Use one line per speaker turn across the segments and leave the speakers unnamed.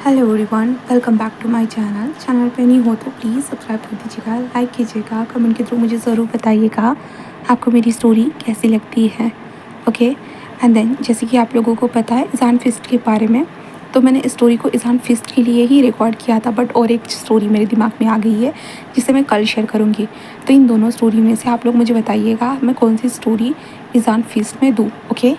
Hello everyone, welcome back to my channel पे नहीं हो तो प्लीज़ सब्सक्राइब कर दीजिएगा, लाइक कीजिएगा, कमेंट के थ्रू मुझे ज़रूर बताइएगा आपको मेरी स्टोरी कैसी लगती है। ओके एंड देन जैसे कि आप लोगों को पता है इज़ान फिस्ट के बारे में, तो मैंने इस स्टोरी को इज़ान फिस्ट के लिए ही रिकॉर्ड किया था, बट और एक स्टोरी मेरे दिमाग में आ गई है जिसे मैं कल शेयर करूँगी। तो इन दोनों स्टोरी में से आप लोग मुझे बताइएगा मैं कौन सी स्टोरी इज़ान फिस्ट में दूँ। ओके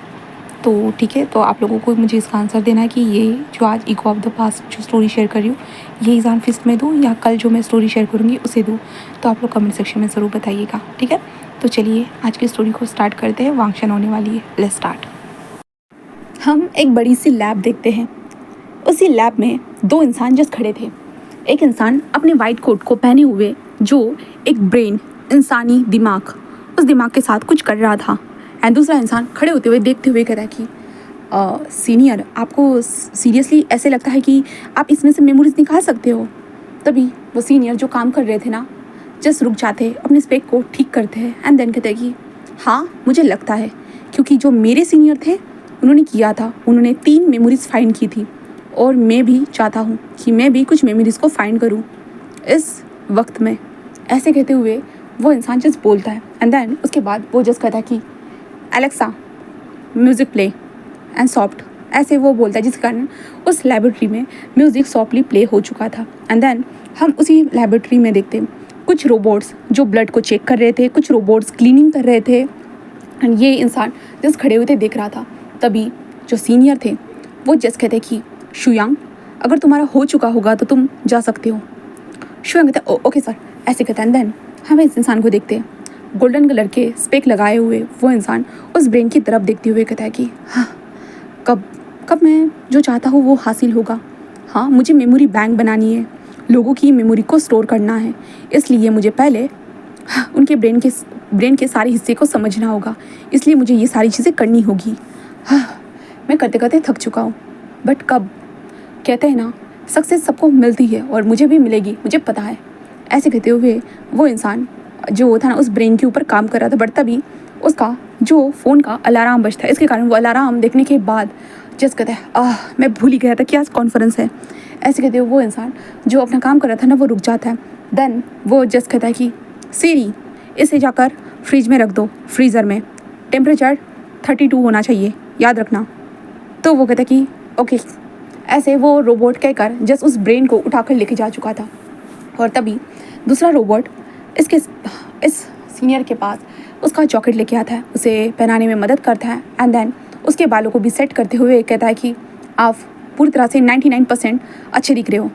तो ठीक है, तो आप लोगों को मुझे इसका आंसर देना है कि ये जो आज इको ऑफ द पास्ट जो स्टोरी शेयर कर रही हूँ ये इज़ान फिस्ट में दूँ या कल जो मैं स्टोरी शेयर करूँगी उसे दूँ। तो आप लोग कमेंट सेक्शन में ज़रूर बताइएगा, ठीक है। तो चलिए आज की स्टोरी को स्टार्ट करते हैं, वांगशन होने वाली है, लेट्स स्टार्ट। हम एक बड़ी सी लैब देखते हैं। उसी लैब में दो इंसान जस्ट खड़े थे। एक इंसान अपने वाइट कोट को पहने हुए जो एक ब्रेन, इंसानी दिमाग, उस दिमाग के साथ कुछ कर रहा था, एंड दूसरा इंसान खड़े होते हुए देखते हुए कह रहा है कि सीनियर, आपको सीरियसली ऐसे लगता है कि आप इसमें से मेमोरीज निकाल सकते हो? तभी वो सीनियर जो काम कर रहे थे ना जस्ट रुक जाते, अपने स्पेक को ठीक करते हैं एंड देन कहते हैं कि हाँ मुझे लगता है, क्योंकि जो मेरे सीनियर थे उन्होंने किया था, उन्होंने 3 मेमोरीज फाइंड की थी और मैं भी चाहता हूँ कि मैं भी कुछ मेमोरीज को फाइंड करूँ इस वक्त में। ऐसे कहते हुए वो इंसान जस्ट बोलता है एंड देन उसके बाद वो जस्ट कहता है कि Alexa music play and soft. ऐसे वो बोलता है जिस कारण उस लेबोरेटरी में म्यूज़िक सॉफ्टली प्ले हो चुका था। एंड देन हम उसी लेबोरेटरी में देखते हैं कुछ रोबोट्स जो ब्लड को चेक कर रहे थे, कुछ रोबोट्स क्लीनिंग कर रहे थे, एंड ये इंसान जस्ट खड़े हुए थे देख रहा था। तभी जो सीनियर थे वो जस्ट कहते कि शुयांग, अगर तुम्हारा हो चुका होगा तो तुम जा सकते हो। शुयांग कहता है ओके सर, ऐसे कहता है। एंड देन हम इस इंसान को देखते हैं, गोल्डन कलर के स्पेक लगाए हुए वो इंसान उस ब्रेन की तरफ देखते हुए कहता है कि हाँ कब कब मैं जो चाहता हूँ वो हासिल होगा। हाँ मुझे मेमोरी बैंक बनानी है, लोगों की मेमोरी को स्टोर करना है, इसलिए मुझे पहले उनके ब्रेन के सारे हिस्से को समझना होगा, इसलिए मुझे ये सारी चीज़ें करनी होगी। हाँ मैं करते करते थक चुका हूँ, बट कब? कहते हैं ना सक्सेस सबको मिलती है और मुझे भी मिलेगी, मुझे पता है। ऐसे कहते हुए वो इंसान जो था ना उस ब्रेन के ऊपर काम कर रहा था, बट तभी उसका जो फ़ोन का अलार्म बजता है, इसके कारण वो अलार्म देखने के बाद जस्ट कहता है मैं भूल ही गया था कि आज कॉन्फ्रेंस है। ऐसे कहते हुए वो इंसान जो अपना काम कर रहा था ना वो रुक जाता है। देन वो जस्ट कहता है कि सीरी, इसे जाकर फ्रिज में रख दो, फ्रीज़र में, टेम्परेचर 32 होना चाहिए, याद रखना। तो वो कहता है कि ओके। ऐसे वो रोबोट कहकर जस्ट उस ब्रेन को उठाकर लेके जा चुका था। और तभी दूसरा रोबोट इस सीनियर के पास उसका जॉकेट लेके आता है, उसे पहनाने में मदद करता है एंड देन उसके बालों को भी सेट करते हुए कहता है कि आप पूरी तरह से 99% अच्छे दिख रहे हो।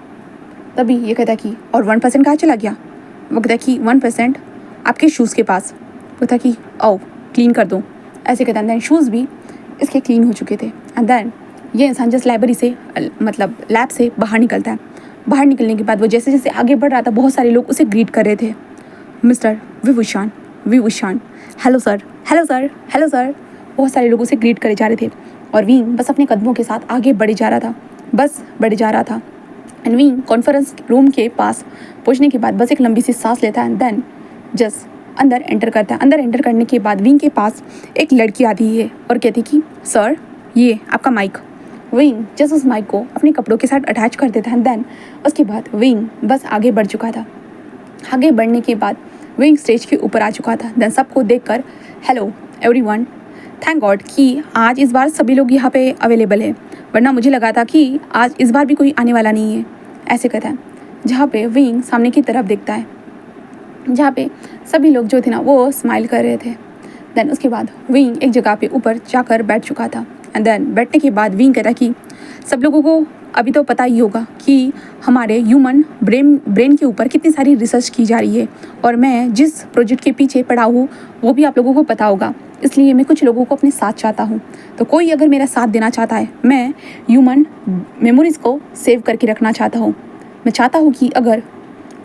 तभी ये कहता है कि और 1% कहाँ चला गया? वो कहता है कि 1% आपके शूज़ के पास। वो कहता है कि आओ क्लीन कर दो। ऐसे कहता है। देन शूज़ भी इसके क्लीन हो चुके थे एंड देन ये इंसान जस्ट लाइब्रेरी से मतलब लैब से बाहर निकलता है। बाहर निकलने के बाद वो जैसे जैसे आगे बढ़ रहा था बहुत सारे लोग उसे ग्रीट कर रहे थे, mister Vibhushan, hello sir, hello sir, hello sir. बहुत सारे लोग उसे ग्रीट करे जा रहे थे और वीन बस अपने कदमों के साथ आगे बढ़े जा रहा था। एंड वीन कॉन्फ्रेंस रूम के पास पहुंचने के बाद बस एक लंबी सी सांस लेता है एंड देन जस्ट अंदर एंटर करता है। अंदर एंटर करने के बाद वीन के पास एक लड़की आती है और कहती कि सर ये आपका माइक। विंग जस्ट उस माइक को अपने कपड़ों के साथ अटैच कर देता है। देन उसके बाद विंग बस आगे बढ़ चुका था। आगे बढ़ने के बाद विंग स्टेज के ऊपर आ चुका था। देन सबको देखकर हेलो एवरीवन, थैंक गॉड कि आज इस बार सभी लोग यहाँ पे अवेलेबल है, वरना मुझे लगा था कि आज इस बार भी कोई आने वाला नहीं है। ऐसे कहता है जहाँ पे विंग सामने की तरफ देखता है, जहाँ पे सभी लोग जो थे ना वो स्माइल कर रहे थे। देन उसके बाद विंग एक जगह पे ऊपर जाकर बैठ चुका था एंड देन बैठने के बाद विंग कहता कि सब लोगों को अभी तो पता ही होगा कि हमारे ह्यूमन ब्रेन के ऊपर कितनी सारी रिसर्च की जा रही है और मैं जिस प्रोजेक्ट के पीछे पड़ा हूँ वो भी आप लोगों को पता होगा, इसलिए मैं कुछ लोगों को अपने साथ चाहता हूँ। तो कोई अगर मेरा साथ देना चाहता है, मैं ह्यूमन मेमोरीज़ को सेव करके रखना चाहता हूँ। मैं चाहता हूँ कि अगर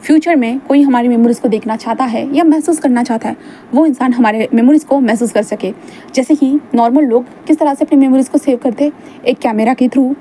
फ्यूचर में कोई हमारी मेमोरीज़ को देखना चाहता है या महसूस करना चाहता है, वो इंसान हमारे मेमोरीज़ को महसूस कर सके। जैसे कि नॉर्मल लोग किस तरह से अपनी मेमोरीज़ को सेव करते, एक कैमरा के थ्रू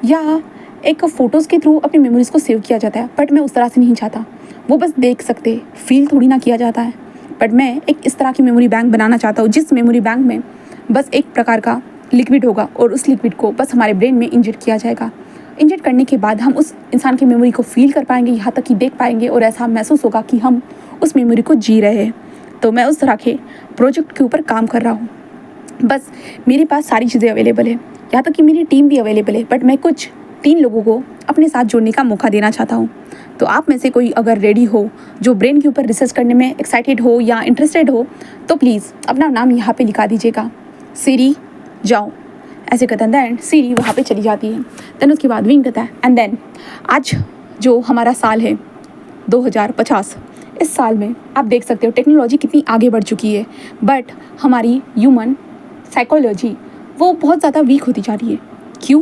या एक फ़ोटोज़ के थ्रू अपनी मेमोरीज़ को सेव किया जाता है, बट मैं उस तरह से नहीं चाहता। वो बस देख सकते, फील थोड़ी ना किया जाता है। बट मैं एक इस तरह की मेमोरी बैंक बनाना चाहता हूँ जिस मेमोरी बैंक में बस एक प्रकार का लिक्विड होगा और उस लिक्विड को बस हमारे ब्रेन में इंजेक्ट किया जाएगा।
इंजेक्ट करने के बाद हम उस इंसान की मेमोरी को फील कर पाएंगे, यहाँ तक कि देख पाएंगे, और ऐसा महसूस होगा कि हम उस मेमोरी को जी रहे हैं। तो मैं उस तरह के प्रोजेक्ट के ऊपर काम कर रहा हूँ। बस मेरे पास सारी चीज़ें अवेलेबल है, यहाँ तक कि मेरी टीम भी अवेलेबल है, बट मैं कुछ 3 लोगों को अपने साथ जुड़ने का मौका देना चाहता हूँ। तो आप में से कोई अगर रेडी हो, जो ब्रेन के ऊपर रिसर्च करने में एक्साइटेड हो या इंटरेस्टेड हो, तो प्लीज़ अपना नाम यहाँ पे लिखा दीजिएगा। सीरी जाओ, ऐसे कहता है, देन सीरी वहाँ पे चली जाती है। देन उसके बाद विंग कहता है, एंड देन आज जो हमारा साल है 2050, इस साल में आप देख सकते हो टेक्नोलॉजी कितनी आगे बढ़ चुकी है, बट हमारी ह्यूमन साइकोलॉजी वो बहुत ज़्यादा वीक होती जा रही है। क्यों?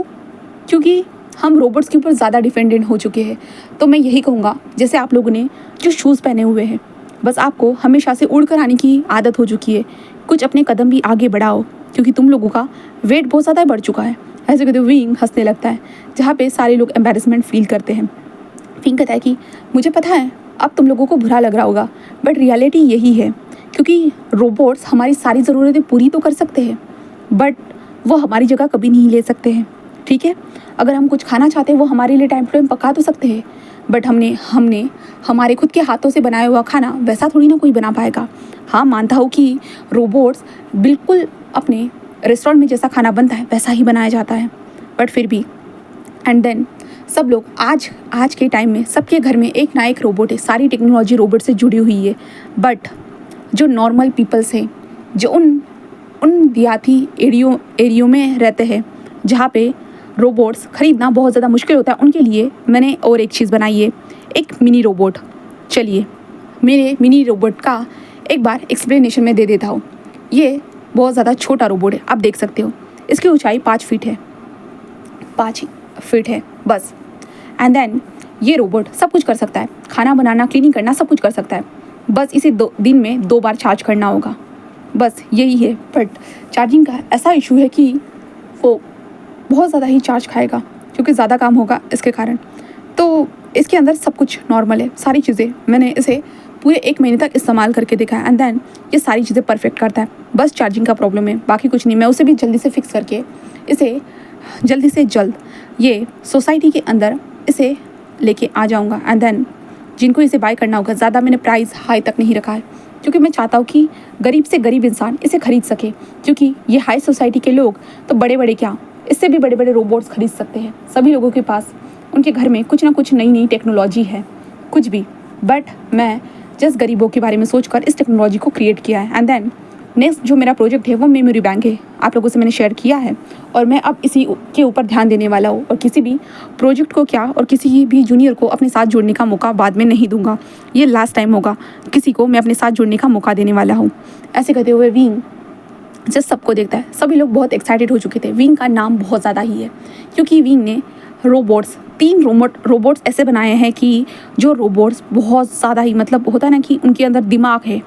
क्योंकि हम रोबोट्स के ऊपर ज़्यादा डिपेंडेंट हो चुके हैं। तो मैं यही कहूँगा, जैसे आप लोगों ने जो शूज़ पहने हुए हैं, बस आपको हमेशा से उड़ कर आने की आदत हो चुकी है। कुछ अपने कदम भी आगे बढ़ाओ, क्योंकि तुम लोगों का वेट बहुत ज़्यादा बढ़ चुका है। ऐसे कहते विंग हंसने लगता है, जहाँ पे सारे लोग एम्बेरसमेंट फील करते हैं। विंग कहता है कि मुझे पता है अब तुम लोगों को बुरा लग रहा होगा, बट रियलिटी यही है, क्योंकि रोबोट्स हमारी सारी ज़रूरतें पूरी तो कर सकते हैं, बट वो हमारी जगह कभी नहीं ले सकते हैं। ठीक है, अगर हम कुछ खाना चाहते हैं वो हमारे लिए टाइम टू टाइम पका तो सकते हैं, बट हमने हमारे खुद के हाथों से बनाया हुआ खाना वैसा थोड़ी ना कोई बना पाएगा। हाँ, मानता हूँ कि रोबोट्स बिल्कुल अपने रेस्टोरेंट में जैसा खाना बनता है वैसा ही बनाया जाता है, बट फिर भी एंड देन सब लोग आज के टाइम में सबके घर में एक ना एक रोबोट है। सारी टेक्नोलॉजी रोबोट से जुड़ी हुई है, बट जो नॉर्मल पीपल्स हैं, जो उन देहाती एरियो में रहते हैं जहाँ पे रोबोट्स ख़रीदना बहुत ज़्यादा मुश्किल होता है, उनके लिए मैंने और एक चीज़ बनाई है, एक मिनी रोबोट। चलिए मेरे मिनी रोबोट का एक बार एक्सप्लेनेशन में दे देता हूँ। ये बहुत ज़्यादा छोटा रोबोट है, आप देख सकते हो। इसकी ऊंचाई 5 फीट है, 5 फीट है बस। एंड देन ये रोबोट सब कुछ कर सकता है, खाना बनाना, क्लीनिंग करना, सब कुछ कर सकता है। बस इसे दिन में 2 बार चार्ज करना होगा, बस यही है। बट चार्जिंग का ऐसा इशू है कि वो बहुत ज़्यादा ही चार्ज खाएगा, क्योंकि ज़्यादा काम होगा इसके कारण। तो इसके अंदर सब कुछ नॉर्मल है, सारी चीज़ें मैंने इसे पूरे 1 महीने तक इस्तेमाल करके देखा है, एंड देन ये सारी चीज़ें परफेक्ट करता है। बस चार्जिंग का प्रॉब्लम है, बाकी कुछ नहीं। मैं उसे भी जल्दी से फिक्स करके इसे जल्दी से जल्द ये सोसाइटी के अंदर इसे लेके आ जाऊंगा। एंड देन जिनको इसे बाय करना होगा, ज़्यादा मैंने प्राइस हाई तक नहीं रखा है, क्योंकि मैं चाहता हूँ कि गरीब से गरीब इंसान इसे खरीद सके, क्योंकि ये हाई सोसाइटी के लोग तो बड़े बड़े क्या, इससे भी बड़े बड़े रोबोट्स खरीद सकते हैं। सभी लोगों के पास उनके घर में कुछ ना कुछ नई नई टेक्नोलॉजी है, कुछ भी, बट मैं जस्ट गरीबों के बारे में सोचकर इस टेक्नोलॉजी को क्रिएट किया है। एंड देन नेक्स्ट जो मेरा प्रोजेक्ट है वो मेमोरी बैंक है, आप लोगों से मैंने शेयर किया है, और मैं अब इसी के ऊपर ध्यान देने वाला हूँ, और किसी भी प्रोजेक्ट को क्या और किसी भी जूनियर को अपने साथ जुड़ने का मौका बाद में नहीं दूंगा। ये लास्ट टाइम होगा किसी को मैं अपने साथ जुड़ने का मौका देने वाला हूँ। ऐसे कहते हुए विंग जस्ट सबको देखता है। सभी लोग बहुत एक्साइटेड हो चुके थे। विंग का नाम बहुत ज़्यादा ही है, क्योंकि विंग ने रोबोट्स 3 रोबोट्स ऐसे बनाए हैं कि जो रोबोट्स बहुत ज़्यादा ही, मतलब होता है ना कि उनके अंदर दिमाग है,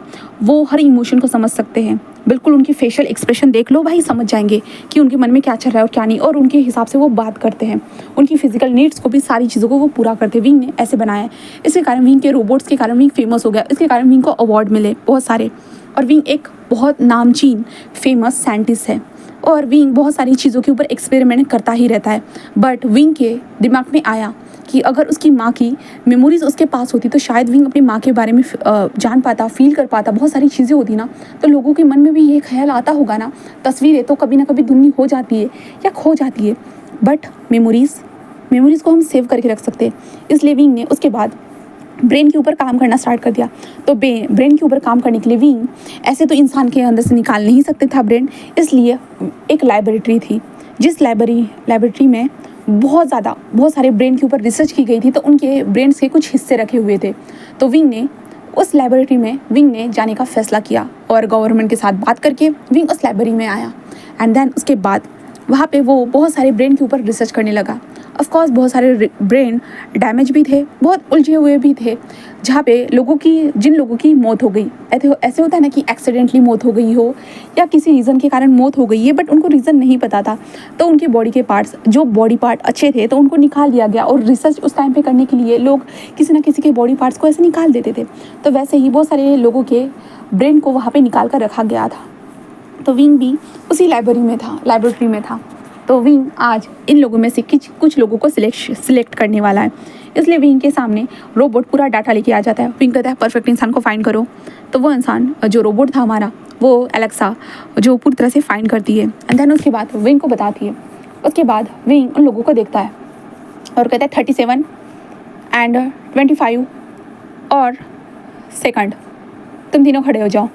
वो हर इमोशन को समझ सकते हैं। बिल्कुल उनकी फेशियल एक्सप्रेशन देख लो भाई, समझ जाएंगे कि उनके मन में क्या चल रहा है और क्या नहीं, और उनके हिसाब से वो बात करते हैं। उनकी फिजिकल नीड्स को भी, सारी चीज़ों को वो पूरा करते हैं। विंग ने ऐसे बनाया है, इसके कारण विंग के रोबोट्स के कारण विंग फेमस हो गया, इसके कारण विंग को अवार्ड मिले बहुत सारे। और विंग एक बहुत नामचीन फेमस साइंटिस्ट है, और विंग बहुत सारी चीज़ों के ऊपर एक्सपेरिमेंट करता ही रहता है। बट विंग के दिमाग में आया कि अगर उसकी माँ की मेमोरीज उसके पास होती तो शायद विंग अपनी माँ के बारे में जान पाता, फील कर पाता, बहुत सारी चीज़ें होती ना, तो लोगों के मन में भी ये ख्याल आता होगा ना। तस्वीरें तो कभी ना कभी धुंधली हो जाती है या खो जाती है, बट मेमोरीज़ को हम सेव करके रख सकते हैं। इसलिए विंग ने उसके बाद ब्रेन के ऊपर काम करना स्टार्ट कर दिया। तो ब्रेन के ऊपर काम करने के लिए विंग ऐसे तो इंसान के अंदर से निकाल नहीं सकते था ब्रेन, इसलिए एक लाइब्रेटरी थी, जिस लाइब्रेटरी में बहुत सारे ब्रेन के ऊपर रिसर्च की गई थी, तो उनके ब्रेन के कुछ हिस्से रखे हुए थे। तो विंग ने उस लाइब्रेटरी में जाने का फैसला किया, और गवर्नमेंट के साथ बात करके विंग उस लाइब्रेरी में आया। एंड देन उसके बाद वहाँ पे वो बहुत सारे ब्रेन के ऊपर रिसर्च करने लगा। ऑफ कोर्स बहुत सारे ब्रेन डैमेज भी थे, बहुत उलझे हुए भी थे, जहाँ पे जिन लोगों की मौत हो गई, ऐसे होता है ना कि एक्सीडेंटली मौत हो गई हो या किसी रीज़न के कारण मौत हो गई है, बट उनको रीज़न नहीं पता था। तो उनके बॉडी के पार्ट्स, जो बॉडी पार्ट अच्छे थे, तो उनको निकाल दिया गया, और रिसर्च उस टाइम पे करने के लिए लोग किसी ना किसी के बॉडी पार्ट्स को ऐसे निकाल देते थे। तो वैसे ही बहुत सारे लोगों के ब्रेन को वहाँ पर निकाल कर रखा गया था। तो विंग भी उसी लाइब्रेटरी में था। तो विंग आज इन लोगों में से कुछ लोगों को सिलेक्ट करने वाला है। इसलिए विंग के सामने रोबोट पूरा डाटा लेके आ जाता है। विंग कहता है परफेक्ट इंसान को फाइंड करो। तो वो इंसान जो रोबोट था हमारा, वो एलेक्सा, जो पूरी तरह से फाइंड करती है एंड देन उसके बाद विंग को बताती है। उसके बाद विंग उन लोगों को देखता है और कहता है 37 एंड 25 और सेकंड, तुम तीनों खड़े हो जाओ।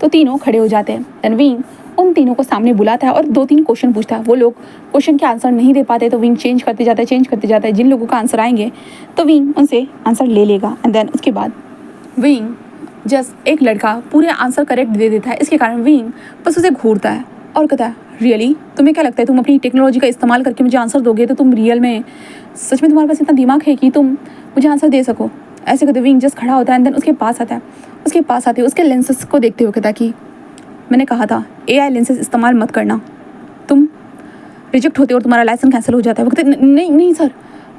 तो तीनों खड़े हो जाते हैं। देन विंग उन तीनों को सामने बुलाता है और 2-3 क्वेश्चन पूछता है। वो लोग क्वेश्चन के आंसर नहीं दे पाते तो विंग चेंज करते जाता है। जिन लोगों का आंसर आएंगे तो विंग उनसे आंसर ले लेगा एंड देन उसके बाद विंग जस्ट एक लड़का पूरे आंसर करेक्ट दे देता है। इसके कारण विंग बस उसे घूरता है और कहता है रियली, तुम्हें क्या लगता है तुम अपनी टेक्नोलॉजी का इस्तेमाल करके मुझे आंसर दोगे? तो तुम रियल में सच में तुम्हारे पास इतना दिमाग है कि तुम मुझे आंसर दे सको? ऐसे कहते विंग जस्ट खड़ा होता है एंड देन उसके पास आता है। उसके पास आते उसके लेंसेज को देखते हुए कहता कि मैंने कहा था AI लेंसेज इस्तेमाल मत करना, तुम रिजेक्ट होते और तुम्हारा लाइसेंस कैंसिल हो जाता है। वो कहते नहीं नहीं सर।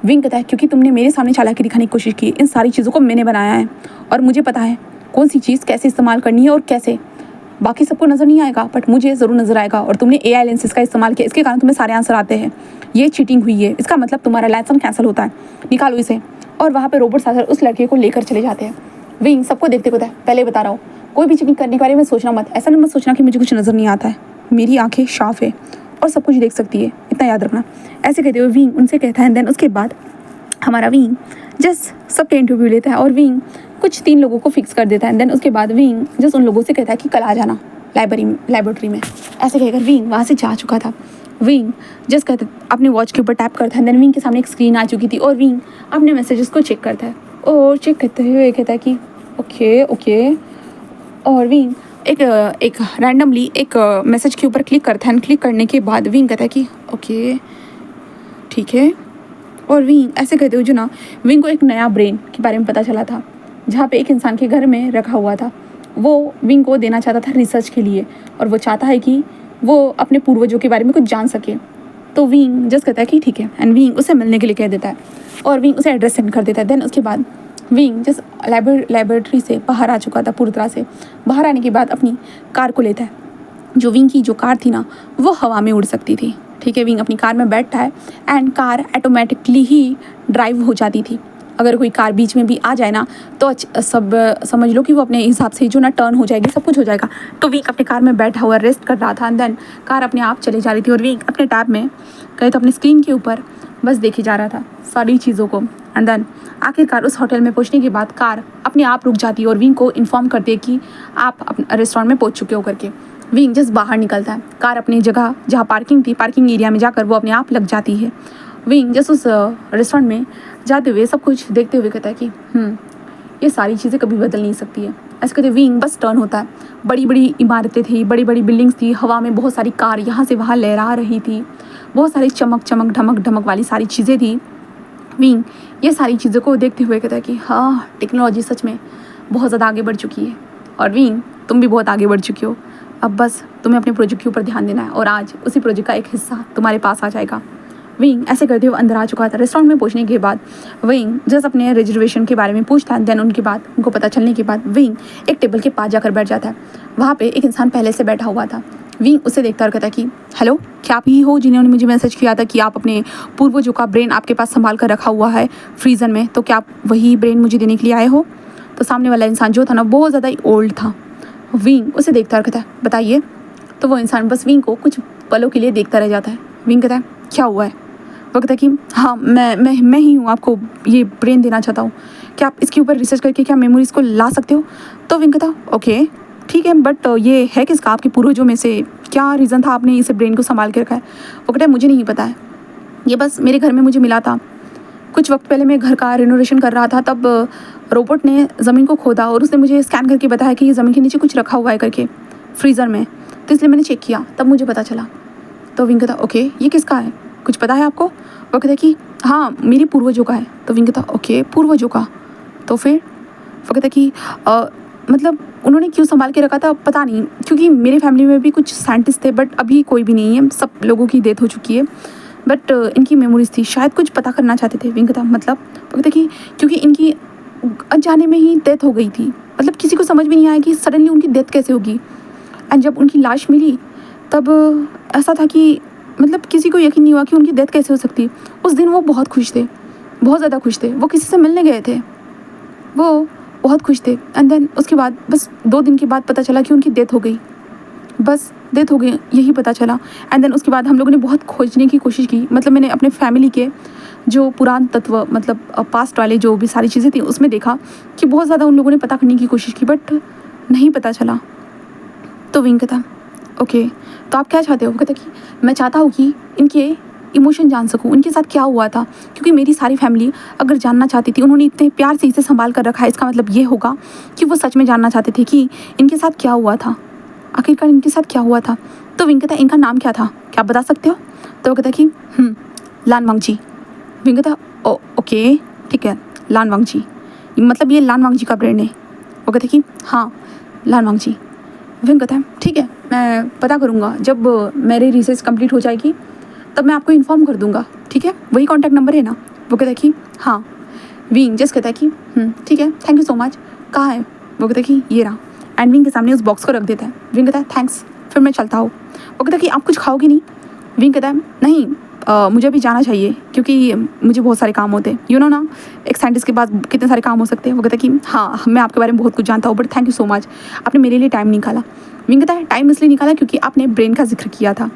विंग कहता है क्योंकि तुमने मेरे सामने चालाकी दिखाने की कोशिश की। इन सारी चीज़ों को मैंने बनाया है और मुझे पता है कौन सी चीज़ कैसे इस्तेमाल करनी है और कैसे। बाकी सबको नज़र नहीं आएगा बट मुझे ज़रूर नज़र आएगा। और तुमने AI लेंसेज का इस्तेमाल किया, इसके कारण तुम्हें सारे आंसर आते हैं। ये चीटिंग हुई है, इसका मतलब तुम्हारा लाइसेंस कैंसिल होता है, निकालो इसे। और वहाँ पे रोबोट सागर उस लड़के को लेकर चले जाते हैं। विंग सबको देखते कहता है पहले बता रहा हूँ, कोई भी चीटिंग करने के बारे में सोचना मत। ऐसा नहीं मत सोचना कि मुझे कुछ नज़र नहीं आता है, मेरी आंखें साफ है और सब कुछ देख सकती है, इतना याद रखना। ऐसे कहते हुए विंग उनसे कहता है। देन उसके बाद हमारा विंग जस्ट सबके इंटरव्यू लेता है और विंग कुछ 3 लोगों को फिक्स कर देता है। देन उसके बाद विंग जस्ट उन लोगों से कहता है कि कल आ जाना लेबोरेटरी में। ऐसे कहकर विंग वहाँ से जा चुका था। विंग जस्ट कहते अपने वॉच के ऊपर टैप करता है। देन विंग के सामने एक स्क्रीन आ चुकी थी और विंग अपने मैसेजेस को चेक करता है और चेक करते हुए कहता है कि ओके। और विंग एक रैंडमली एक मैसेज के ऊपर क्लिक करता है। क्लिक करने के बाद विंग कहता है कि ओके ठीक है। और विंग ऐसे कहते हुए जो ना विंग को एक नया ब्रेन के बारे में पता चला था, जहाँ पे एक इंसान के घर में रखा हुआ था। वो विंग को देना चाहता था रिसर्च के लिए और वो चाहता है कि वो अपने पूर्वजों के बारे में कुछ जान सके। तो विंग जस्ट कहता है कि ठीक है एंड विंग उसे मिलने के लिए कह देता है और विंग उसे एड्रेस सेंड कर देता है। देन उसके बाद विंग जस्ट लेबोरेटरी से बाहर आ चुका था। पूरी तरह से बाहर आने के बाद अपनी कार को लेता है। जो विंग की जो कार थी ना वो हवा में उड़ सकती थी। ठीक है, विंग अपनी कार में बैठता है and car automatically he drive हो जाती थी। अगर कोई कार बीच में भी आ जाए ना तो सब समझ लो कि वो अपने हिसाब से जो ना टर्न हो जाएगी, सब कुछ हो जाएगा। तो विंग अपने कार में बैठा हुआ रेस्ट कर रहा था एंड देन कार अपने आप चली जा रही थी और विंग अपने टैब में कहे तो अपनी स्क्रीन के ऊपर बस देखे जा रहा था सारी चीज़ों को। एंड देन आखिरकार उस होटल में पहुंचने के बाद कार अपने आप रुक जाती है और विंग को इन्फॉर्म करती है कि आप अपने रेस्टोरेंट में पहुंच चुके हो करके। विंग जस्ट बाहर निकलता है। कार अपनी जगह जहाँ पार्किंग थी, पार्किंग एरिया में जाकर वो अपने आप लग जाती है। विंग जस्ट उस रेस्टोरेंट में जाते हुए सब कुछ देखते हुए कहता है कि ये सारी चीज़ें कभी बदल नहीं सकती है। ऐसे कहते विंग बस टर्न होता है। बड़ी बड़ी इमारतें थी, बड़ी बड़ी बिल्डिंग्स थी, हवा में बहुत सारी कार यहाँ से वहाँ लहरा रही थी, बहुत सारी चमक चमक ढमक ढमक वाली सारी चीज़ें थी। विंग ये सारी चीज़ों को देखते हुए कहता है कि हाँ, टेक्नोलॉजी सच में बहुत ज़्यादा आगे बढ़ चुकी है और विंग तुम भी बहुत आगे बढ़ चुकी हो। अब बस तुम्हें अपने प्रोजेक्ट के ऊपर ध्यान देना है और आज उसी प्रोजेक्ट का एक हिस्सा तुम्हारे पास आ जाएगा। विंग ऐसे करते हुए अंदर आ चुका था। रेस्टोरेंट में पहुंचने के बाद विंग जस्ट अपने रिजर्वेशन के बारे में पूछता है। देन उनके बाद उनको पता चलने के बाद विंग एक टेबल के पास जाकर बैठ जाता है। वहाँ पे एक इंसान पहले से बैठा हुआ था। विंग उसे देखता और कहता है कि हेलो, क्या आप ही हो जिन्होंने मुझे मैसेज किया था कि आप अपने पूर्वजों का ब्रेन आपके पास संभाल कर रखा हुआ है फ्रीज़र में, तो क्या आप वही ब्रेन मुझे देने के लिए आए हो? तो सामने वाला इंसान जो था ना बहुत ज़्यादा ही ओल्ड था। विंग उसे देखता और कहता है बताइए। तो वो इंसान बस विंग को कुछ पलों के लिए देखता रह जाता है। विंग कहता है क्या हुआ है? वो कहता है कि हाँ, मैं ही हूँ, आपको ये ब्रेन देना चाहता हूँ, क्या आप इसके ऊपर रिसर्च करके क्या मेमोरीज़ को ला सकते हो? तो विंग कहता ओके ठीक है, बट ये है किसका? आपके पूर्वजों में से क्या रीज़न था आपने इसे ब्रेन को संभाल के रखा है? वो कहता है मुझे नहीं पता है, ये बस मेरे घर में मुझे मिला था। कुछ वक्त पहले मैं घर का रिनोवेशन कर रहा था, तब रोबोट ने ज़मीन को खोदा और उसने मुझे स्कैन करके बताया कि ये ज़मीन के नीचे कुछ रखा हुआ है करके फ्रीज़र में, तो इसलिए मैंने चेक किया, तब मुझे पता चला। तो विंग कहता ओके, ये किसका है, कुछ पता है आपको? वो कहता है कि हाँ, मेरे पूर्वजों का है। तो विंग कहता ओके, पूर्वजों का, तो फिर? वो कहता है कि मतलब उन्होंने क्यों संभाल के रखा था पता नहीं, क्योंकि मेरे फैमिली में भी कुछ साइंटिस्ट थे बट अभी कोई भी नहीं है, सब लोगों की डेथ हो चुकी है, बट इनकी मेमोरीज थी, शायद कुछ पता करना चाहते थे। विंग कहता मतलब? वो कहता कि क्योंकि इनकी अनजाने में ही डेथ हो गई थी, मतलब किसी को समझ में नहीं आया कि सडनली उनकी डेथ कैसे होगी। एंड जब उनकी लाश मिली तब ऐसा था कि मतलब किसी को यकीन नहीं हुआ कि उनकी डेथ कैसे हो सकती है। उस दिन वो बहुत खुश थे, बहुत ज़्यादा खुश थे। वो किसी से मिलने गए थे, वो बहुत खुश थे। एंड देन उसके बाद बस 2 दिन के बाद पता चला कि उनकी डेथ हो गई। बस डेथ हो गई यही पता चला। एंड देन उसके बाद हम लोगों ने बहुत खोजने की कोशिश की। मतलब मैंने अपने फैमिली के जो पुरान तत्व, मतलब पास्ट वाले जो भी सारी चीज़ें थी उसमें देखा कि बहुत ज़्यादा उन लोगों ने पता करने की कोशिश की, बट नहीं पता चला। तो विंग कहता ओके, तो आप क्या चाहते हो? वो कहता कि मैं चाहता हूँ कि इनके इमोशन जान सकूँ, इनके साथ क्या हुआ था, क्योंकि मेरी सारी फैमिली अगर जानना चाहती थी, उन्होंने इतने प्यार से इसे संभाल कर रखा है, इसका मतलब ये होगा कि वो सच में जानना चाहते थे कि इनके साथ क्या हुआ था, आखिरकार इनके साथ क्या हुआ था। तो विंग कहता इनका नाम क्या था, क्या आप बता सकते हो? तो वो कहता कि लान वांगजी। विंग कहता ओके ठीक है, लान वांगजी, मतलब ये लान वांगजी का ब्रेन है? वो कहता कि हाँ लान वांगजी। विंग कहता है ठीक है, मैं पता करूँगा, जब मेरी रिसर्च कंप्लीट हो जाएगी तब मैं आपको इन्फॉर्म कर दूंगा, ठीक है? वही कॉन्टैक्ट नंबर है ना? वो कहता है कि हाँ। विंग जस्ट कहता है कि ठीक है, थैंक यू सो मच। कहाँ है? वो कहता है कि ये रहा। एंड विंग के सामने उस बॉक्स को रख देता है। विंग कहता है थैंक्स, फिर मैं चलता हूँ। वो कहता है कि आप कुछ खाओगे नहीं? विंग कहता है नहीं, मुझे अभी जाना चाहिए क्योंकि मुझे बहुत सारे काम होते हैं। यू नो ना, एक साइंटिस्ट के पास कितने सारे काम हो सकते हैं। वो कहता है कि हाँ मैं आपके बारे में बहुत कुछ जानता हूँ, but thank you so much, आपने मेरे लिए टाइम निकाला। विंग कहता है टाइम इसलिए निकाला क्योंकि आपने ब्रेन का जिक्र किया था।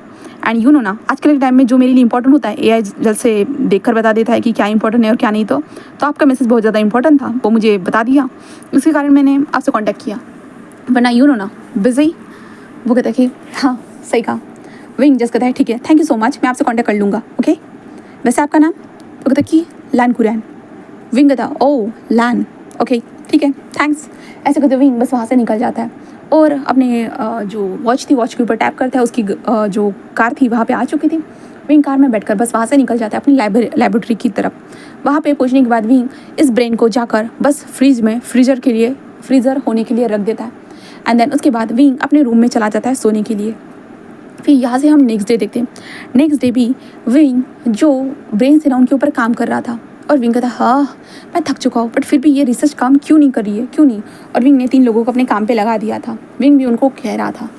एंड यू नो ना, आजकल के टाइम में जो मेरे लिए इंपॉर्टेंट होता है एआई जल्द से देख कर बता देता है कि क्या इंपॉर्टेंट है और क्या नहीं। तो आपका मैसेज बहुत ज़्यादा इंपॉर्टेंट था, वो मुझे बता दिया, इसके कारण मैंने आपसे कॉन्टैक्ट किया, वरना यू नो ना बिजी। वो कहता है कि हाँ सही कहा। विंग जस्ट कहता है ठीक है, थैंक यू सो मच, मैं आपसे कॉन्टैक्ट कर लूँगा, ओके? वैसे आपका नाम? वो कहता है कि लैन कुरैन। विंग कहता ओ लैन, ओके ठीक है थैंक्स। ऐसे कहते विंग बस वहाँ से निकल जाता है और अपने जो वॉच थी, वॉच के ऊपर टैप करता है। उसकी जो कार थी वहाँ पे आ चुकी थी। विंग कार में बैठकर बस वहाँ से निकल जाता है अपनी लेबोरेटरी की तरफ। वहाँ पे पहुँचने के बाद विंग इस ब्रेन को जाकर बस फ्रीज में फ्रीज़र होने के लिए रख देता है। एंड देन उसके बाद विंग अपने रूम में चला जाता है सोने के लिए। फिर यहाँ से हम नेक्स्ट डे देखते हैं। नेक्स्ट डे भी विंग जो ब्रेन से ना उनके ऊपर काम कर रहा था और विंग कहता हाँ मैं थक चुका हूँ, बट फिर भी ये रिसर्च काम क्यों नहीं कर रही है, क्यों नहीं? और विंग ने 3 लोगों को अपने काम पे लगा दिया था। विंग भी उनको कह रहा था,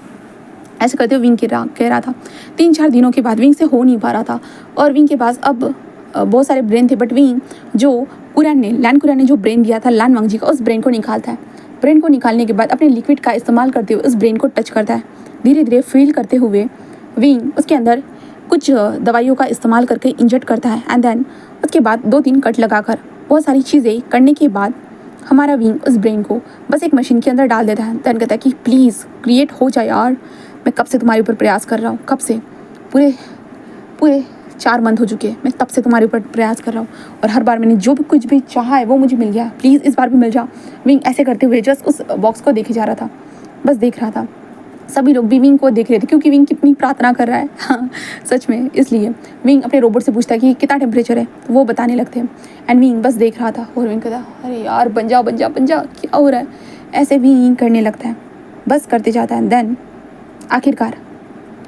ऐसे करते हुए विंग कह रहा था। 3-4 दिनों के बाद विंग से हो नहीं पा रहा था और विंग के पास अब बहुत सारे ब्रेन थे, बट विंग जो लैन कुरैन ने जो ब्रेन दिया था लान वांगजी का, उस ब्रेन को निकालता है। ब्रेन को निकालने के बाद अपने लिक्विड का इस्तेमाल करते हुए उस ब्रेन को टच करता है। धीरे धीरे फील करते हुए विंग उसके अंदर कुछ दवाइयों का इस्तेमाल करके इंजेक्ट करता है। एंड देन उसके बाद 2-3 कट लगाकर बहुत सारी चीज़ें करने के बाद हमारा विंग उस ब्रेन को बस एक मशीन के अंदर डाल देता है। देन कहता है कि प्लीज़ क्रिएट हो जाए यार, मैं कब से तुम्हारे ऊपर प्रयास कर रहा हूँ, कब से, पूरे 4 मंथ हो चुके हैं, मैं तब से तुम्हारे ऊपर प्रयास कर रहा हूँ और हर बार मैंने जो भी कुछ भी चाहा है वो मुझे मिल गया, प्लीज़ इस बार भी मिल जा। विंग ऐसे करते हुए जस्ट उस बॉक्स को देखे जा रहा था, बस देख रहा था। सभी लोग भी विंग को देख रहे थे क्योंकि विंग कितनी प्रार्थना कर रहा है। हाँ सच में, इसलिए विंग अपने रोबोट से पूछता है कि कितना टेम्परेचर है, तो वो बताने लगते हैं। एंड विंग बस देख रहा था और विंग कहता अरे यार बन जा क्या हो रहा है, ऐसे विंग करने लगता है, बस करते जाता है। देन आखिरकार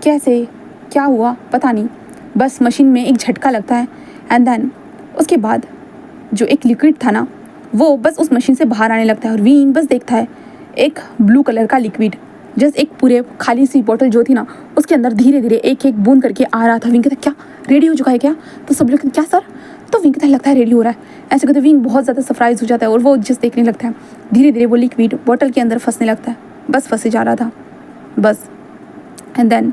कैसे क्या हुआ पता नहीं, बस मशीन में एक झटका लगता है। एंड देन उसके बाद जो एक लिक्विड था ना वो बस उस मशीन से बाहर आने लगता है और विंग बस देखता है एक ब्लू कलर का लिक्विड, जस्ट एक पूरे खाली सी बोतल जो थी ना उसके अंदर धीरे धीरे एक एक बूंद करके आ रहा था। विंग कहता क्या रेडी हो चुका है क्या? तो सब लोग क्या सर? तो विंग कहता लगता है रेडी हो रहा है। ऐसे कहते विंग बहुत ज़्यादा सरप्राइज हो जाता है और वो जस्ट देखने लगता है। धीरे धीरे वो लिक्विड बोतल के अंदर फंसने लगता है, बस फंसे जा रहा था बस। एंड देन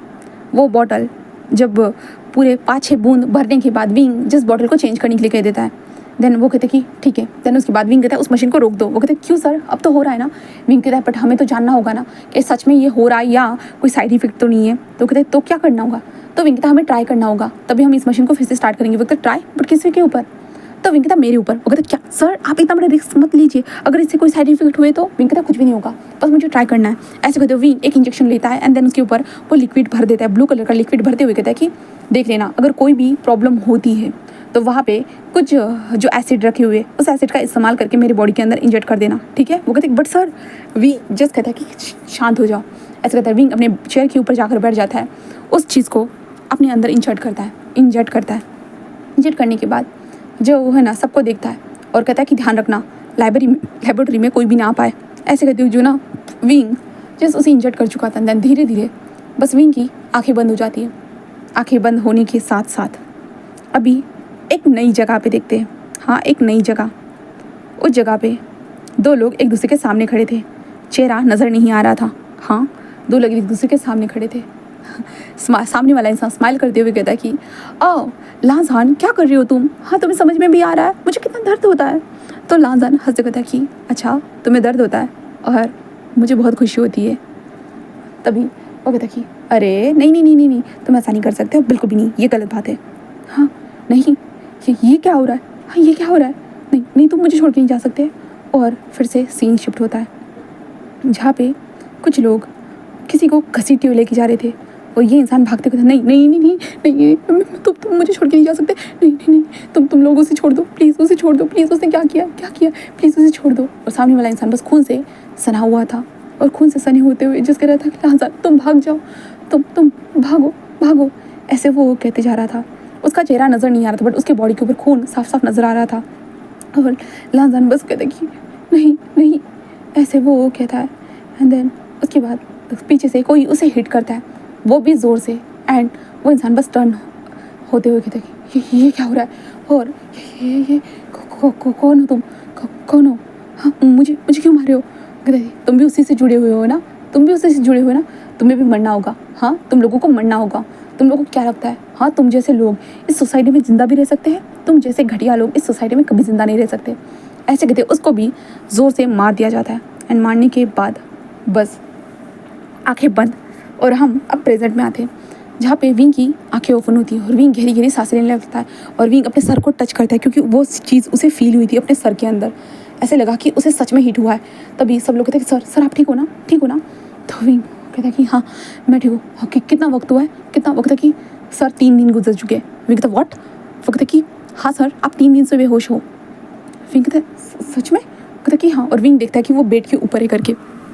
वो बॉटल जब पूरे 5-6 बूंद भरने के बाद विंग जिस बॉटल को चेंज करने के लिए कह देता है। देन वो कहते कि ठीक है। देन उसके बाद विंग कहता है उस मशीन को रोक दो। वो कहते क्यों सर, अब तो हो रहा है ना? विंग कहता है बट हमें तो जानना होगा ना कि सच में ये हो रहा है या कोई साइड इफेक्ट तो नहीं है। तो कहते तो क्या करना होगा? तो विंग कहता हमें ट्राई करना होगा, तभी हम इस मशीन को फिर से स्टार्ट करेंगे। वो कहते ट्राई, बट किसी के ऊपर? तो विंग कहता मेरे ऊपर। वो कहते क्या सर आप इतना बड़ा रिस्क मत लीजिए, अगर इससे कोई साइड इफेक्ट हुए तो? विंग कहता कुछ भी नहीं होगा, बस मुझे ट्राई करना है। ऐसे कहते विंग एक इंजेक्शन लेता है एंड देन उसके ऊपर वो लिक्विड भर देता है, ब्लू कलर का लिक्विड भरते हुए कहता है कि देख लेना अगर कोई भी प्रॉब्लम होती है तो वहाँ पे कुछ जो एसिड रखे हुए उस एसिड का इस्तेमाल करके मेरी बॉडी के अंदर इंजेक्ट कर देना, ठीक है? वो कहते बट सर विंग जस्ट कहता है कि शांत हो जाओ। ऐसे कहता है विंग अपने चेयर के ऊपर जाकर बैठ जाता है, उस चीज़ को अपने अंदर इंजेक्ट करता है। इंजेक्ट करने के बाद जो है ना सबको देखता है और कहता है कि ध्यान रखना लेबोरेटरी में कोई भी ना आ पाए। ऐसे कहते हुए जो ना विंग जस्ट उसे इंजेक्ट कर चुका था। देन धीरे धीरे बस विंग की आंखें बंद हो जाती है आंखें बंद होने के साथ साथ अभी एक नई जगह पे देखते हैं। हाँ, एक नई जगह। उस जगह पे दो लोग एक दूसरे के सामने खड़े थे। चेहरा नज़र नहीं आ रहा था। हाँ, दो लोग एक दूसरे के सामने खड़े थे। सामने वाला इंसान स्माइल करते हुए कहता है कि ओ लाजान, क्या कर रही हो तुम? हाँ, तुम्हें समझ में भी आ रहा है मुझे कितना दर्द होता है? तो लाजान हंसते कहता है कि अच्छा, तुम्हें दर्द होता है और मुझे बहुत खुशी होती है। तभी वो कहता है कि अरे नहीं नहीं नहीं नहीं नहीं, तुम ऐसा नहीं कर सकते हो, बिल्कुल भी नहीं, ये गलत बात है। हाँ नहीं, ये क्या हो रहा है? हाँ, ये क्या हो रहा है? नहीं नहीं, तुम मुझे छोड़ के नहीं जा सकते। और फिर से सीन शिफ्ट होता है जहाँ पे कुछ लोग किसी को घसीटते हुए लेके जा रहे थे और ये इंसान भागते कहते नहीं नहीं नहीं नहीं नहीं, तुम मुझे छोड़ के नहीं जा सकते। नहीं नहीं नहीं, तुम लोग उसे छोड़ दो प्लीज़, उसे छोड़ दो प्लीज़, उसने क्या किया प्लीज़ उसे छोड़ दो। और सामने वाला इंसान बस खून से सना हुआ था और खून से सने होते हुए जिस कह रहा था कि लाजान तुम भाग जाओ, तुम भागो भागो, ऐसे वो कहते जा रहा था। उसका चेहरा नज़र नहीं आ रहा था बट उसके बॉडी के ऊपर खून साफ साफ नज़र आ रहा था। और लाजान बस कहता कि नहीं नहीं, ऐसे वो कहता है। एंड देन उसके बाद पीछे से कोई उसे हिट करता है, वो भी ज़ोर से। एंड वो इंसान बस टर्न होते हुए कहता है कि ये क्या हो रहा है? और ये कौन हो तुम? कौन हो? हाँ, मुझे क्यों मारे हो? कहता है तुम भी उसी से जुड़े हुए हो ना, तुम्हें भी मरना होगा। हाँ, तुम लोगों को मरना होगा। तुम लोगों को क्या लगता है? हाँ, तुम जैसे लोग इस सोसाइटी में ज़िंदा भी रह सकते हैं, तुम जैसे घटिया लोग इस सोसाइटी में कभी ज़िंदा नहीं रह सकते। ऐसे कहते उसको भी ज़ोर से मार दिया जाता है। एंड मारने के बाद बस आंखें बंद और हम अब प्रेजेंट में आते हैं जहाँ पे विंग की आंखें ओपन होती हैं और विंग गहरी गहरी सांसें लेने लगता है और विंग अपने सर को टच करता है क्योंकि वो चीज़ उसे फील हुई थी अपने सर के अंदर। ऐसे लगा कि उसे सच में हिट हुआ है। तभी सब लोग कहते हैं कि सर आप ठीक हो ना? तो विंग कहता है कि हाँ मैं ठीक हूँ। हाँ, कितना वक्त हुआ है? कितना वक्त है? कि सर 3 दिन गुजर चुके हैं। विंग कहता व्हाट? वो कहता कि हाँ सर, आप 3 दिन से बेहोश हो। विंग कहता सच में? कहता कि हाँ। और विंग देखता है कि वो बेड के ऊपर है करके।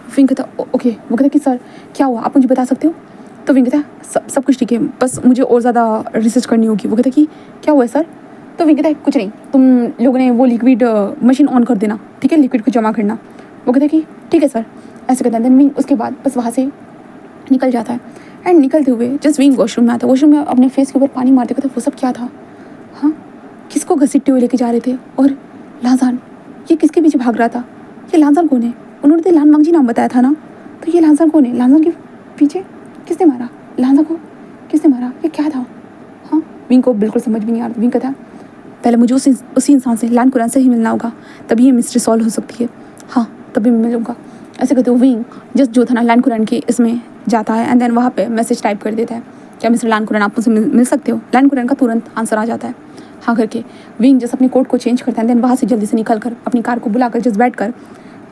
विंग कहता ओके। वो कहता कि सर क्या हुआ, आप मुझे बता सकते हो? तो विंग कहता सब कुछ ठीक है, बस मुझे और ज़्यादा रिसर्च करनी होगी। वो कहता कि क्या हुआ है सर? तो विंग कहता है कुछ नहीं, तुम लोगों ने वो लिक्विड मशीन ऑन कर देना, ठीक है, लिक्विड को जमा करना। वो कहता कि ठीक है सर। ऐसे कहता है। विंग उसके बाद बस वहाँ से निकल जाता है। एंड निकलते हुए जस्ट विंग वॉशरूम में आता है। वॉशरूम में अपने फेस के ऊपर पानी मारते कहता वो सब क्या था? हाँ, किसको घसीटते हुए लेके जा रहे थे? और लाजान, ये किसके पीछे भाग रहा था? ये लाजान कौन है? उन्होंने तो लान मांगजी नाम बताया था ना, तो ये लाजान कौन है? लाजान के पीछे किसने मारा? लाजा को किसने मारा? ये क्या था? हाँ, विंग को बिल्कुल समझ भी नहीं आ रहा। विंग कहता पहले मुझे उसी इंसान से, लान कुरान से ही मिलना होगा, तभी ये मिस्ट्री सॉल्व हो सकती है। हाँ, तभी मैं मिलूँगा। ऐसे कहते हुए विंग जस्ट जो था ना लान कुरान के इसमें जाता है एंड देन वहाँ पे मैसेज टाइप कर देता है, क्या मिस्टर लान कुरान आप मुझसे मिल सकते हो? लान कुरान का तुरंत आंसर आ जाता है हाँ करके। विंग जस्ट अपनी कोट को चेंज करता है, देन वहाँ से जल्दी से निकल कर अपनी कार को बुलाकर जस्ट बैठ कर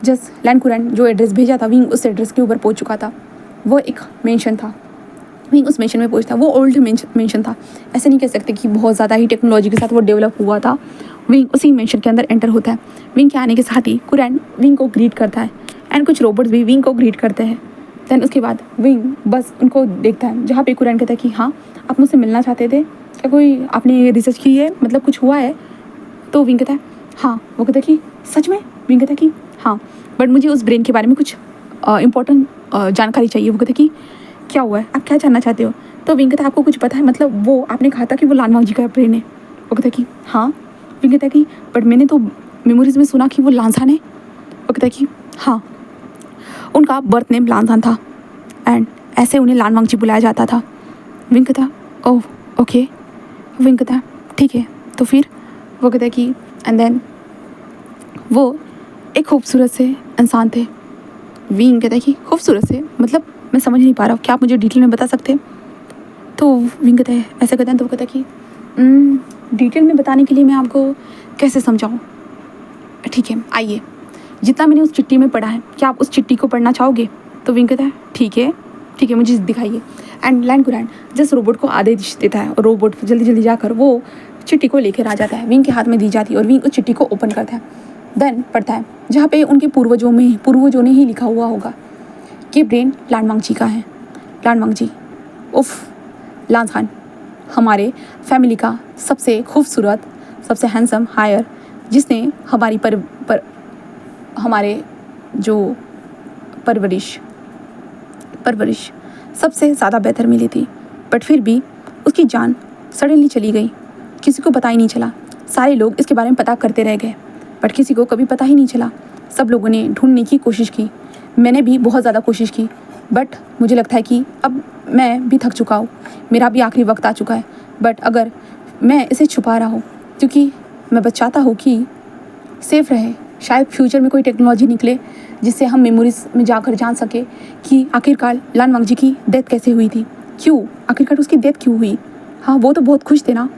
जस्ट लान कुरान जो एड्रेस भेजा था, विंग उस एड्रेस के ऊपर पहुँच चुका था। वो एक मेंशन था, विंग उस मेंशन में पहुंचता। वो ओल्ड मेंशन था, ऐसे नहीं कह सकते कि बहुत ज़्यादा ही टेक्नोलॉजी के साथ वो डेवलप हुआ था। विंग उसी मेंशन के अंदर एंटर होता है। विंग के आने के साथ ही कुरान विंग को ग्रीट करता है एंड कुछ रोबोट्स भी विंग को ग्रीट करते हैं। दैन उसके बाद विंग बस उनको देखता है जहाँ पे कुरान कहता है कि हाँ आप मुझसे मिलना चाहते थे, क्या कोई आपने रिसर्च की है, मतलब कुछ हुआ है? तो विंग कहता है हाँ। वो कहता है कि सच में? विंग कहता है कि हाँ, बट मुझे उस ब्रेन के बारे में कुछ इंपॉर्टेंट जानकारी चाहिए। वो कहता है कि क्या हुआ है, आप क्या जानना चाहते हो? तो विंग कहता है आपको कुछ पता है, मतलब वो आपने कहा था कि वो लानवांग जी का ब्रेन है। वो कहता है कि हाँ। विंग कहता है कि बट मैंने तो मेमोरीज में सुना कि वो लांसान है। वो कहता है कि हाँ, उनका बर्थ नेम लांसान था एंड ऐसे उन्हें लानवांग जी बुलाया जाता था। विंग कहता ओह ओके। विंग कहता ठीक है, तो फिर? वो कहता है कि एंड देन वो एक खूबसूरत से इंसान थे। विंग कहता है कि खूबसूरत से मतलब मैं समझ नहीं पा रहा हूँ, क्या आप मुझे डिटेल में बता सकते हैं? तो विंग कहता है ऐसा कहता है। तो वो कहता है कि डिटेल में बताने के लिए मैं आपको कैसे समझाऊँ? ठीक है आइए, जितना मैंने उस चिट्ठी में पढ़ा है क्या आप उस चिट्ठी को पढ़ना चाहोगे? तो विंग कहता है ठीक है मुझे दिखाइए। एंड लान कुरान जस्ट रोबोट को आदेश देता है और रोबोट जल्दी जल्दी जाकर वो चिट्ठी को लेकर आ जाता है, विंग के हाथ में दी जाती है और विंग उस चिट्ठी को ओपन करता है। देन पढ़ता है जहाँ पे उनके पूर्वजों ने ही लिखा हुआ होगा कि ब्रेन लानवांग जी का है। लानवांग जी उफ लांसान हमारे फैमिली का सबसे खूबसूरत, सबसे हैंडसम हायर, जिसने हमारी हमारे जो परवरिश सबसे ज़्यादा बेहतर मिली थी, बट फिर भी उसकी जान सडनली चली गई। किसी को पता ही नहीं चला। सारे लोग इसके बारे में पता करते रह गए, बट किसी को कभी पता ही नहीं चला। सब लोगों ने ढूंढने की कोशिश की, मैंने भी बहुत ज़्यादा कोशिश की, बट मुझे लगता है कि अब मैं भी थक चुका हूँ, मेरा भी आखिरी वक्त आ चुका है। बट अगर मैं इसे छुपा रहा हूँ क्योंकि मैं बस चाहता हूँ कि सेफ रहे, शायद फ्यूचर में कोई टेक्नोलॉजी निकले जिससे हम मेमोरीज में जाकर जान सके कि आखिरकार लान वांगजी की डेथ कैसे हुई थी, क्यों आखिरकार उसकी डेथ क्यों हुई। हाँ, वो तो बहुत खुश थे ना,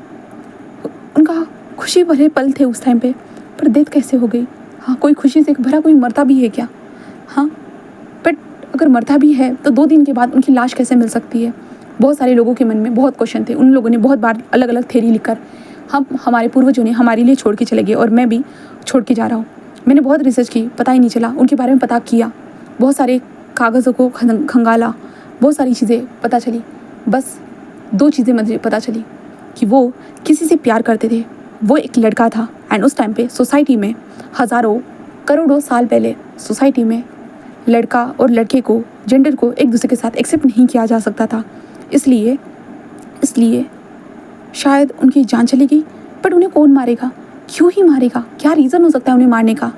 उनका खुशी भरे पल थे उस टाइम पे, पर डेथ कैसे हो गई। हाँ, कोई खुशी से भरा कोई मरता भी है क्या। हाँ, बट अगर मरता भी है तो 2 दिन के बाद उनकी लाश कैसे मिल सकती है। बहुत सारे लोगों के मन में बहुत क्वेश्चन थे। उन लोगों ने बहुत बार अलग अलग थ्योरी लिखकर हमारे पूर्वजों ने हमारे लिए छोड़ के चले गए, और मैं भी छोड़ के जा रहा हूँ। मैंने बहुत रिसर्च की, पता ही नहीं चला, उनके बारे में पता किया, बहुत सारे कागज़ों को खंगाला, बहुत सारी चीज़ें पता चली। बस 2 चीज़ें मुझे पता चली कि वो किसी से प्यार करते थे, वो एक लड़का था। एंड उस टाइम पे सोसाइटी में हज़ारों करोड़ों साल पहले सोसाइटी में लड़का और लड़के को, जेंडर को एक दूसरे के साथ एक्सेप्ट नहीं किया जा सकता था। इसलिए शायद उनकी जान चली गई। बट उन्हें कौन मारेगा, क्यों ही मारेगा, क्या रीज़न हो सकता है उन्हें मारने का,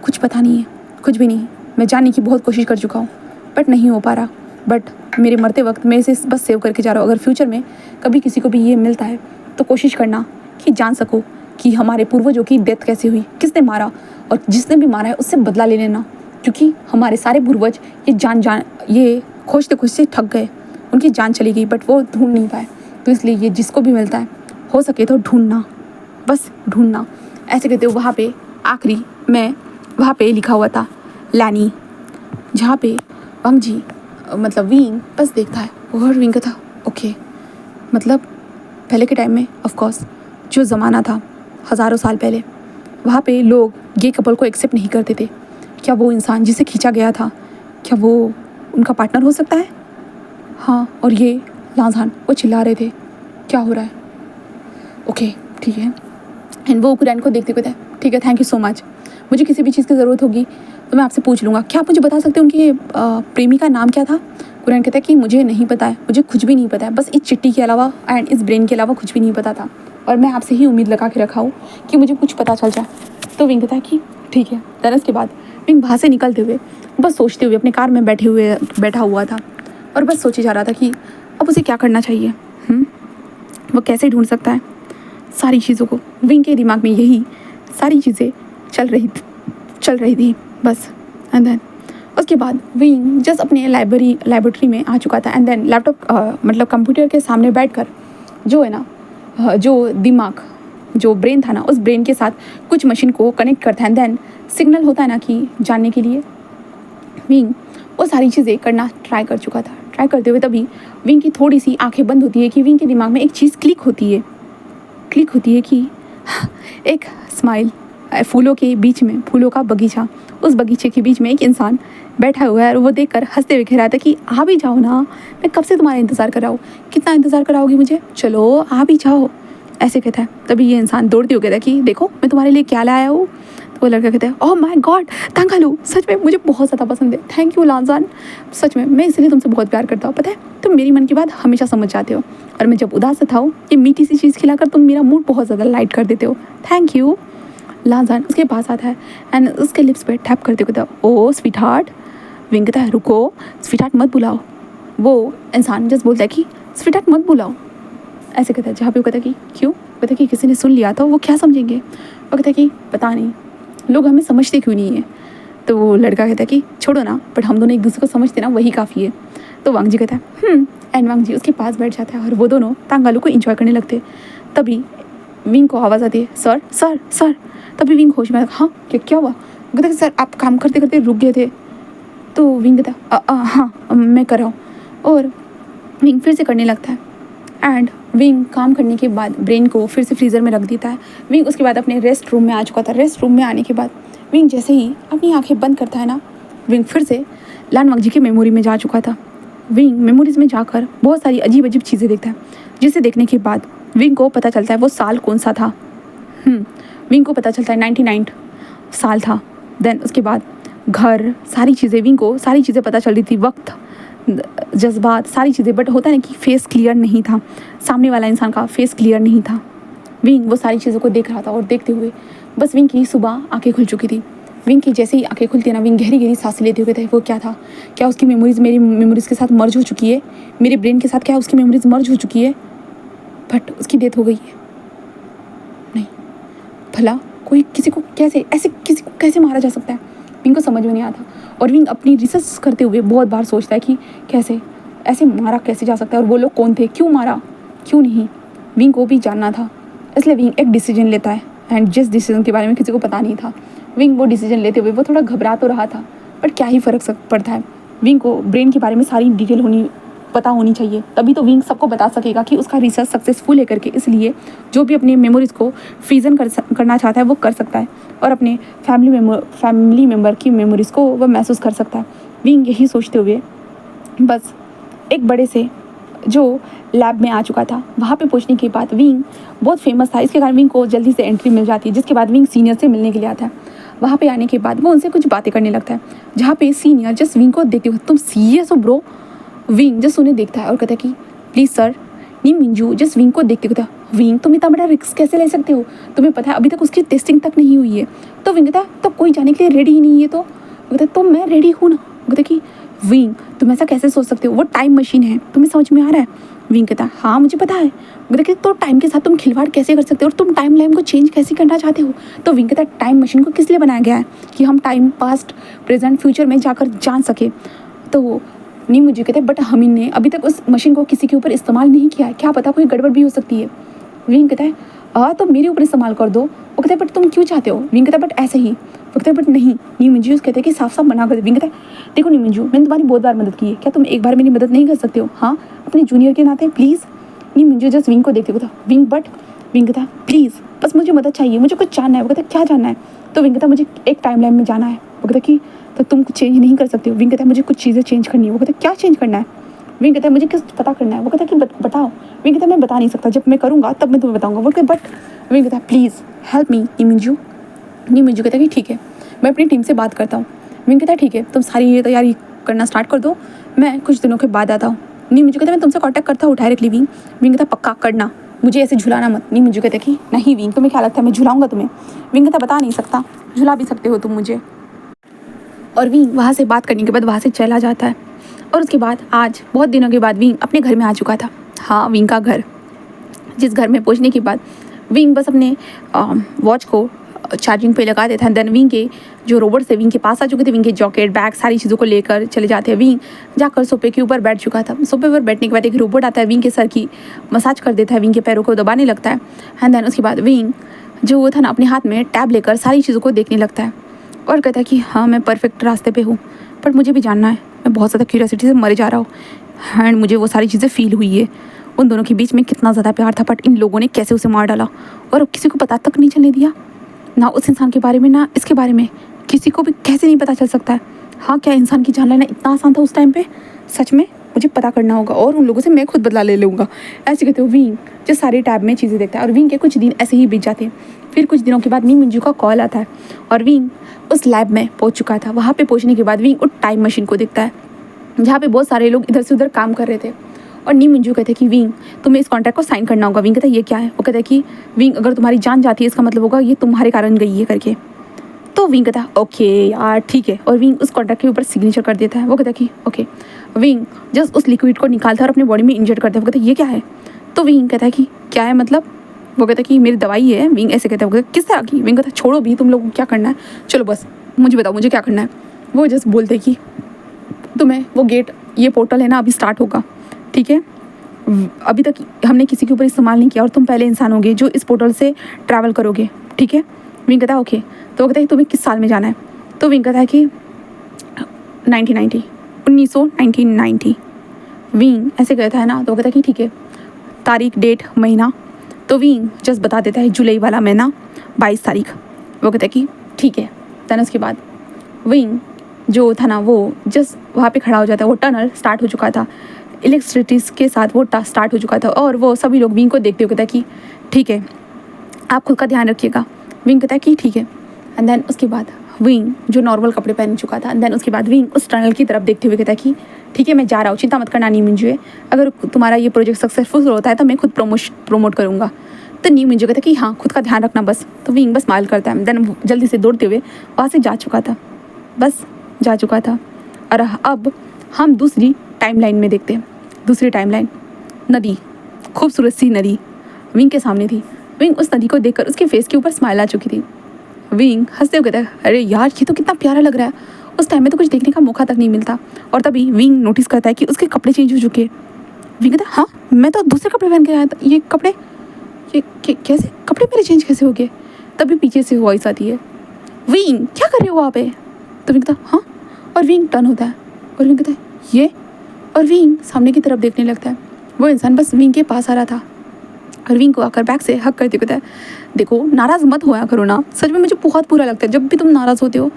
कुछ पता नहीं है, कुछ भी नहीं। मैं जानने की बहुत कोशिश कर चुका हूँ, बट नहीं हो पा रहा। बट मेरे मरते वक्त मैं इसे बस सेव करके जा रहा हूँ। अगर फ्यूचर में कभी किसी को भी ये मिलता है तो कोशिश करना कि जान सको कि हमारे पूर्वजों की डेथ कैसे हुई, किसने मारा, और जिसने भी मारा है उससे बदला ले लेना। क्योंकि हमारे सारे पूर्वज ये खोजते थक गए, उनकी जान चली गई, बट वो ढूंढ नहीं पाए। तो इसलिए ये जिसको भी मिलता है हो सके तो ढूंढना, बस ढूंढना। ऐसे कहते हो वहाँ पे आखिरी में वहाँ पे लिखा हुआ था लैनी, जहाँ पे वांगजी मतलब विंग बस देखता है। और विंग का था ओके, मतलब पहले के टाइम में ऑफ कोर्स जो ज़माना था हज़ारों साल पहले, वहाँ पे लोग गे कपल को एक्सेप्ट नहीं करते थे। क्या वो इंसान जिसे खींचा गया था, क्या वो उनका पार्टनर हो सकता है। हाँ, और ये लाजान वो चिल्ला रहे थे क्या हो रहा है। ओके ठीक है। एंड वो कुरैन को देखते कहता है ठीक है, थैंक यू सो मच, मुझे किसी भी चीज़ की ज़रूरत होगी तो मैं आपसे पूछ लूँगा। क्या आप मुझे बता सकते हैं उनके प्रेमी का नाम क्या था। कुरैन कहता है कि मुझे नहीं पता है, मुझे कुछ भी नहीं पता है, बस इस चिट्ठी के अलावा एंड इस ब्रेन के अलावा कुछ भी नहीं पता था, और मैं आपसे ही उम्मीद लगा के रखा हूँ कि मुझे कुछ पता चल जाए। तो विंग कहता है कि ठीक है। देन उसके बाद विंग वहाँ से निकलते हुए बस सोचते हुए अपने कार में बैठा हुआ था, और बस सोचे जा रहा था कि अब उसे क्या करना चाहिए। वो कैसे ढूंढ सकता है सारी चीज़ों को। विंग के दिमाग में यही सारी चीज़ें चल रही थी बस। एंड देन उसके बाद विंग जस्ट अपने लाइब्रेटरी में आ चुका था। एंड देन लैपटॉप मतलब कंप्यूटर के सामने बैठकर जो है ना जो दिमाग जो ब्रेन था ना, उस ब्रेन के साथ कुछ मशीन को कनेक्ट करता है। एंड देन सिग्नल होता है ना कि जानने के लिए, विंग वो सारी चीज़ें करना ट्राई कर चुका था। ट्राई करते हुए तभी विंग की थोड़ी सी आंखें बंद होती है कि विंग के दिमाग में एक चीज़ क्लिक होती है कि एक स्माइल, फूलों के बीच में, फूलों का बगीचा, उस बगीचे के बीच में एक इंसान बैठा हुआ है, और वो देखकर हंसते हुए कह रहा था कि आ भी जाओ ना, मैं कब से तुम्हारा इंतज़ार कर रहा हूँ, कितना इंतज़ार कराओगी मुझे, चलो आ भी जाओ, ऐसे कहता है। तभी ये इंसान दौड़ते हुए कहता है कि देखो मैं तुम्हारे लिए क्या लाया हूँ। तो वो लड़का कहता है ओह माय गॉड तांगालू, सच में मुझे बहुत ज़्यादा पसंद है, थैंक यू लाजान, सच में मैं इसलिए तुमसे बहुत प्यार करता हूँ, पता है तुम मेरी मन की बात हमेशा समझ जाते हो, और मैं जब उदास था ये मीठी सी चीज़ खिलाकर तुम मेरा मूड बहुत ज़्यादा लाइट कर देते हो, थैंक यू। लाजान उसके पास आता है एंड उसके लिप्स पे टैप करते कहता है ओ स्वीट हार्ट। विंग कहता है रुको, स्वीट हार्ट मत बुलाओ। वो इंसान जस्ट बोलता है कि स्वीट हार्ट मत बुलाओ, ऐसे कहता है। जहाँ पे वो कहता है कि क्यों, कहता है कि किसी ने सुन लिया तो वो क्या समझेंगे। वो कहता है कि पता नहीं लोग हमें समझते क्यों नहीं है। तो वो लड़का कहता है कि छोड़ो ना, बट हम दोनों एक दूसरे को समझते ना, वही काफ़ी है। तो वांगजी कहता है एंड वांगजी उसके पास बैठ जाता है, और वो दोनों तांगालू को इंजॉय करने लगते। तभी विंग को आवाज़ आती है सर सर सर। तभी विंग होश में, हाँ क्या हुआ। कहता है सर आप काम करते करते रुक गए थे। तो विंग कहता हाँ मैं कर रहा हूँ, और विंग फिर से करने लगता है। एंड विंग काम करने के बाद ब्रेन को फिर से फ्रीज़र में रख देता है। विंग उसके बाद अपने रेस्ट रूम में आ चुका था। रेस्ट रूम में आने के बाद विंग जैसे ही अपनी आंखें बंद करता है ना, विंग फिर से लान वांगजी की मेमोरी में जा चुका था। विंग मेमोरीज में जाकर बहुत सारी अजीब अजीब चीज़ें देखता है, जिसे देखने के बाद विंग को पता चलता है वो साल कौन सा था। विंग को पता चलता है 99 साल था। देन उसके बाद घर, सारी चीज़ें, विंग को सारी चीज़ें पता चल रही थी, वक्त, जज्बात सारी चीज़ें, बट होता है ना कि फेस क्लियर नहीं था, सामने वाला इंसान का फेस क्लियर नहीं था। विंग वो सारी चीज़ों को देख रहा था और देखते हुए बस विंग की सुबह आंखें खुल चुकी थी। विंग की जैसे ही आंखें खुलती ना, विंग गहरी गहरी सांसें लेते हुए थे। वो क्या था, क्या उसकी मेमोरीज़ मेरी मेमोरीज़ के साथ मर्ज हो चुकी है, मेरे ब्रेन के साथ क्या उसकी मेमोरीज़ मर्ज हो चुकी है, बट उसकी डेथ हो गई है। नहीं, भला कोई किसी को कैसे ऐसे किसी को कैसे मारा जा सकता है, विंग को समझ में नहीं आता। और विंग अपनी रिसर्च करते हुए बहुत बार सोचता है कि कैसे ऐसे मारा कैसे जा सकता है, और वो लोग कौन थे, क्यों मारा, क्यों नहीं, विंग को भी जानना था। इसलिए विंग एक डिसीजन लेता है, एंड जिस डिसीजन के बारे में किसी को पता नहीं था, विंग वो डिसीजन लेते हुए वो थोड़ा घबरा तो रहा था, बट क्या ही फ़र्क पड़ता है। विंग को ब्रेन के बारे में सारी डिटेल पता होनी चाहिए, तभी तो विंग सबको बता सकेगा कि उसका रिसर्च सक्सेसफुल है करके। इसलिए जो भी अपनी मेमोरीज़ को फ्रीजन करना चाहता है वो कर सकता है, और अपने फैमिली मेम्बर की मेमोरीज़ को वो महसूस कर सकता है। विंग यही सोचते हुए बस एक बड़े से जो लैब में आ चुका था, वहाँ पे पहुँचने के बाद विंग बहुत फेमस था, इसके कारण विंग को जल्दी से एंट्री मिल जाती है, जिसके बाद विंग सीनियर से मिलने के लिए आता है। वहाँ पे आने के बाद वो उनसे कुछ बातें करने लगता है, जहाँ पे सीनियर जस्ट विंग को देखते हुए, तुम सीरियस हो ब्रो, विंग जस्ट उन्हें देखता है और कहता है कि प्लीज़ सर। नी मिंजू जस्ट विंग को देखते कहता है, विंग तुम इतना बड़ा रिस्क कैसे ले सकते हो, तुम्हें पता है अभी तक उसकी टेस्टिंग तक नहीं हुई है। तो विंग कहता है तो कोई जाने के लिए रेडी ही नहीं है। तो कहता है तो मैं रेडी हूँ ना। कहता है कि विंग तुम ऐसा कैसे सोच सकते हो, वो टाइम मशीन है, तुम्हें समझ में आ रहा है। विंग कहता है हाँ मुझे पता है। कहता कि तो टाइम के साथ तुम खिलवाड़ कैसे कर सकते हो, और तुम टाइम लाइन को चेंज कैसे करना चाहते हो। तो विंग कहता है टाइम मशीन को किस लिए बनाया गया है, कि हम टाइम पास्ट प्रेजेंट फ्यूचर में जाकर जान सके। तो नहीं मुझे कहते बट हम ने अभी तक उस मशीन को किसी के ऊपर इस्तेमाल नहीं किया है, क्या पता कोई गड़बड़ भी हो सकती है। विंग कहता है तो मेरे ऊपर इस्तेमाल कर दो। वो कहता है बट तुम क्यों चाहते हो। विंग कहता है बट ऐसे ही। वो कहता है बट नहीं। नी मिंजू कहते हैं कि साफ साफ मना कर दे। विंग कहता है देखो नी मिंजू मैंने तुम्हारी बहुत बार मदद की है, क्या तुम एक बार मेरी मदद नहीं कर सकते हो, हाँ अपने जूनियर के नाते प्लीज़। नी मिंजू जस्ट विंग को देखते हुए था, विंग बट। विंग कहता है प्लीज़ बस मुझे मदद चाहिए, मुझे कुछ जानना है। वो कहता है क्या जानना है। तो विंग कहता है मुझे एक टाइम लाइन में जाना है। वो कहता है कि तो तुम कुछ चेंज नहीं कर सकते हो। विंग कहता है मुझे कुछ चीज़ें चेंज करनी है। वो कहता है क्या चेंज करना है। विंग कहता है मुझे किस पता करना है। वो कहता है कि बताओ। विंग कहता है मैं बता नहीं सकता, जब मैं करूँगा तब मैं तुम्हें बताऊँगा। वो कहता है बट। विंग कहता है प्लीज़ हेल्प मी नी मिंजू। नी मिंजू कहता है कि ठीक है मैं अपनी टीम से बात करता हूँ। विंग कहता है ठीक है तुम सारी ये तैयारी करना स्टार्ट कर दो, मैं कुछ दिनों के बाद आता हूँ। नी मिंजू कहता है मैं तुमसे कॉन्टैक्ट करता हूँ डायरेक्टली। विंग कहता है पक्का करना, मुझे ऐसे झुलाना मत। नी मिंजू कहता है कि नहीं विंग तुम्हें क्या लगता है मैं झुलाऊंगा तुम्हें। विंग कहता है बता नहीं सकता, झुला भी सकते हो तुम मुझे। और विंग वहाँ से बात करने के बाद वहाँ से चला जाता है। और उसके बाद आज बहुत दिनों के बाद विंग अपने घर में आ चुका था। हाँ विंग का घर, जिस घर में पहुँचने के बाद विंग बस अपने वॉच को चार्जिंग पे लगा देता है। देन विंग के जो रोबोट थे विंग के पास आ चुके थे, विंग के जॉकेट बैग सारी चीज़ों को लेकर चले जाते हैं। विंग जाकर सोफे के ऊपर बैठ चुका था। सोफे पर बैठने के बाद एक रोबोट आता है, विंग के सर की मसाज कर देता है, विंग के पैरों को दबाने लगता है। एंड देन उसके बाद विंग जो वो था ना अपने हाथ में टैब लेकर सारी चीज़ों को देखने लगता है और कहता है कि हाँ मैं परफेक्ट रास्ते पे हूँ, बट मुझे भी जानना है, मैं बहुत ज़्यादा क्यूरियोसिटी से मरे जा रहा हूँ। एंड मुझे वो सारी चीज़ें फील हुई है, उन दोनों के बीच में कितना ज़्यादा प्यार था, बट इन लोगों ने कैसे उसे मार डाला और किसी को पता तक नहीं चलने दिया, ना उस इंसान के बारे में ना इसके बारे में, किसी को भी कैसे नहीं पता चल सकता है। हाँ क्या इंसान की जान लेना इतना आसान था उस टाइम पे, सच में मुझे पता करना होगा और उन लोगों से मैं खुद बदला ले लूँगा। ऐसे कहते हो विंग जो सारे टैब में चीज़ें देखता है। और विंग के कुछ दिन ऐसे ही बीत जाते हैं। फिर कुछ दिनों के बाद नी मिंजू का कॉल आता है और विंग उस लैब में पहुंच चुका था। वहाँ पे पहुंचने के बाद विंग उस टाइम मशीन को देखता है जहाँ पे बहुत सारे लोग इधर से उधर काम कर रहे थे। और नी मिंजू कहते हैं कि विंग तुम्हें इस कॉन्ट्रैक्ट को साइन करना होगा। विंग कहता है ये क्या है। वो कहता है कि विंग अगर तुम्हारी जान जाती है इसका मतलब होगा ये तुम्हारे कारण गई है करके। तो विंग कहता है ओके यार ठीक है, और विंग उस कॉन्ट्रैक्ट के ऊपर सिग्नेचर कर देता है। वो कहता है कि ओके। विंग जस्ट उस लिक्विड को निकालता है और अपनी बॉडी में इंजेक्ट करता है। वो कहता है ये क्या है। तो विंग कहता है कि क्या है मतलब। वो कहता है कि मेरी दवाई है। विंग ऐसे कहता है। वो कहता है किस तरह की। विंग कहता है छोड़ो भी तुम लोगों को क्या करना है, चलो बस मुझे बताओ मुझे क्या करना है। वो जस्ट बोलते कि तुम्हें वो गेट ये पोर्टल है ना अभी स्टार्ट होगा, ठीक है, अभी तक हमने किसी के ऊपर इस्तेमाल नहीं किया और तुम पहले इंसान होगे जो इस पोर्टल से ट्रैवल करोगे, ठीक है। विंग कहता है ओके। तो वो कहता है तुम्हें किस साल में जाना है। तो विंग कहता है कि 1990। विंग ऐसे कहता है ना। तो वो कहता है कि ठीक है, तारीख डेट महीना। तो विंग जस्ट बता देता है जुलाई वाला महीना 22 तारीख। वो कहता है कि ठीक है। देन उसके बाद विंग जो था ना वो जस्ट वहाँ पे खड़ा हो जाता है। वो टनल स्टार्ट हो चुका था, इलेक्ट्रिसिटी के साथ वो स्टार्ट हो चुका था और वो सभी लोग विंग को देखते हुए कहता है कि ठीक है आप खुद का ध्यान रखिएगा। विंग कहता है कि ठीक है। एंड देन उसके बाद विंग जो नॉर्मल कपड़े पहन चुका था, एंड देन उसके बाद विंग उस टनल की तरफ देखते हुए कहता है कि ठीक है मैं जा रहा हूँ, चिंता मत करना नी मिंजू है, अगर तुम्हारा ये प्रोजेक्ट सक्सेसफुल होता है तो मैं खुद प्रमोट करूँगा। तो नी मिंजू कहता कि हाँ खुद का ध्यान रखना बस। तो विंग बस स्माइल करता है, देन जल्दी से दौड़ते हुए वहाँ से जा चुका था, बस जा चुका था। और अब हम दूसरी टाइमलाइन में देखते हैं। दूसरी टाइमलाइन, नदी, खूबसूरत सी नदी विंग के सामने थी। विंग उस नदी को देखकर उसके फेस के ऊपर स्माइल आ चुकी थी। विंग हंसते हुए कहता है अरे यार ये तो कितना प्यारा लग रहा है, उस टाइम में तो कुछ देखने का मौका तक नहीं मिलता। और तभी विंग नोटिस करता है कि उसके कपड़े चेंज हो चुके हैं। विंग कहता है हाँ मैं तो दूसरे कपड़े पहन के आया था, ये कपड़े कैसे कपड़े मेरे चेंज कैसे हो गए। तभी पीछे से वॉइस आती है विंग क्या कर रहे हो वहाँ पे। तो विंग कहता हाँ, और विंग टर्न होता है और विंग कहता है ये, और विंग सामने की तरफ देखने लगता है। वो इंसान बस विंग के पास आ रहा था और विंग को आकर बैक से हक करते कहता है देखो नाराज़ मत होया करो ना, सच में मुझे बहुत बुरा लगता है जब भी तुम नाराज़ होते हो।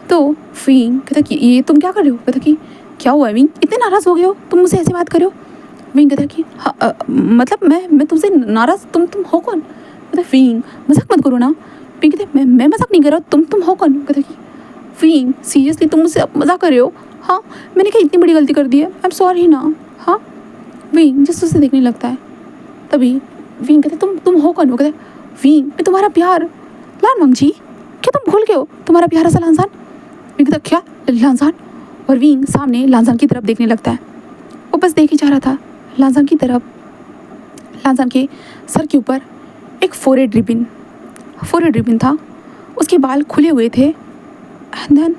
तो विंग कहता कि ये तुम क्या कर रहे हो। कहता कि क्या हुआ है विंग, इतने नाराज़ हो गए हो तुम मुझसे ऐसे बात कर रहे हो। विंग कहता कि हाँ मतलब मैं तुमसे नाराज़, तुम हो कौन। कहता विंग मजाक मत करो ना। विंग कहते मैं मजाक नहीं कर रहा, तुम हो कौन। कहता कि विंग सीरियसली तुम मुझसे मजाक कर रहे हो। हाँ मैंने क्या इतनी बड़ी गलती कर दी है, आई एम सॉरी ना। हाँ विंग जस्ट उसे देखने लगता है। तभी विंग कहते तुम हो कौन। वो कहते विंग मैं तुम्हारा प्यार लानवांग जी, क्या तुम भूल गए हो तुम्हारा प्यारा सा लांसान। विंग कहता क्या लांसान। और विंग सामने लांसान की तरफ देखने लगता है। वो बस देख ही जा रहा था लांसान की तरफ। लांसान के सर के ऊपर एक फोरहेड रिबन था, उसके बाल खुले हुए थे एंड देन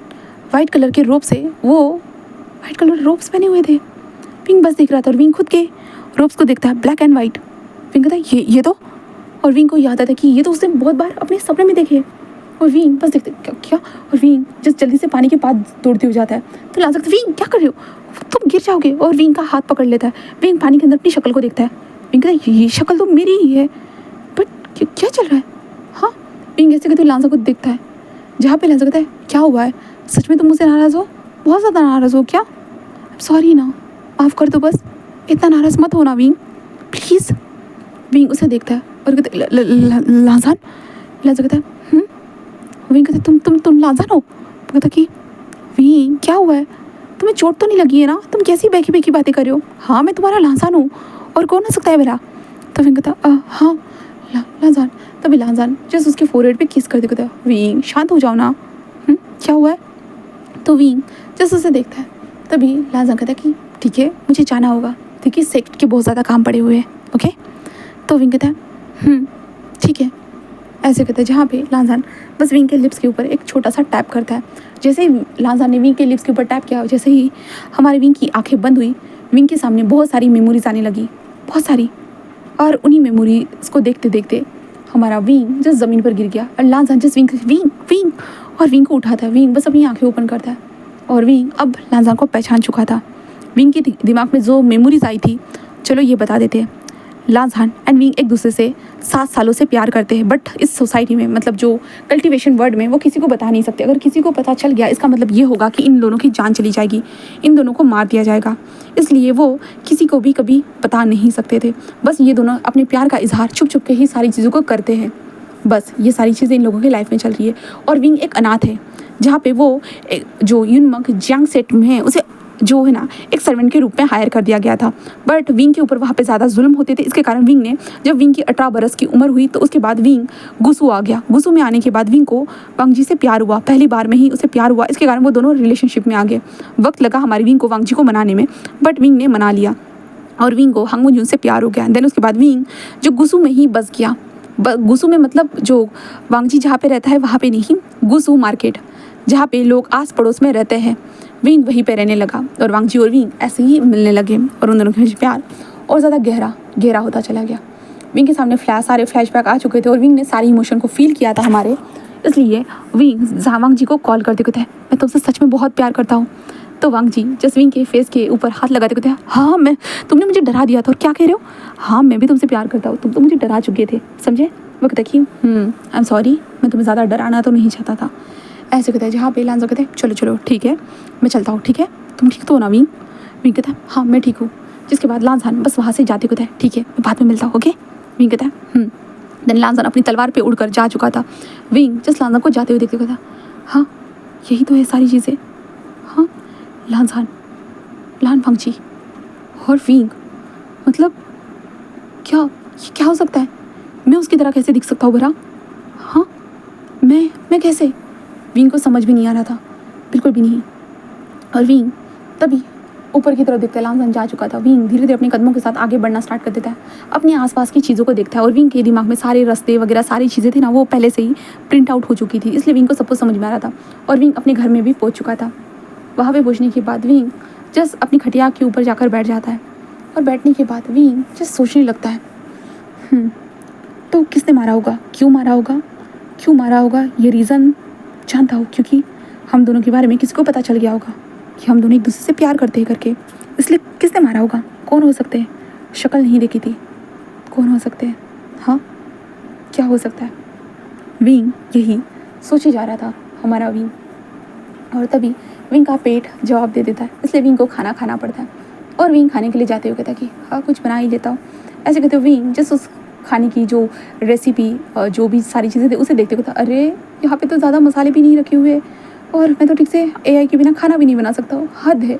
वाइट कलर के रोब से वो वाइट कलर रोब्स पहने हुए थे। विंग बस देख रहा था और विंग खुद के रोब्स को देखता है ब्लैक एंड वाइट। विंग कहता है ये तो, और विंग को याद आता है कि ये तो उसने बहुत बार अपने सपने में देखे। और विंग बस देखते क्या, और विंग जस्ट जल्दी से पानी के पास दौड़ते हुए जाता है। तो ला सकते विंग क्या कर रहे हो, तुम गिर जाओगे। और विंग का हाथ पकड़ लेता है। विंग पानी के अंदर अपनी शक्ल को देखता है। विंग कहता है ये शक्ल तो मेरी ही है, बट क्या चल रहा है। हाँ विंग ऐसे कहते लांसा को देखता है, जहाँ पे लांसा कहता है क्या हुआ है, सच में तुम मुझसे नाराज़ हो, बहुत ज़्यादा नाराज़ हो क्या। सॉरी ना, माफ़ कर दो, बस इतना नाराज़ मत होना विंग प्लीज़। विंग उसे देखता है और कहते लांसान। लांसा कहता है विंग कहते तुम लांसान हो। कहता कि विंग क्या हुआ है, तुम्हें चोट तो नहीं लगी है ना, तुम कैसी बेकी बेकी बातें कर रहे हो। हाँ मैं तुम्हारा लांसान हूँ, और कौन हो सकता है मेरा। तो विंग कहता हाँ लांसान। तभी लांसान जस्ट उसके फोरहेड पे किस करते कहता विंग शांत हो जाओ ना, क्या हुआ है। तो विंग जस्ट उसे देखता है। तभी लांसान कहता कि ठीक है मुझे जाना होगा, ठीक है सेक्ट के बहुत ज़्यादा काम पड़े हुए हैं, ओके। तो विंग कहता है ठीक है, ऐसे कहता है, जहाँ पे लांसान बस विंग के लिप्स के ऊपर एक छोटा सा टैप करता है। जैसे ही लांसान ने विंग के लिप्स के ऊपर टैप किया, जैसे ही हमारे विंग की आंखें बंद हुई, विंग के सामने बहुत सारी मेमोरीज आने लगी, बहुत सारी। और उन्हीं मेमोरीज को देखते देखते हमारा विंग जस्ट ज़मीन पर गिर गया और लांसान जस्ट विंग और विंग को उठाता है। विंग बस अपनी आंखें ओपन करता है और विंग अब लांसान को पहचान चुका था। विंग के दिमाग में जो मेमोरीज आई थी, चलो ये बता देते हैं। लांसान एंड विंग एक दूसरे से 7 सालों से प्यार करते हैं, बट इस सोसाइटी में मतलब जो कल्टीवेशन वर्ड में वो किसी को बता नहीं सकते। अगर किसी को पता चल गया इसका मतलब ये होगा कि इन दोनों की जान चली जाएगी, इन दोनों को मार दिया जाएगा। इसलिए वो किसी को भी कभी बता नहीं सकते थे। बस ये दोनों अपने प्यार का इजहार छुप छुप के ही सारी चीज़ों को करते हैं। बस ये सारी चीज़ें इन लोगों की लाइफ में चल रही है। और विंग एक अनाथ है, जहाँ पे वो जो यूनमंग जियांग सेट में है उसे जो है ना एक सर्वेंट के रूप में हायर कर दिया गया था। बट विंग के ऊपर वहाँ पे ज़्यादा जुल्म होते थे, इसके कारण विंग ने जब विंग की 18 बरस की उम्र हुई तो उसके बाद विंग गुसू आ गया। गुसू में आने के बाद विंग को वांग जी से प्यार हुआ, पहली बार में ही उसे प्यार हुआ। इसके कारण वो दोनों रिलेशनशिप में आ गए। वक्त लगा हमारी विंग को वांग जी को मनाने में, बट विंग ने मना लिया और विंग को हांगमू जून से प्यार हो गया। देन उसके बाद विंग जो गुसू में ही बस गया। गुसू में मतलब जो वांग जी जहाँ पे रहता है वहाँ पे नहीं, गुसू मार्केट जहाँ पे लोग आस पड़ोस में रहते हैं, विंग वहीं पे रहने लगा। और वांग जी और विंग ऐसे ही मिलने लगे और उन दोनों के बीच प्यार और ज़्यादा गहरा होता चला गया। विंग के सामने सारे फ्लैशबैक आ चुके थे और विंग ने सारी इमोशन को फील किया था हमारे। इसलिए विंग वांग जी को कॉल करते कहते हैं मैं तुमसे सच में बहुत प्यार करता हूँ। तो वांग जी जस्ट विंग के फेस के ऊपर हाथ लगाते कहते हैं हाँ मैं, तुमने मुझे डरा दिया था और क्या कह रहे हो। हाँ मैं भी तुमसे प्यार करता हूँ, तुम तो मुझे डरा चुके थे, समझे। वो कहता कि आई एम सॉरी, मैं तुम्हें ज़्यादा डराना तो नहीं चाहता था। ऐसे कहता है, जहाँ पे लांसा कहते हैं चलो ठीक है मैं चलता हूँ, ठीक है तुम ठीक तो हो ना विंग। विंग कहता है हाँ मैं ठीक हूँ। जिसके बाद लांसान बस वहाँ से जाते कहता है ठीक है मैं बाद में मिलता हूँ, ओके। विंग कहता है देन लांसान अपनी तलवार पे उड़कर जा चुका था। विंग जस्ट लांसान को जाते हुए देखते कहता हाँ यही तो है सारी चीज़ें। हाँ लान फंगची और विंग, मतलब क्या, ये क्या हो सकता है? मैं उसकी तरह कैसे दिख सकता हूँ भला? हाँ, मैं कैसे? विंग को समझ भी नहीं आ रहा था, बिल्कुल भी नहीं। और विंग तभी ऊपर की तरफ देखता है, लांसन जा चुका था। विंग धीरे धीरे अपने कदमों के साथ आगे बढ़ना स्टार्ट कर देता है, अपने आसपास की चीज़ों को देखता है। और विंग के दिमाग में सारे रास्ते वगैरह सारी चीज़ें थी ना, वो पहले से ही प्रिंट आउट हो चुकी थी, इसलिए विंग को सब कुछ समझ में आ रहा था। और विंग अपने घर में भी पहुंच चुका था। वहाँ पे पहुँचने के बाद विंग जस्ट अपनी खटिया के ऊपर जाकर बैठ जाता है। और बैठने के बाद विंग जस्ट सोचने लगता है, तो किसने मारा होगा, क्यों मारा होगा, क्यों मारा होगा? ये रीज़न जानता हूँ, क्योंकि हम दोनों के बारे में किसी को पता चल गया होगा कि हम दोनों एक दूसरे से प्यार करते हैं करके, इसलिए किसने मारा होगा? कौन हो सकते हैं? शक्ल नहीं देखी थी, कौन हो सकते हैं? हाँ, क्या हो सकता है? विंग यही सोच ही जा रहा था हमारा विंग। और तभी विंग का पेट जवाब दे देता है, इसलिए विंग को खाना खाना पड़ता है। और विंग खाने के लिए जाते हुए कहता है कि हाँ, कुछ बना ही लेता हूँ। ऐसे कहते हुए विंग जस्ट उस खाने की जो रेसिपी जो भी सारी चीज़ें थी उसे देखते हुए था, अरे यहाँ पे तो ज़्यादा मसाले भी नहीं रखे हुए, और मैं तो ठीक से एआई के बिना खाना भी नहीं बना सकता हूँ। हद है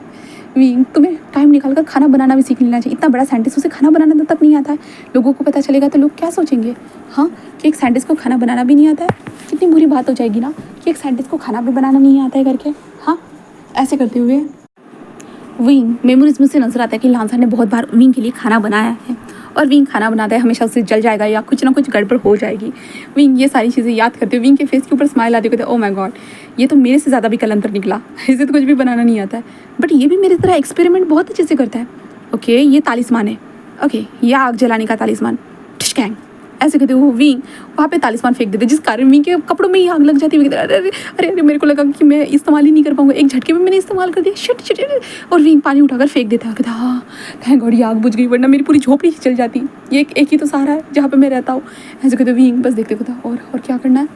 विंग, तुम्हें टाइम निकाल कर खाना बनाना भी सीख लेना चाहिए। इतना बड़ा साइंटिस्ट, उसे खाना बनाना तक नहीं आता है। लोगों को पता चलेगा तो लोग क्या सोचेंगे, हाँ, कि एक साइंटिस्ट को खाना बनाना भी नहीं आता है। कितनी बुरी बात हो जाएगी ना कि एक साइंटिस्ट को खाना भी बनाना नहीं आता है करके। हाँ, ऐसे करते हुए विंग मेमोरीज में से नजर आता है कि लांसा ने बहुत बार विंग के लिए खाना बनाया है, और विंग खाना बनाता है हमेशा उसे जल जाएगा या कुछ ना कुछ गड़बड़ हो जाएगी। विंग ये सारी चीज़ें याद करते हुए विंग के फेस के ऊपर स्माइल आती कहते, ओ माय गॉड, ये तो मेरे से ज़्यादा भी कलंतर निकला, इसे तो कुछ भी बनाना नहीं आता है, बट ये भी मेरी तरह एक्सपेरिमेंट बहुत अच्छे से करता है। ओके, ये तालिस्मान है, ओके, ये आग जलाने का तालिस्मान, ठिशकैंग। ऐसे कहते वो विंग वहाँ पे तालिस्मान फेंक देते, जिस कारण विंग के कपड़ों में ही आग लग जाती है। अरे अरे अरे अरे, मेरे को लगा कि मैं इस्तेमाल ही नहीं कर पाऊंगा, एक झटके में मैंने इस्तेमाल कर दिया, शिट शिट शिट। और विंग पानी उठाकर फेंक देता है, कहता हाँ थैंक गॉड ये आग बुझ गई, वरना मेरी पूरी झोपड़ी ही जल जाती। ये एक ही तो सहारा है जहाँ पे मैं रहता हूँ। ऐसे कहते विंग बस देखते कहता और क्या करना है?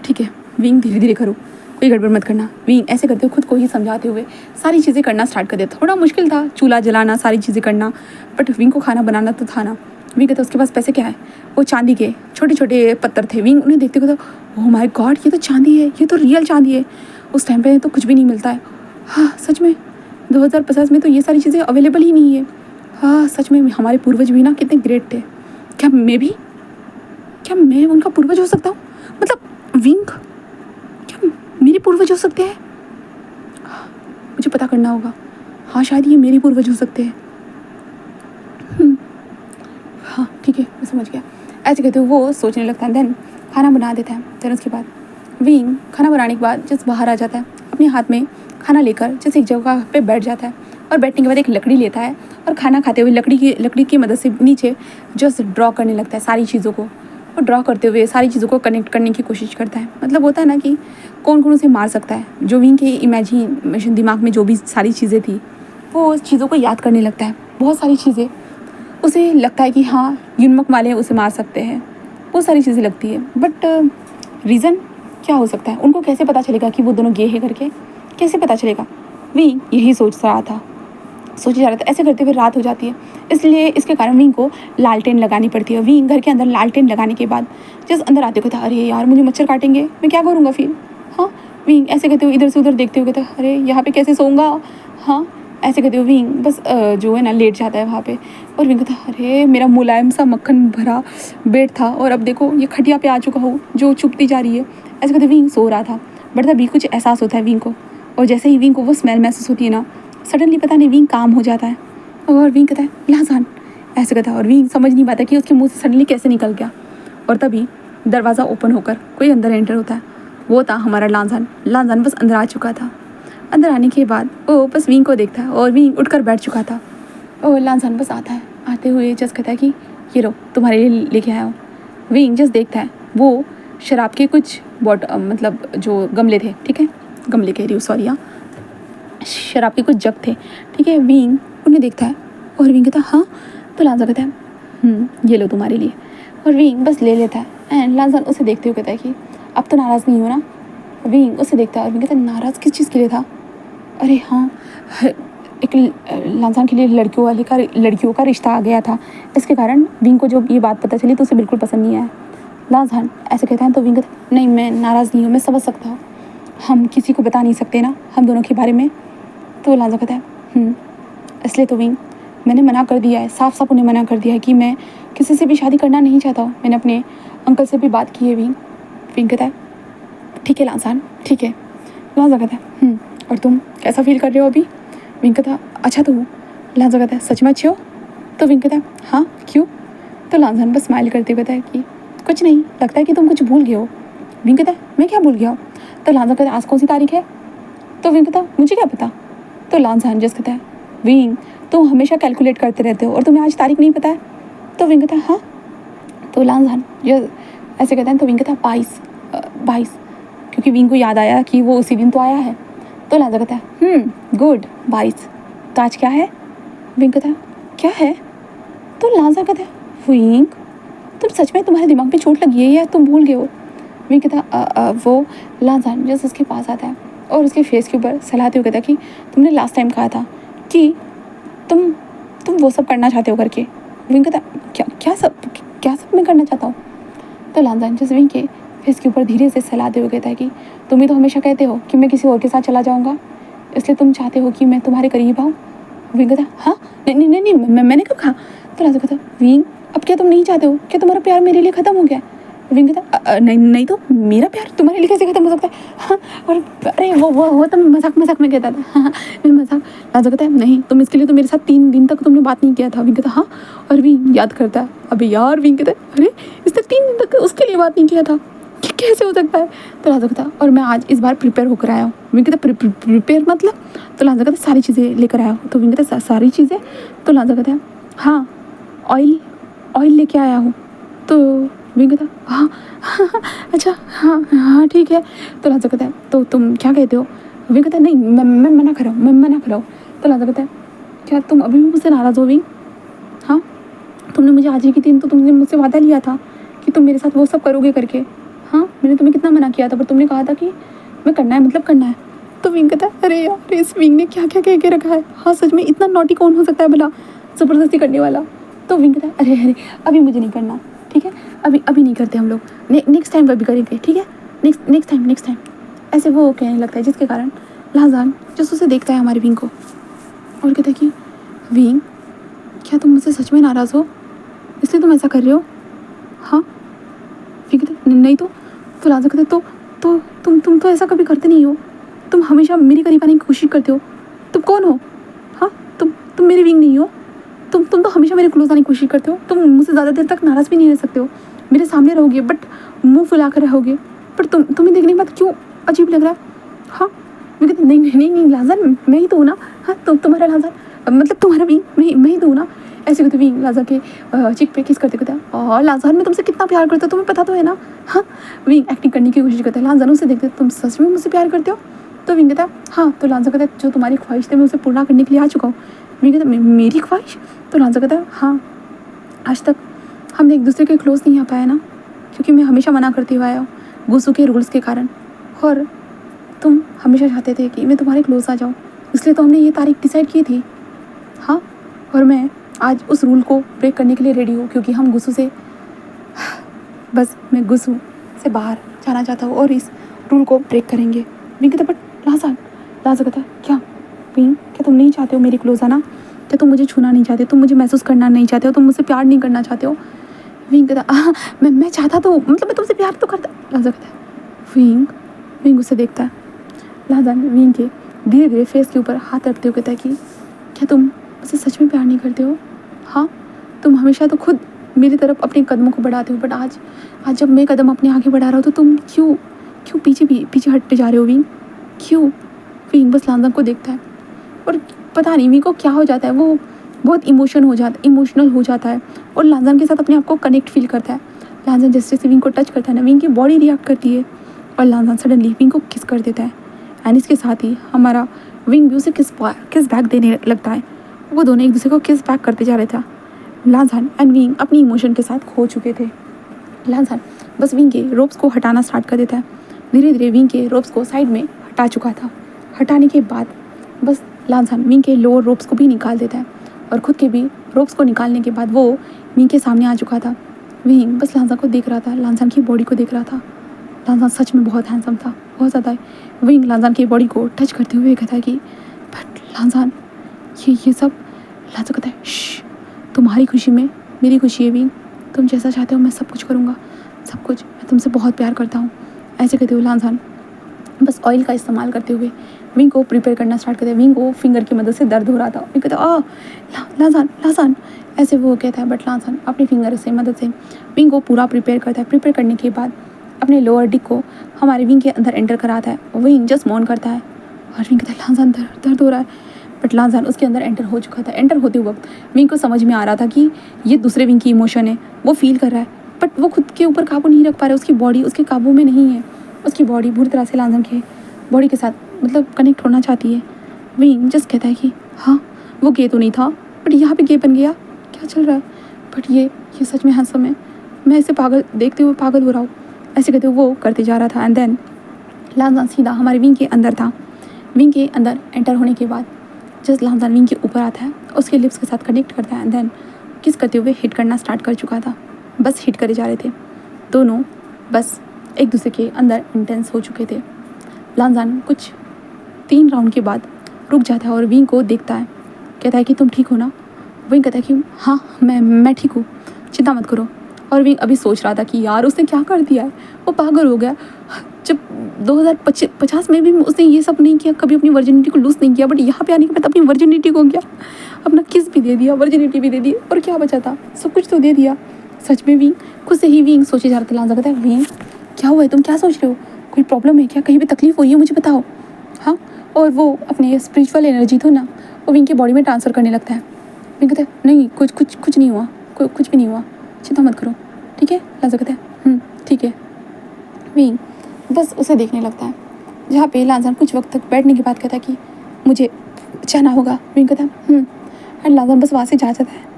ठीक है विंग, धीरे धीरे करो, कोई गड़बड़ मत करना। विंग ऐसे करते हुए खुद को ही समझाते हुए सारी चीज़ें करना स्टार्ट कर देता। थोड़ा मुश्किल था चूल्हा जलाना, सारी चीज़ें करना, बट विंग को खाना बनाना तो था ना। विंग कहता उसके पास पैसे क्या है? वो चांदी के छोटे छोटे पत्थर थे। विंग उन्हें देखते कहता ओह माय गॉड, ये तो चांदी है, ये तो रियल चांदी है। उस टाइम पे तो कुछ भी नहीं मिलता है। हाँ सच में 2050 में तो ये सारी चीज़ें अवेलेबल ही नहीं है। हाँ सच में हमारे पूर्वज भी ना कितने ग्रेट थे। क्या मैं उनका पूर्वज हो सकता हूँ? मतलब विंग क्या मेरे पूर्वज हो सकते हैं? मुझे पता करना होगा। हाँ शायद ये मेरे पूर्वज हो सकते हैं। हाँ ठीक है, मैं समझ गया। ऐसे कहते हुए वो सोचने लगता है, देन खाना बना देता है। देन उसके बाद विंग खाना बनाने के बाद जस्ट बाहर आ जाता है, अपने हाथ में खाना लेकर जैसे एक जगह पे बैठ जाता है। और बैठने के बाद एक लकड़ी लेता है और खाना खाते हुए लकड़ी की मदद से नीचे जस्ट ड्रॉ करने लगता है सारी चीज़ों को। और ड्रॉ करते हुए सारी चीज़ों को कनेक्ट करने की कोशिश करता है। मतलब होता है ना कि कौन कौन उसे मार सकता है। जो विंग के इमेजिनेशन दिमाग में जो भी सारी चीज़ें थी वो उस चीज़ों को याद करने लगता है। बहुत सारी चीज़ें उसे लगता है कि हाँ युनमक वाले उसे मार सकते हैं, बहुत सारी चीज़ें लगती है। बट रीज़न क्या हो सकता है? उनको कैसे पता चलेगा कि वो दोनों गे हैं करके? कैसे पता चलेगा? विंग यही सोच जा रहा था। ऐसे करते हुए रात हो जाती है, इसलिए इसके कारण विंग को लालटेन लगानी पड़ती है। विंग घर के अंदर लालटेन लगाने के बाद जस्ट अंदर आते हुए कहता अरे यार मुझे मच्छर काटेंगे, मैं क्या करूँगा फिर? हाँ विंग ऐसे कहते हुए इधर से उधर देखते हुए कहता अरे यहाँ पे कैसे सोऊंगा? हाँ ऐसे कहते हुए विंग बस जो है ना लेट जाता है वहाँ पे। और विंग कहता अरे मेरा मुलायम सा मक्खन भरा बेड था और अब देखो ये खटिया पे आ चुका हूँ जो चुभती जा रही है। ऐसे कहते विंग सो रहा था, बट तभी कुछ एहसास होता है विंग को, और जैसे ही विंग को वो स्मेल महसूस होती है ना, सडनली पता नहीं विंग काम हो जाता है। और विंग कहता है लाजान, ऐसे कहता है। और विंग समझ नहीं पाता कि उसके मुंह से सडनली कैसे निकल गया। और तभी दरवाज़ा ओपन होकर कोई अंदर एंटर होता है। वो था हमारा लाजान बस अंदर आ चुका था। अंदर आने के बाद वो बस विंग को देखता है और विंग उठकर बैठ चुका था। और लाजान बस आता है, आते हुए जस्ट कहता है कि ये लो तुम्हारे लिए लेके आया हूँ। विंग जस्ट देखता है, वो शराब के कुछ मतलब जो गमले थे, ठीक है गमले कह रही हूँ सॉरी, हाँ शराब के कुछ जग थे, ठीक है। विंग उन्हें देखता है और विंग कहता है हाँ, तो लांजा कहता है ये लो तुम्हारे लिए। और विंग बस ले लेता है एंड लांजा उसे देखते हुए कहता है कि अब तो नाराज़ नहीं हो ना। विंग उसे देखता है और विंग कहता है नाराज़ किस चीज़ के लिए था? अरे हाँ एक लांजा के लिए लड़कियों का रिश्ता आ गया था, इसके कारण विंग को जब ये बात पता चली तो उसे बिल्कुल पसंद नहीं आया। लांजा ऐसे कहता है तो विंग कहता है नहीं मैं नाराज़ नहीं हूँ, मैं समझ सकता हूँ, हम किसी को बता नहीं सकते ना हम दोनों के बारे में। तो लांजा कहता है इसलिए तो विंग मैंने मना कर दिया है, साफ साफ उन्हें मना कर दिया है कि मैं किसी से भी शादी करना नहीं चाहता हूँ। मैंने अपने अंकल से भी बात की है विंग। विंग कहता है ठीक है लांसान, ठीक है। लांसा कहता है और तुम कैसा फील कर रहे हो अभी? विंग कहता अच्छा तो हूँ। लांसा कहता है सच में अच्छे हो? तो विंग कहता है हाँ क्यों? तो लांसान बस स्माइल करते हुए कहता है कि कुछ नहीं, लगता है कि तुम कुछ भूल गए हो। विंग कहता है मैं क्या भूल गया हूँ? तो लांसा कहता है आज कौन सी तारीख है? तो विंग कहता मुझे क्या पता। तो लांसान जस्ट कहता है विंग तुम हमेशा कैलकुलेट करते रहते हो और तुम्हें आज तारीख नहीं पता है? तो विंग कहता है हाँ। तो लांसान ऐसे कहता है। तो विंग कहता है 22, क्योंकि विंग को याद आया कि वो उसी दिन तो आया है। तो लांसा कहता है गुड 22। तो आज क्या है? विंग कहता है क्या है? तो लांसा कहता है विंग तुम सच में, तुम्हारे दिमाग पे चोट लगी है या तुम भूल गए हो? विंग कहता वो लांसान जस्ट उसके पास आता है और उसके फेस के ऊपर सहलाते हुए कहता कि तुमने लास्ट टाइम कहा था कि तुम वो सब करना चाहते हो करके। विंग कहता क्या सब मैं करना चाहता हूँ? तो लांसान जस्ट विंग के फेस के ऊपर धीरे से सहलाते हुए कहता है कि तुम ही तो हमेशा कहते हो कि मैं किसी और के साथ चला जाऊँगा, इसलिए तुम चाहते हो कि मैं तुम्हारे करीब आऊँ। विंग कहता हाँ नहीं मैंने कब कहा? तो लांसान कहता विंग अब क्या तुम नहीं चाहते हो? क्या तुम्हारा प्यार मेरे लिए ख़त्म हो गया? विंग कहता नहीं तो मेरा प्यार तुम्हारे लिए कैसे खत्म हो सकता है? हाँ और अरे वो तो मजाक में कहता था। हाँ मैं मजाक। लांसा कहता है नहीं, तुम इसके लिए तो मेरे साथ 3 दिन तक तुमने बात नहीं किया था। विंग कहता हाँ। और विंग याद करता है अबे यार। विंग कहता है अरे इसने 3 दिन तक उसके लिए बात नहीं किया था, कैसे हो सकता है? तो लांसा कहता और मैं आज इस बार प्रिपेयर होकर आया हूँ। विंग कहता प्रिपेयर मतलब? तो लांसा कहता सारी चीज़ें लेकर आया हूँ। तो विंग कहता सारी चीज़ें? तो लांसा कहता है हाँ ऑयल लेके आया हूँ। तो विंग कहता हाँ अच्छा हाँ ठीक है। तो लांसा कहता है तो तुम क्या कहते हो? विंग कहता नहीं मैं मना कर रहा हूँ। तो लांसा कहता है क्या तुम अभी भी मुझसे नाराज़ हो विंग? हाँ तुमने मुझे आज ही के दिन तो तुमने मुझसे वादा लिया था कि तुम मेरे साथ वो सब करोगे करके। हाँ मैंने तुम्हें कितना मना किया था, पर तुमने कहा था कि मैं करना है मतलब करना है। तो विंग कहता है अरे यार इस विंग ने क्या क्या कह के रखा है। हाँ सच में इतना नॉटी कौन हो सकता है भला, ज़बरदस्ती करने वाला। तो विंग कहता है अरे अभी मुझे नहीं करना, ठीक है अभी नहीं करते हम लोग, नेक्स्ट टाइम कभी करेंगे, ठीक है नेक्स्ट टाइम। ऐसे वो कहने लगता है, जिसके कारण लांसान जस्ट उसे देखता है हमारे विंग को और कहता है कि विंग क्या तुम मुझसे सच में नाराज़ हो, इसलिए तुम ऐसा कर रहे हो? हाँ। विंग कहता नहीं तो लांसान कहता तो तुम तो ऐसा कभी करते नहीं हो, तुम हमेशा मेरे करीब आने की कोशिश करते हो। तुम कौन हो? हाँ तुम मेरे विंग नहीं हो। तुम तो हमेशा मेरे क्लोज आने की कोशिश करते हो। तुम मुझसे ज़्यादा देर तक नाराज़ भी नहीं रह सकते हो, मेरे सामने रहोगे बट मुंह फुला कर रहोगे, पर तुम्हें देखने के बाद क्यों अजीब लग रहा है? हाँ मैं कहती नहीं लांसान मैं ही तो हूँ ना। हाँ तुम्हारा लांसान मतलब तुम्हारा विंग मैं ही तो हूँ ना। ऐसे कहते विंग लांसान के चिक पे किस करते कहता लांसान मैं तुमसे कितना प्यार करता हूँ तुम्हें पता तो है ना। हाँ विंग एक्टिंग करने की कोशिश करता है। लांसान उसे देखते तुम सच में मुझसे प्यार करते हो? तो विंग कहता हाँ। तो लांसान कहता जो तुम्हारी ख्वाहिश थी मैं उसे पूरा करने के लिए आ चुका हूँ। विंग कहता मेरी ख्वाहिश? तो लांसान कहता हाँ आज तक हम एक दूसरे के क्लोज नहीं आ पाए ना, क्योंकि मैं हमेशा मना करती हुआ आया हूँ गुस्सू के रूल्स के कारण, और तुम हमेशा चाहते थे कि मैं तुम्हारे क्लोज आ जाऊँ, इसलिए तो हमने ये तारीख डिसाइड की थी। हाँ और मैं आज उस रूल को ब्रेक करने के लिए रेडी हूँ, क्योंकि हम गुस्सू से मैं गुस्सू से बाहर जाना चाहता हूँ और इस रूल को ब्रेक करेंगे। विंग कहता बट लांसान कहता क्या विंग क्या तुम नहीं चाहते हो मेरे क्लोज आना? क्या तुम मुझे छूना नहीं चाहते? तुम मुझे महसूस करना नहीं चाहते हो? तुम मुझसे प्यार नहीं करना चाहते हो? विंग कहता मैं चाहता तो मतलब मैं तुमसे प्यार तो करता। लांसान कहता है विंग उसे देखता है। लांसान विंग के धीरे धीरे फेस के ऊपर हाथ रखते हुए कहता है कि क्या तुम मुझसे सच में प्यार नहीं करते हो? हाँ तुम हमेशा तो खुद मेरी तरफ अपने कदमों को बढ़ाते हो, बट आज जब मैं कदम अपने आगे बढ़ा रहा हूँ तो तुम क्यों पीछे हटते जा रहे हो विंग? क्यों? विंग बस लांसान को देखता है और पता नहीं विंग को क्या हो जाता है, वो बहुत इमोशनल हो जाता है और लांसान के साथ अपने आप को कनेक्ट फील करता है। लांसान जैसे विंग को टच करता है ना, विंग की बॉडी रिएक्ट करती है और लांसान सडनली विंग को किस कर देता है। एंड इसके साथ ही हमारा विंग भी उसे किस बैक देने लगता है। वो दोनों एक दूसरे को किस बैक करते जा रहे थे। लांसान एंड विंग अपनी इमोशन के साथ खो चुके थे। लांसान बस विंग के रोप्स को हटाना स्टार्ट कर देता है। धीरे धीरे विंग के रोप्स को साइड में हटा चुका था। हटाने के बाद बस लांसान विंग के लोअर रोप्स को भी निकाल देता है और ख़ुद के भी रोप्स को निकालने के बाद वो विंग के सामने आ चुका था। विंग बस लांसान को देख रहा था, लांसान की बॉडी को देख रहा था। लांसान सच में बहुत हैंडसम था, बहुत ज़्यादा। विंग लांसान की बॉडी को टच करते हुए कहता है कि बट लांसान ये सब लाजो कहता है श्श, तुम्हारी खुशी में मेरी खुशी है विंग, तुम जैसा चाहते हो मैं सब कुछ करूँगा, सब कुछ, मैं तुमसे बहुत प्यार करता हूँ। ऐसे कहते हुए लांसान बस ऑयल का इस्तेमाल करते हुए विंग को प्रिपेयर करना स्टार्ट करते हैं। विंग को फिंगर की मदद से दर्द हो रहा था। विंग कहता लांसान लांसान, ऐसे वो कहता है, बट लांसान अपनी फिंगर से मदद से विंग को पूरा प्रिपेयर करता है। प्रिपेयर करने के बाद अपने लोअर डिक को हमारे विंग के अंदर एंटर कराता है। विंग जस्ट मौन करता है और विंग कहता है लांसान दर्द हो रहा है, बट लांसान उसके अंदर एंटर हो चुका था। एंटर होते वक्त विंग को समझ में आ रहा था कि ये दूसरे विंग की इमोशन है, वो फील कर रहा है, बट वो खुद के ऊपर काबू नहीं रख पा रहा है। उसकी बॉडी उसके काबू में नहीं है। उसकी बॉडी बुरी तरह से लांसान के बॉडी के साथ मतलब कनेक्ट होना चाहती है। विंग जस्ट कहता है कि हाँ वो गे तो नहीं था, बट यहाँ पे गे बन गया, क्या चल रहा है, बट ये सच में हैंडसम है, मैं इसे पागल देखते हुए पागल हो रहा हूँ। ऐसे कहते हुए वो करते जा रहा था। एंड देन लांसान सीधा हमारे विंग के अंदर था। विंग के अंदर एंटर होने के बाद जस्ट लांसान विंग के ऊपर आता है, उसके लिप्स के साथ कनेक्ट करता है। एंड देन किस करते हुए हिट करना स्टार्ट कर चुका था। बस हिट करे जा रहे थे दोनों, बस एक दूसरे के अंदर इंटेंस हो चुके थे। लांसान कुछ 3 राउंड के बाद रुक जाता है और विंग को देखता है, कहता है कि तुम ठीक हो ना। विंग कहता है कि हाँ मैं ठीक हूँ, चिंता मत करो। और विंग अभी सोच रहा था कि यार उसने क्या कर दिया है, वो पागल हो गया। जब 2050 में भी उसने ये सब नहीं किया, कभी अपनी वर्जिनिटी को लूज नहीं किया, बट यहाँ पे आने के बाद अपनी वर्जिनिटी को क्या, अपना किस भी दे दिया, वर्जिनिटी भी दे दी, और क्या बचा था, सब कुछ तो दे दिया। सच में विंग खुद से ही विंग सोचे जा रहा था। लांसान कहता है विंग क्या हुआ है, तुम क्या सोच रहे हो, कोई प्रॉब्लम है क्या, कहीं भी तकलीफ हुई है, मुझे बताओ। हाँ, और वो अपनी स्पिरिचुअल एनर्जी तो ना वो विंग की बॉडी में ट्रांसफ़र करने लगता है। विंग कहता है नहीं कुछ नहीं हुआ, कुछ भी नहीं हुआ, चिंता मत करो, ठीक है। लांसान कहता है ठीक है। विंग बस उसे देखने लगता है, जहाँ पे लांसान कुछ वक्त तक बैठने के बाद कहता है कि मुझे जाना होगा। विंग कहता है एंड लांसान बस वहाँ से जा जाता है।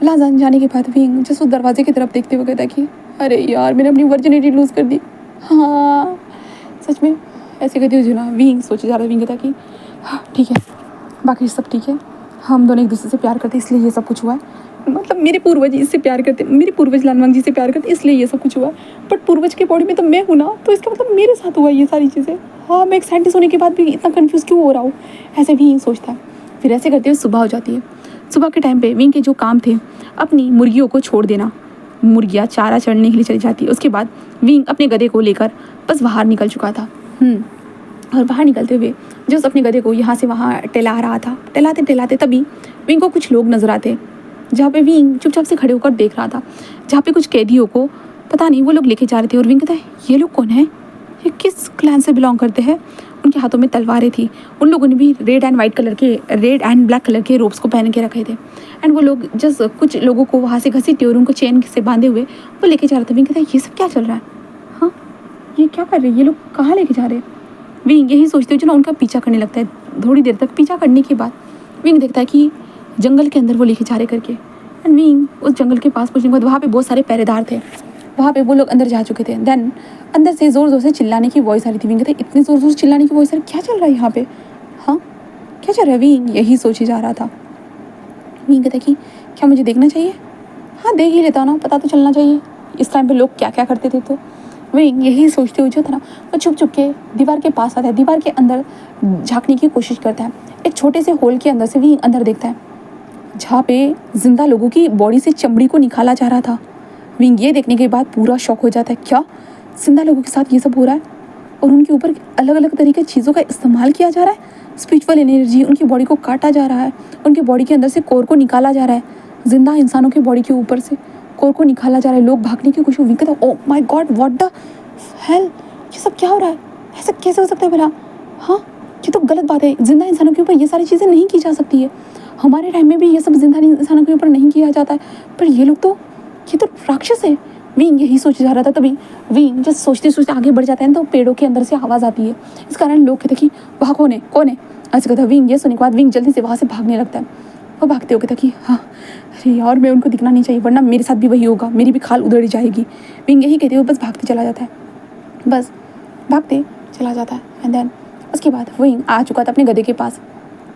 लांसान जाने के बाद विंग जस्ट उस दरवाजे की तरफ देखते हुए कहता है कि अरे यार मैंने अपनी वर्जिनिटी लूज़ कर दी। हाँ सच में, ऐसे कहती हुई ना विंग सोचे जा रहा है। विंग कहता है कि हाँ ठीक है, बाकी सब ठीक है, हम दोनों एक दूसरे से प्यार करते इसलिए ये सब कुछ हुआ है, मतलब मेरे पूर्वज इससे प्यार करते, मेरे पूर्वज लानवांग जी से प्यार करते इसलिए ये सब कुछ हुआ, बट पूर्वज के बॉडी में तो मैं हूँ ना, तो इसका मतलब मेरे साथ हुआ ये सारी चीज़ें। हाँ मैं एक साइंटिस्ट होने के बाद भी इतना कन्फ्यूज़ क्यों हो रहा हूँ, ऐसे विंग सोचता है। फिर ऐसे करते हुए सुबह हो जाती है। सुबह के टाइम पे विंग के जो काम थे, अपनी मुर्गियों को छोड़ देना, मुर्गियाँ चारा चढ़ने के लिए चली जाती है। उसके बाद विंग अपने गधे को लेकर बस बाहर निकल चुका था। और बाहर निकलते हुए जो अपने गधे को यहाँ से वहाँ टहला रहा था, टहलाते टहलाते तभी विंग को कुछ लोग नजर आते, जहाँ पे विंग चुपचाप से खड़े होकर देख रहा था, जहाँ पे कुछ कैदियों को पता नहीं वो लोग लेके जा रहे थे। और विंग कहता है ये लोग कौन है, ये किस क्लैन से बिलोंग करते हैं। उनके हाथों में तलवारें थी। उन लोगों ने भी रेड एंड ब्लैक कलर के रोब्स को पहन के रखे थे। एंड वो लोग जस्ट कुछ लोगों को वहाँ से घसीटते और उनको चेन से बांधे हुए वो लेके जा रहे थे। विंग कहता है ये सब क्या चल रहा है, हाँ ये क्या कर रहे हैं, ये लोग कहाँ लेके जा रहे हैं। विंग यही सोचते हुए जो ना उनका पीछा करने लगता है। थोड़ी देर तक पीछा करने के बाद विंग देखता है कि जंगल के अंदर वो लेके जा रहे करके। एंड विंग उस जंगल के पास पहुँचने के बाद वहाँ पे बहुत सारे पहरेदार थे, वहाँ पे वो लोग अंदर जा चुके थे। देन अंदर से ज़ोर ज़ोर से चिल्लाने की वॉइस आ रही थी। विंग कहते इतनी ज़ोर ज़ोर से चिल्लाने की वॉइस आ रही, क्या चल रहा है यहाँ पे, हाँ क्या चल रहा है। विंग यही सोचे जा रहा था। विंग कहता कि क्या मुझे देखना चाहिए, हाँ देख ही लेता हूँ ना, पता तो चलना चाहिए इस टाइम पे लोग क्या क्या करते थे। तो विंग यही सोचते हुए जो था ना वो छुप छुप के दीवार के पास आता है, दीवार के अंदर झांकने की कोशिश करता है। एक छोटे से होल के अंदर से विंग अंदर देखता है, जहाँ पे जिंदा लोगों की बॉडी से चमड़ी को निकाला जा रहा था। विंग ये देखने के बाद पूरा शॉक हो जाता है, क्या जिंदा लोगों के साथ ये सब हो रहा है, और उनके ऊपर अलग अलग तरीके की चीज़ों का इस्तेमाल किया जा रहा है। स्पिरिचुअल एनर्जी उनकी बॉडी को काटा जा रहा है, उनकी बॉडी के अंदर से कोर को निकाला जा रहा है, जिंदा इंसानों की बॉडी के ऊपर से कोर को निकाला जा रहा है। लोग भागने की कोशिश। विंग कहता है oh my God what the hell, ये सब क्या हो रहा है, ऐसा कैसे हो सकता है भला, हाँ ये तो गलत बात है, जिंदा इंसानों के ऊपर ये सारी चीज़ें नहीं की जा सकती है। हमारे टाइम में भी ये सब जिंदा इंसानों के ऊपर नहीं किया जाता है, पर ये लोग तो, ये तो राक्षस है। विंग यही सोच जा रहा था। तभी विंग जब सोचते सोचते आगे बढ़ जाता है तो पेड़ों के अंदर से आवाज़ आती है। इस कारण लोग कहते कि वहाँ कौन है ऐसे कहता। विंग ये सुनने के बाद विंग जल्दी से वहाँ से भागने लगता है। वो भागते हो कहता कि हाँ अरे यार मैं उनको दिखना नहीं चाहिए, वरना मेरे साथ भी वही होगा, मेरी भी खाल उधड़ जाएगी। विंग यही कहते हुए बस भागते चला जाता है, बस भागते चला जाता है। एंड देन उसके बाद विंग आ चुका था अपने गधे के पास।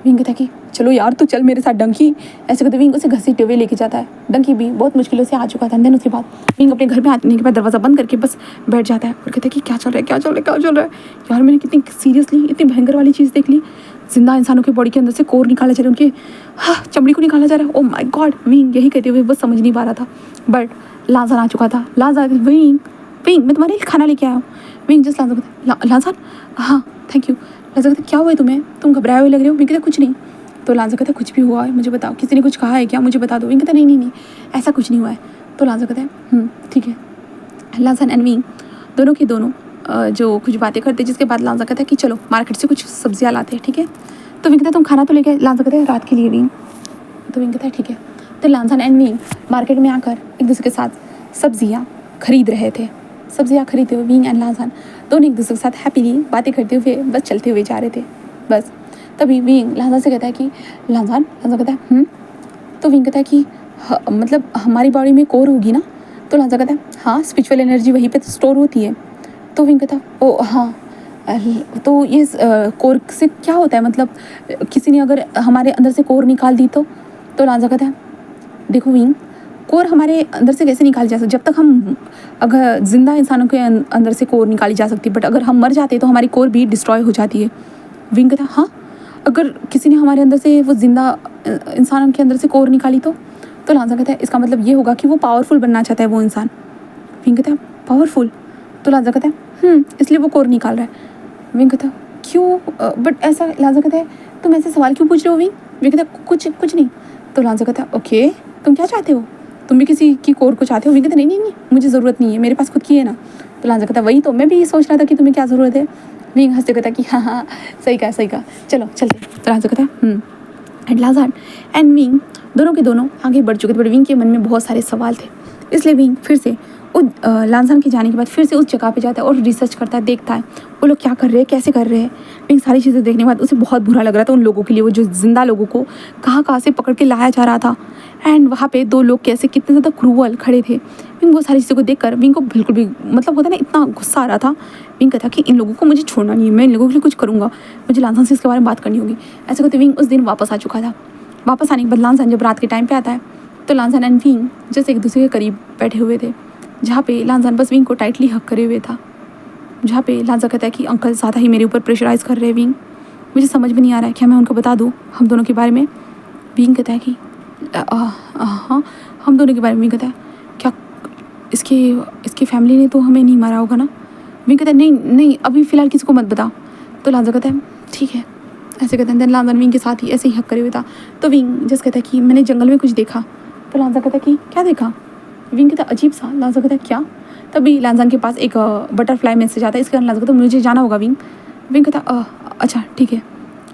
विंग कहता कि चलो यार तू चल मेरे साथ डंकी, ऐसे कहते विंग उसे घसीटते हुए लेके जाता है। डंकी भी बहुत मुश्किलों से आ चुका था। देन उसके बाद विंग अपने घर में आने के बाद दरवाज़ा बंद करके बस बैठ जाता है और कहता है कि क्या चल रहा है यार, मैंने कितनी सीरियसली इतनी भयंकर वाली चीज़ देख ली। जिंदा इंसानों के बॉडी के अंदर से कोर निकाला जा रहा है, उनके चमड़ी को निकाला जा रहा है। ओ माय गॉड, विंग यही कहते हुए बस समझ नहीं पा रहा था, बट लाजान आ चुका था। लाजान, विंग विंग मैं तुम्हारे लिए खाना लेके आया हूँ। विंग जस्ट लाजान, हाँ थैंक यू। लाजान कहता क्या हुआ है तुम्हें, तुम घबराए हुए लग रहे हो। विंग कहता कुछ नहीं। तो लाजा कहता कुछ भी हुआ है मुझे बताओ, किसी ने कुछ कहा है क्या, मुझे बता दो। विंग कहता नहीं नहीं नहीं ऐसा कुछ नहीं हुआ है। तो लाजा कहता है ठीक है। लाजान एंड विंग दोनों के दोनों जो कुछ बातें करते, जिसके बाद लाजा कहता है कि चलो मार्केट से कुछ सब्जियां लाते हैं, ठीक है। तो विंग कहता है तुम खाना तो लेके, लाजा कहता है रात के लिए विंग। तो विंग कहता है ठीक है। तो लाजान एंड विंग मार्केट में आकर एक दूसरे के साथ सब्जियां खरीद रहे थे। सब्जियां खरीदते हुए विंग एंड लाजान दोनों एक दूसरे के साथ हैप्पीली बातें करते हुए बस चलते हुए जा रहे थे। बस तभी विंग लाजान से कहता है कि लाजान कहता है तो विंग कहता है कि मतलब हमारी बॉडी में कोर होगी ना। तो लाजा कहता है हाँ, स्पिरिचुअल एनर्जी वहीं पे स्टोर होती है। तो विंग कहता ओ हाँ, तो ये कोर से क्या होता है, मतलब किसी ने अगर हमारे अंदर से कोर निकाल दी तो लाजा कहता है देखो विंग, कोर हमारे अंदर से कैसे निकाली जा सकती, जब तक हम अगर जिंदा इंसानों के अंदर से कोर निकाली जा सकती है, बट अगर हम मर जाते हैं तो हमारी कोर भी डिस्ट्रॉय हो जाती है। विंग कहता हाँ, अगर किसी ने हमारे अंदर से वो जिंदा इंसान के अंदर से कोर निकाली तो लाजा कहता है इसका मतलब ये होगा कि वो पावरफुल बनना चाहता है वो इंसान। विंग कहता है पावरफुल। तो लाजा कहता है इसलिए वो कोर निकाल रहा है। विंग कहता है क्यों, बट ऐसा। लाजा कहता है तुम ऐसे सवाल क्यों पूछ रहे हो विंग। विंग कहता है कुछ नहीं। तो लाजा कहता है ओके, तुम क्या चाहते हो, तुम भी किसी की कोर को चाहते हो। विंग कहता है नहीं मुझे ज़रूरत नहीं है, मेरे पास खुद की है ना। तो लाजा कहता है वही तो मैं भी सोच रहा था कि तुम्हें क्या ज़रूरत है। विंग हंसते कहता है कि हाँ सही कहा, चलो चलते। तो लाजा कहता है एंड लाजान एंड विंग दोनों के दोनों आगे बढ़ चुके थे, बट विंग के मन में बहुत सारे सवाल थे। इसलिए विंग फिर से लाजान के जाने के बाद फिर से उस जगह पे जाता है और रिसर्च करता है, देखता है वो लोग क्या कर रहे हैं, कैसे कर रहे हैं। विंग सारी चीज़ें देखने के बाद उसे बहुत बुरा लग रहा था उन लोगों के लिए, वो जो जिंदा लोगों को कहाँ से पकड़ के लाया जा रहा था, एंड वहाँ पे दो लोग कैसे कितने ज़्यादा क्रूअल खड़े थे। विंग वो सारी चीज़ों को देखकर विंग को बिल्कुल भी मतलब होता है ना, इतना गुस्सा आ रहा था। विंग कहता कि इन लोगों को मुझे छोड़ना नहीं है, मैं इन लोगों के लिए कुछ करूँगा, मुझे लाजान से इसके बारे में बात करनी होगी। ऐसे करते विंग उस दिन वापस आ चुका था। वापस आने के बाद लाजान जब रात के टाइम पे आता है तो लाजान एंड विंग जैसे एक दूसरे के करीब बैठे हुए थे, जहाँ पे लाजान बस विंग को टाइटली हक करे हुए था, जहाँ पे लाजा कहता है कि अंकल ज़्यादा ही मेरे ऊपर प्रेशराइज़ कर रहे हैं विंग, मुझे समझ में नहीं आ रहा है, क्या मैं उनको बता दूँ हम दोनों के बारे में। विंग कहता है कि हाँ हम दोनों के बारे में। विंग कहता है क्या इसकी फैमिली ने तो हमें नहीं मारा होगा ना। विंग कहता है नहीं अभी फ़िलहाल किसी को मत बताओ। तो लाजा कहता है ठीक है। ऐसे कहते हैं लाजान विंग के साथ ही ऐसे ही हक करे हुए था। तो विंग जस्ट कहता है कि मैंने जंगल में कुछ देखा। तो लाजा कहता है कि क्या देखा। विंग कहता अजीब सा। लाजा कहता है क्या। तभी लाजान के पास एक बटरफ्लाई मैसेज आता है, इसके कारण लाजा कहता मुझे जाना होगा विंग। विंग कहता अच्छा ठीक है।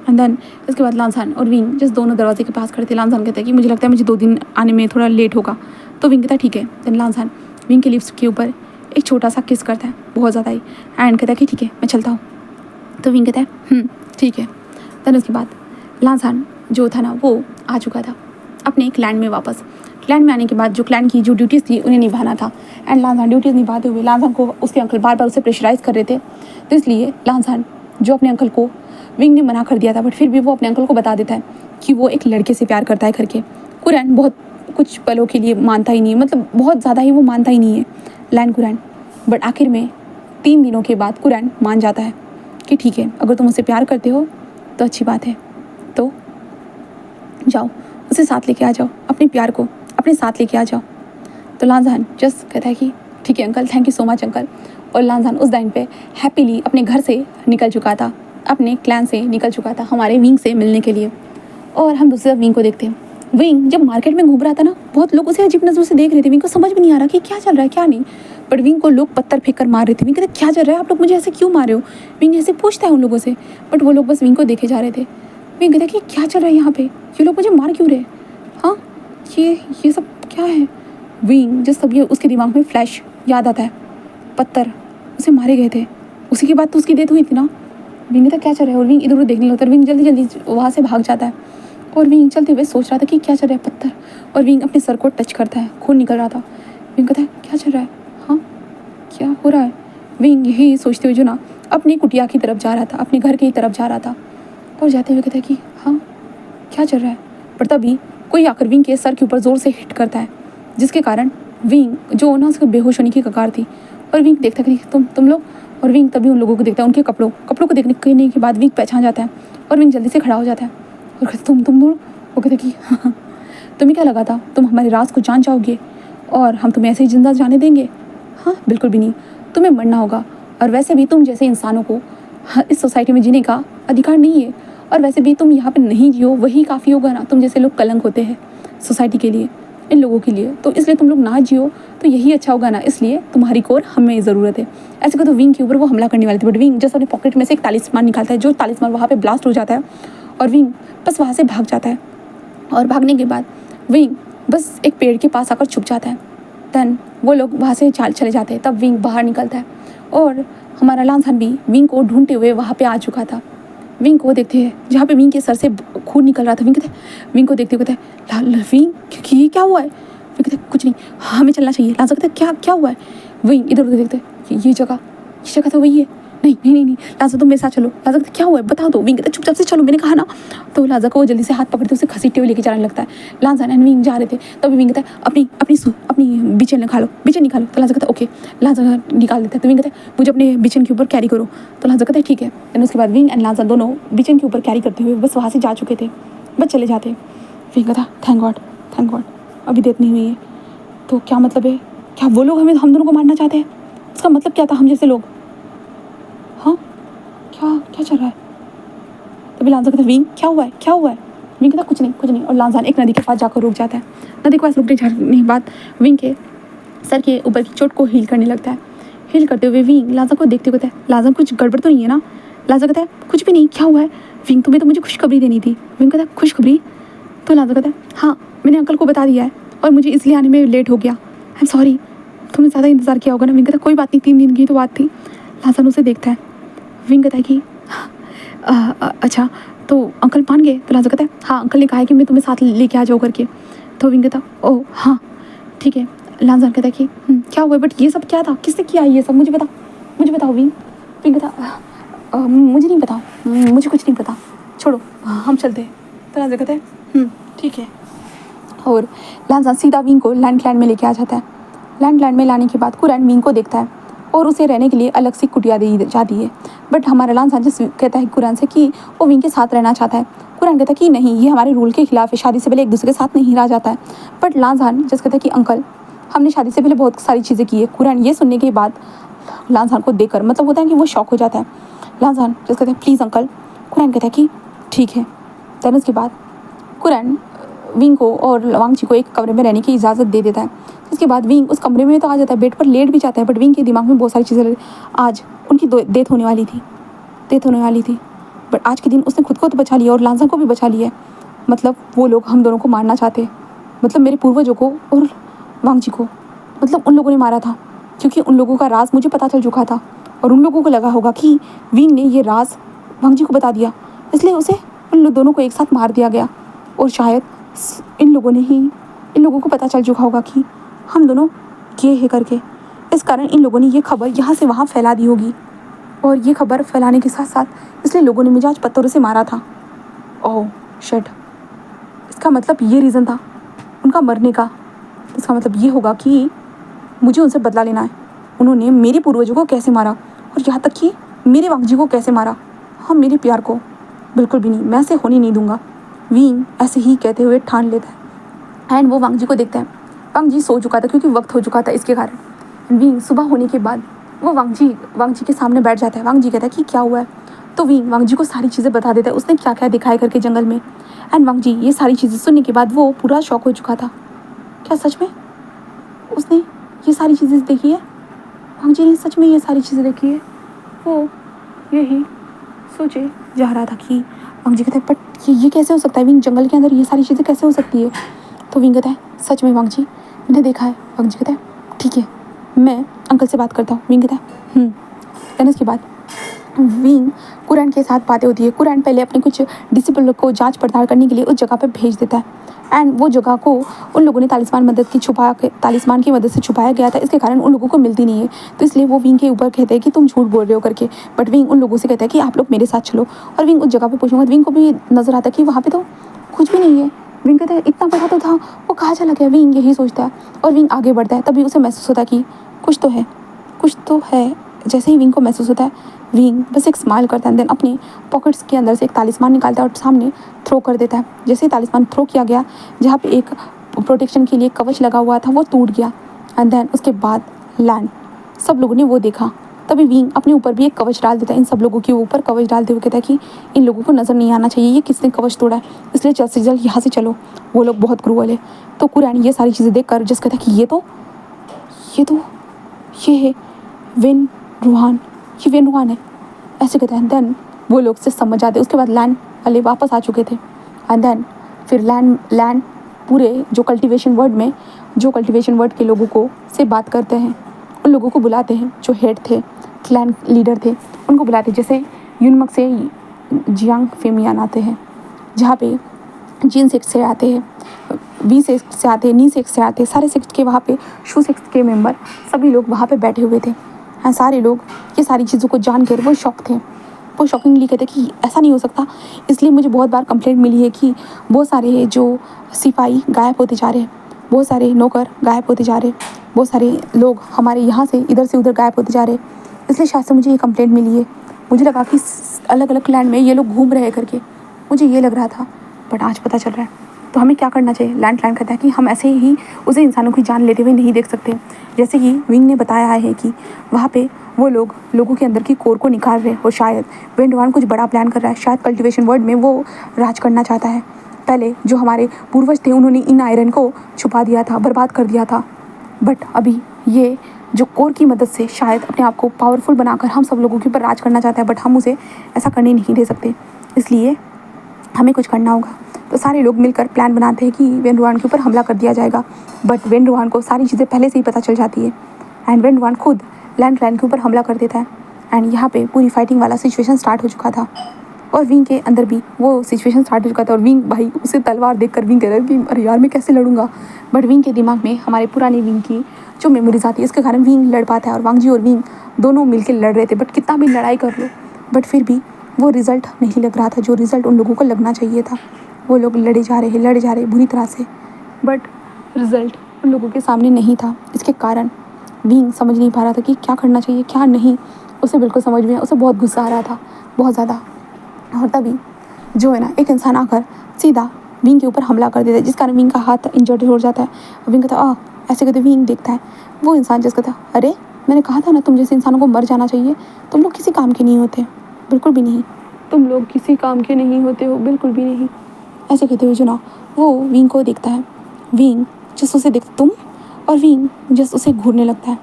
एंड देन इसके बाद लाजान और विंग जस्ट दोनों दरवाजे के पास खड़े थे। लाजान कहता है कि मुझे लगता है मुझे 2 दिन आने में थोड़ा लेट होगा। तो विंग कहता है ठीक है। देन लाजान विंग के लिप्स के ऊपर एक छोटा सा किस करता है, बहुत ज़्यादा ही, एंड कहता है कि ठीक है मैं चलता हूँ। तो विंग कहता है ठीक है। देन उसके बाद लाजान जो था ना वो आ चुका था अपने क्लैन में वापस। क्लैन में आने के बाद जो क्लैन की जो ड्यूटीज़ थी उन्हें निभाना था, एंड लाजान ड्यूटीज़ निभाते हुए लाजान को उसके अंकल बार बार उसे प्रेशराइज़ कर रहे थे। तो इसलिए लाजान जो अपने अंकल को विंग ने मना कर दिया था, बट फिर भी वो अपने अंकल को बता देता है कि वो एक लड़के से प्यार करता है करके। कुरैन बहुत कुछ पलों के लिए मानता ही नहीं है, मतलब बहुत ज़्यादा ही वो मानता ही नहीं है लैन कुरैन, बट आखिर में 3 दिनों के बाद कुरैन मान जाता है कि ठीक है अगर तुम उससे प्यार करते हो तो अच्छी बात है, तो जाओ उसे साथ लेके आ जाओ, अपने प्यार को अपने साथ लेके आ जाओ। तो लाजान जस्ट कहता है कि ठीक है uncle, thank you so much uncle. और लाजान उस टाइम पे हैप्पीली अपने घर से निकल चुका था, अपने क्लैन से निकल चुका था हमारे विंग से मिलने के लिए। और हम दूसरी तरफ विंग को देखते हैं। विंग जब मार्केट में घूम रहा था ना, बहुत लोग उसे अजीब नज़रों से देख रहे थे। विंग को समझ में नहीं आ रहा कि क्या चल रहा है क्या नहीं, बट विंग को लोग पत्थर फेंक कर मार रहे थे। विंग कहते क्या चल रहा है, आप लोग मुझे ऐसे क्यों मार रहे हो। विंग ऐसे पूछता है उन लोगों से, बट वो लोग बस विंग को देखे जा रहे थे। विंग कहता कि क्या चल रहा है यहाँ पे, ये लोग मुझे मार क्यों रहे, हाँ ये सब क्या है। विंग जिस सब ये उसके दिमाग में फ्लैश याद आता है, पत्थर उसे मारे गए थे, उसी के बाद तो उसकी डेथ हुई थी ना। विंग कहता क्या चल रहा है, और विंग इधर उधर देखने लगता है। विंग जल्दी जल्दी वहाँ से भाग जाता है, और विंग चलते हुए सोच रहा था कि क्या चल रहा है पत्थर, और विंग अपने सर को टच करता है, खून निकल रहा था। विंग कहता है क्या चल रहा है, हाँ क्या हो रहा है। विंग यही सोचते हुए जो ना अपनी कुटिया की तरफ जा रहा था, अपने घर की तरफ जा रहा था, और जाते हुए कहता है कि हाँ क्या चल रहा है। पर तभी कोई आकर विंग के सर के ऊपर ज़ोर से हिट करता है, जिसके कारण विंग जो ना उसके बेहोश होने की कगार थी, और विंग देखता कि तुम लोग और विंग तभी उन लोगों को देखता है, उनके कपड़ों को देखने के बाद विंग पहचान जाता है और विंग जल्दी से खड़ा हो जाता है और कहते तुम लोग, वो कहते कि तुम्हें क्या लगा था तुम हमारे राज को जान जाओगे और हम तुम्हें ऐसे ही जिंदा जाने देंगे? हाँ बिल्कुल भी नहीं, तुम्हें मरना होगा। और वैसे भी तुम जैसे इंसानों को इस सोसाइटी में जीने का अधिकार नहीं है, और वैसे भी तुम यहाँ पे नहीं जियो वही काफ़ी होगा ना। तुम जैसे लोग कलंक होते हैं सोसाइटी के लिए, इन लोगों के लिए, तो इसलिए तुम लोग ना जियो तो यही अच्छा होगा ना, इसलिए तुम्हारी को और हमें ज़रूरत है। ऐसे को तो विंग के ऊपर वो हमला करने वाली थी, बट विंग जस्ट अपने पॉकेट में से एक तालिस्मान निकालता है, जो तालिस्मान वहाँ पे ब्लास्ट हो जाता है और विंग बस वहाँ से भाग जाता है। और भागने के बाद विंग बस एक पेड़ के पास आकर छुप जाता है। देन वो लोग वहाँ से चले जाते हैं। तब विंग बाहर निकलता है और हमारा लांसान भी विंग को ढूंढते हुए वहाँ पे आ चुका था। विंग को देखते हैं जहाँ पे विंग के सर से खून निकल रहा था। विंग को देखते हुए कहते हैं विंग क्योंकि ये क्या हुआ है? विंग कहते कुछ नहीं, हमें चलना चाहिए। लांसान कहते क्या हुआ है? विंग इधर उधर देखते ये जगह तो वही है। नहीं लांसा तुम मेरे साथ चलो। लांसा कहते क्या हुआ है बता दो। विंग कहते चुपचाप से चलो, मैंने कहा ना। तो लांसा को जल्दी से हाथ पकड़ते उसे घसीटते हुए लेके जाने लगता है। लांसा एंड विंग जा रहे थे, तभी विंग कहता है अपनी बिचन निकालो। तो लांसा कहता ओके। लांसा निकाल देता है। तो विंग कहता है मुझे अपने बिचन के ऊपर कैरी करो। तो लांसा कहता है ठीक है। एंड उसके बाद विंग एंड लांसा दोनों बिचन के ऊपर कैरी करते हुए बस वहाँ से जा चुके थे, बस चले जाते। विंग कहता थैंक गॉड अभी डेथ नहीं हुई है। तो क्या मतलब है? क्या वो लोग हम दोनों को मारना चाहते हैं? उसका मतलब क्या था हम जैसे लोग? हाँ क्या चल रहा है? तभी लांसा कहता विंग क्या हुआ है? विंग कहता कुछ नहीं। और लांसान एक नदी के पास जाकर रुक जाता है। नदी के पास रुकने के बाद विंग के सर के ऊपर की चोट को हील करने लगता है। हील करते हुए विंग लांसा को देखते हुए कहता है लांसा कुछ गड़बड़ तो नहीं है ना? लांसा कहता है कुछ भी नहीं, क्या हुआ है? विंग तुम्हें तो मुझे खुशखबरी देनी थी। विंग कहता है खुशखबरी? तो लांसा कहता है हाँ मैंने अंकल को बता दिया है और मुझे इसलिए आने में लेट हो गया। आई एम सॉरी, तुमने ज़्यादा इंतज़ार किया होगा ना। विंग कहता कोई बात नहीं, 3 दिन की तो बात थी। लांसान उसे देखता है। विंग कहता है कि अच्छा तो अंकल मान गए? तो लांसा कहता है हाँ अंकल ने कहा है कि मैं तुम्हें साथ लेके आ जाऊँ करके। तो विंग कहता ओह हाँ ठीक है। लांसान कहता है कि क्या हुआ बट ये सब क्या था, किसने किया ये सब, मुझे बताओ विंग। विंग कहता मुझे नहीं पता, मुझे कुछ नहीं पता, छोड़ो हम चलते हैं। तो लांसा कहता है ठीक है। और लांसान सीधा विंग को लैंड में लेके आ जाता है। लैंड में लाने के बाद कुरैन विंग को देखता है और उसे रहने के लिए अलग सी कुटिया दी जाती है। बट हमारा लांसान जिस कहता है कुरैन से कि वो विंग के साथ रहना चाहता है। कुरैन कहता है कि नहीं, ये हमारे रूल के खिलाफ है, शादी से पहले एक दूसरे के साथ नहीं रहा जाता है। बट लांसान जिस कहता है कि अंकल हमने शादी से पहले बहुत सारी चीज़ें की है। कुरैन ये सुनने के बाद लांसान को देखकर मतलब होता है कि वो शॉक हो जाता है। लांसान जिस कहते हैं प्लीज़ अंकल। कुरैन कहता है कि ठीक है। देन उसके बाद कुरैन विंग को और वांगची को एक कमरे में रहने की इजाज़त दे देता है। इसके बाद विंग उस कमरे में तो आ जाता है, बेड पर लेट भी जाता है। बट विंग के दिमाग में बहुत सारी चीज़ें, आज उनकी डेथ होने वाली थी। बट आज के दिन उसने खुद को तो बचा लिया और लांसा को भी बचा लिया। मतलब वो लोग हम दोनों को मारना चाहते, मतलब मेरे पूर्वजों को और वांगची को, मतलब उन लोगों ने मारा था क्योंकि उन लोगों का राज मुझे पता चल चुका था और उन लोगों को लगा होगा कि विंग ने ये राज वांगची को बता दिया, इसलिए उसे उन दोनों को एक साथ मार दिया गया। और शायद इन लोगों को पता चल चुका होगा कि हम दोनों ये है करके, इस कारण इन लोगों ने ये खबर यहाँ से वहाँ फैला दी होगी। और ये खबर फैलाने के साथ साथ इसलिए लोगों ने मुझे आज पत्थरों से मारा था। ओह शिट, इसका मतलब ये रीज़न था उनका मरने का। इसका मतलब ये होगा कि मुझे उनसे बदला लेना है। उन्होंने मेरे पूर्वजों को कैसे मारा और यहाँ तक कि मेरे वांगजी को कैसे मारा। हाँ मेरे प्यार को बिल्कुल भी नहीं, मैं ऐसे होने नहीं दूंगा। विंग ऐसे ही कहते हुए ठान लेता है एंड वो वांगजी को देखता है। वांगजी सो चुका था क्योंकि वक्त हो चुका था, इसके कारण विंग सुबह होने के बाद वो वांगजी के सामने बैठ जाता है। वांगजी कहता है कि क्या हुआ है? तो विंग वांगजी को सारी चीज़ें बता देता है, उसने क्या क्या दिखाया करके जंगल में। एंड वांगजी ये सारी चीज़ें सुनने के बाद वो पूरा शॉक हो चुका था। क्या सच में उसने ये सारी चीज़ें देखी है? वांगजी ने सच में ये सारी चीज़ें देखी है? वो यही सोचे जा रहा था कि वांगजी कहता है बट ये कैसे हो सकता है? विंग जंगल के अंदर ये सारी चीज़ें कैसे हो सकती है? तो विंग कहता है सच में वांगजी मैंने देखा है। वांगजी कहता है ठीक है, मैं अंकल से बात करता हूँ। विंग कहता है देन उसके बाद विंग कुरैन के साथ बातें होती है। कुरैन पहले अपने कुछ डिसिपल को जांच पड़ताल करने के लिए उस जगह पर भेज देता है एंड वो जगह को उन लोगों ने तालिस्मान की मदद से छुपाया गया था, इसके कारण उन लोगों को मिलती नहीं है। तो इसलिए वो विंग के ऊपर कहते हैं कि तुम झूठ बोल रहे हो करके। बट विंग उन लोगों से कहता है कि आप लोग मेरे साथ चलो। और विंग उस जगह पे पूछूंगा, विंग को भी नजर आता है कि वहाँ पे तो कुछ भी नहीं है। विंग कहता है इतना बड़ा तो था, वो कहाँ चला गया? विंग यही सोचता है और विंग आगे बढ़ता है। तभी उसे महसूस होता है कि कुछ तो है जैसे ही विंग को महसूस होता है, विंग बस एक स्माइल करता है, देन अपने पॉकेट्स के अंदर से एक तालिस्मान निकालता है और सामने थ्रो कर देता है। जैसे ही तालिस्मान थ्रो किया गया, जहाँ पे एक प्रोटेक्शन के लिए कवच लगा हुआ था वो टूट गया। एंड देन उसके बाद लैंड, सब लोगों ने वो देखा। तभी विंग अपने ऊपर भी एक कवच डाल देता है, इन सब लोगों के ऊपर कवच डालते हुए कहता है कि इन लोगों को नज़र नहीं आना चाहिए ये किसने कवच तोड़ा है, इसलिए जल्द से जल्द यहाँ से चलो, वो लोग बहुत क्रूअल है। तो कुरैन ये सारी चीज़ें देख कर जस्ट कहता है कि ये है वेन रूहान, ये वेन रूहान है, ऐसे कहते हैं। देन वो लोग से समझ आते। उसके बाद लैंड वाले वापस आ चुके थे। एंड देन फिर लैंड पूरे जो कल्टीवेशन वर्ड के लोगों को से बात करते हैं, उन लोगों को बुलाते हैं जो हेड थे, क्लैन लीडर थे, उनको बुलाते हैं। जैसे यूनमक से जियांग फेमियान आते हैं, जहाँ पे जिन सेक्ट से आते हैं, वी सेक्ट से आते हैं, नी सेक्ट से आते हैं, सारे सेक्ट के वहाँ पे शू सेक्ट के मेंबर सभी लोग वहाँ पे बैठे हुए थे। हाँ, सारे लोग ये सारी चीज़ों को जान कर वो शॉक थे। वो शॉकिंगली कहते कि ऐसा नहीं हो सकता। इसलिए मुझे बहुत बार कंप्लेंट मिली है कि बहुत सारे जो सिपाही गायब होते जा रहे हैं, बहुत सारे नौकर गायब होते जा रहे हैं, बहुत सारे लोग हमारे यहाँ से इधर से उधर गायब होते जा रहे हैं। इसलिए शायद से मुझे ये कंप्लेंट मिली है। मुझे लगा कि अलग अलग लैंड में ये लोग घूम रहे हैं करके, मुझे ये लग रहा था, बट आज पता चल रहा है। तो हमें क्या करना चाहिए? लैंड कहता है कि हम ऐसे ही उसे इंसानों की जान लेते हुए नहीं देख सकते। जैसे कि विंग ने बताया है कि वहाँ पे वो लोगों के अंदर की कोर को निकाल रहे हैं और शायद वेन रूहान कुछ बड़ा प्लान कर रहा है। शायद कल्टीवेशन वर्ल्ड में वो राज करना चाहता है। पहले जो हमारे पूर्वज थे उन्होंने इन आयरन को छुपा दिया था, बर्बाद कर दिया था, बट अभी ये जो कोर की मदद से शायद अपने आप को पावरफुल बनाकर हम सब लोगों के ऊपर राज करना चाहता है, बट हम उसे ऐसा करने नहीं दे सकते। इसलिए हमें कुछ करना होगा। तो सारे लोग मिलकर प्लान बनाते हैं कि वेन रूहान के ऊपर हमला कर दिया जाएगा, बट वेन रूहान को सारी चीज़ें पहले से ही पता चल जाती है एंड वेन रूहान खुद लैंड के ऊपर हमला कर देता है। एंड यहाँ पे पूरी फाइटिंग वाला सिचुएशन स्टार्ट हो चुका था और विंग के अंदर भी वो सिचुएशन स्टार्ट हो चुका था। और विंग भाई उसे तलवार देखकर विंग कह रहा है कि अरे यार मैं कैसे लड़ूंगा, बट विंग के दिमाग में हमारे पुरानी विंग की जो मेमोरीज आती है इसके कारण विंग लड़ पाता है। और वांग जी और विंग दोनों मिलकर लड़ रहे थे, बट कितना भी लड़ाई कर लो बट फिर भी वो रिज़ल्ट नहीं लग रहा था जो रिज़ल्ट उन लोगों को लगना चाहिए था। वो लोग लड़े जा रहे बुरी तरह से, बट रिज़ल्ट उन लोगों के सामने नहीं था। इसके कारण विंग समझ नहीं पा रहा था कि क्या करना चाहिए क्या नहीं। उसे बिल्कुल समझ में, उसे बहुत गुस्सा आ रहा था, बहुत ज़्यादा। और तभी जो है ना एक इंसान आकर सीधा विंग के ऊपर हमला कर देता है, जिस कारण विंग का हाथ इंजर्ड हो जाता है। विंग कहता ऐसे कहते विंग देखता है वो इंसान जिस कहता अरे मैंने कहा था ना तुम जैसे इंसानों को मर जाना चाहिए, तुम लोग किसी काम के नहीं होते, बिल्कुल भी नहीं, तुम लोग किसी काम के नहीं होते हो, बिल्कुल भी नहीं। ऐसे कहते हुए जो ना वो विंग को देखता है। विंग जस्ट उसे देखता तुम, और विंग जस्ट उसे घूरने लगता है।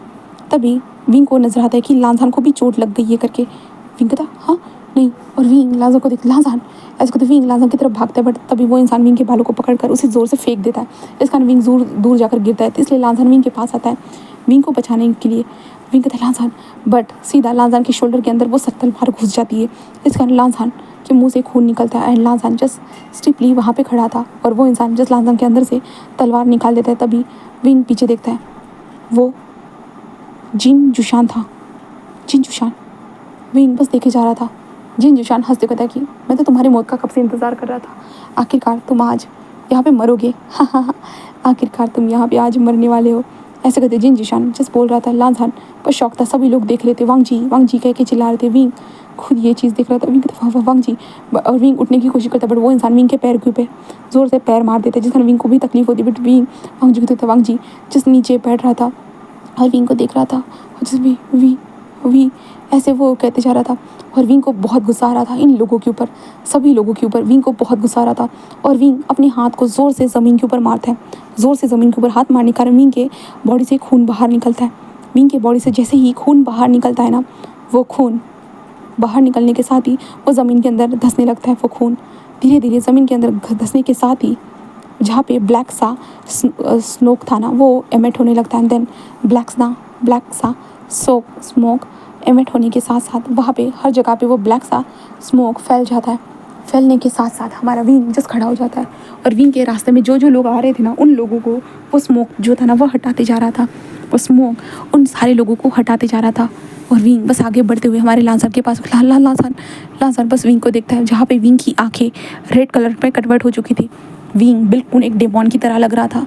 तभी विंग को नजर आता है कि लांजान को भी चोट लग गई है करके। विंग कहता हाँ नहीं, और विंग लांजान को देख लांजान ऐसे कहते विंग लांजान की तरफ भागता है, बट तभी वो इंसान विंग के बालों को पकड़कर उसे ज़ोर से फेंक देता है। इस कारण विंग दूर जाकर गिरता है, तो इसलिए लांजान विंग के पास आता है विंग को बचाने के लिए। विंग कहता है लांजान, बट सीधा लांजान के शोल्डर के अंदर वो सख्त तलवार घुस जाती है। इस कारण लांजान के मुंह से खून निकलता है एंड लांजान जस्ट स्टिपली वहाँ पे खड़ा था और वो इंसान जस्ट लांजान के अंदर से तलवार निकाल देता है। तभी विंग पीछे देखता है, वो जिन जुशान था। जिन जुशान विंग बस देखे जा रहा था। जिन जुशान हंसते कहता है कि मैं तो तुम्हारी मौत का कब से इंतज़ार कर रहा था, आखिरकार तुम आज यहाँ पे मरोगे, हाँ हाँ हाँ, आखिरकार तुम यहाँ पे आज मरने वाले हो। ऐसे कहते जिन जुशान जस्ट बोल रहा था। लांजान पर शौक था, सभी लोग देख रहे थे, वांग जी कह के चिल्ला रहे थे। विंग खुद ये चीज़ देख रहा था। विंग कहता वांग जी, और विंग उठने की कोशिश करता, बट वो इंसान विंग के पैर के ऊपर ज़ोर से पैर मार देता है, जिस कारण विंग को भी तकलीफ होती, बट विंग वांग जी कहते थे वांग जी जिस नीचे बैठ रहा था और विंग को देख रहा था, जिस वी ऐसे वो कहते जा रहा था। और विंग को बहुत गुस्सा आ रहा था इन लोगों के ऊपर, सभी लोगों के ऊपर विंग को बहुत गुस्सा आ रहा था। और विंग अपने हाथ को ज़ोर से ज़मीन के ऊपर मारता है। ज़ोर से ज़मीन के ऊपर हाथ मारने के कारण विंग के बॉडी से खून बाहर निकलता है। विंग के बॉडी से जैसे ही खून बाहर निकलता है ना, वो खून बाहर निकलने के साथ ही वो ज़मीन के अंदर धंसने लगता है। वो खून धीरे धीरे ज़मीन के अंदर धंसने के साथ ही जहाँ पे ब्लैक सा स्मोक था ना वो एमिट होने लगता है। देन ब्लैक सा स्मोक एमिट होने के साथ साथ वहाँ पे हर जगह पे वो ब्लैक सा स्मोक फैल जाता है। फैलने के साथ साथ हमारा विंग जस्ट खड़ा हो जाता है और विंग के रास्ते में जो लोग आ रहे थे ना, उन लोगों को वो स्मोक जो था ना वो हटाते जा रहा था। वो स्मोक उन सारे लोगों को हटाते जा रहा था और विंग बस आगे बढ़ते हुए हमारे लांसर के पास लांसर बस विंग को देखता है, जहाँ पे विंग की आंखें रेड कलर पे कन्वर्ट हो चुकी थी। विंग बिल्कुल एक डेमॉन की तरह लग रहा था।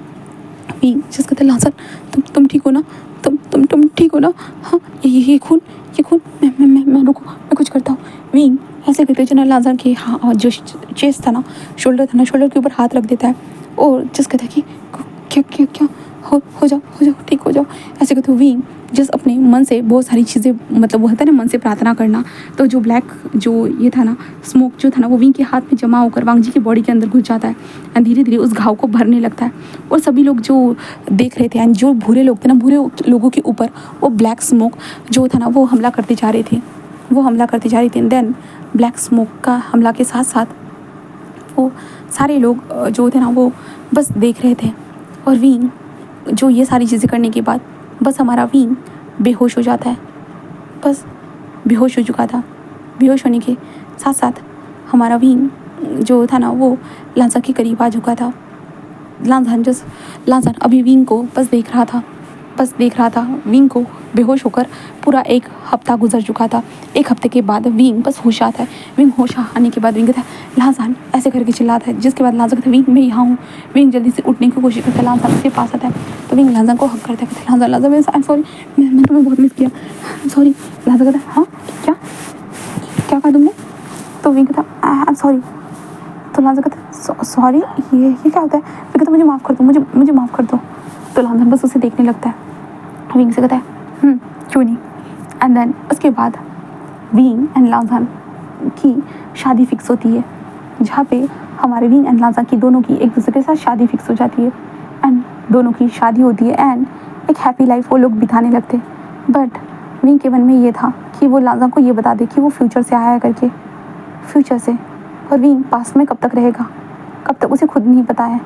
विंग जिस कहते लांसर तुम ठीक हो ना, तुम तुम ठीक हो ना? हाँ, ये खून, मैं रुको, मैं कुछ करता हूँ। विंग ऐसे करते जनरल लाजर के हाँ जो चेस्ट था ना, शोल्डर था ना, शोल्डर के ऊपर हाथ रख देता है और जस्ट कहता है कि क्या क्या क्या हो जाओ, ठीक हो जाओ। ऐसे करते हुए विंग जस्ट अपने मन से बहुत सारी चीज़ें, मतलब वो होता है ना मन से प्रार्थना करना, तो जो ब्लैक जो ये था ना, स्मोक जो था ना, वो विंग के हाथ में जमा होकर वांग जी की बॉडी के अंदर घुस जाता है एंड धीरे धीरे उस घाव को भरने लगता है। और सभी लोग जो देख रहे थे एंड जो बुरे लोग थे ना, बुरे लोगों के ऊपर वो ब्लैक स्मोक जो था ना वो हमला करते जा रहे थे। देन ब्लैक स्मोक का हमला के साथ साथ वो सारे लोग जो थे ना वो बस देख रहे थे। और विंग जो ये सारी चीज़ें करने के बाद बस हमारा विंग बेहोश हो जाता है, बस बेहोश हो चुका था। बेहोश होने के साथ साथ हमारा विंग जो था ना वो लांसा के करीब आ चुका था। लांसन अभी विंग को बस देख रहा था। विंग को बेहोश होकर पूरा एक हफ्ता गुजर चुका था। एक हफ्ते के बाद विंग बस होश आता है। विंग होश आने के बाद विंग कहता है लांसन, ऐसे करके चिल्लाता है, जिसके बाद लांसन कहता है विंग मैं यहाँ हूँ। विंग जल्दी से उठने की कोशिश करता है, लांसन उसके पास आता है तो विंग लांसन को हक करता है, कहता है लांसन आई एम सॉरी, मैं तुम्हें बहुत मिस किया, आई एम सॉरी। लांसन कहता है हाँ क्या कहा तुमने? तो विंग कहता आई एम सॉरी। तो लांसन कहता सॉरी ये क्या होता है? फिर कहता मुझे माफ़ कर दो, मुझे माफ़ कर दो। तो लांसन बस उसे देखने लगता है। विंग से कहता है क्यों नहीं। एंड देन उसके बाद विंग एंड लांसन की शादी फिक्स होती है, जहाँ पे हमारे विंग एंड लांसन की दोनों की एक दूसरे के साथ शादी फिक्स हो जाती है एंड दोनों की शादी होती है एंड एक हैप्पी लाइफ वो लोग बिताने लगते। बट विंग के मन में ये था कि वो लांसन को ये बता दे कि वो फ्यूचर से आया है करके, फ्यूचर से। और विंग पास्ट में कब तक रहेगा, कब तक उसे खुद नहीं पता है।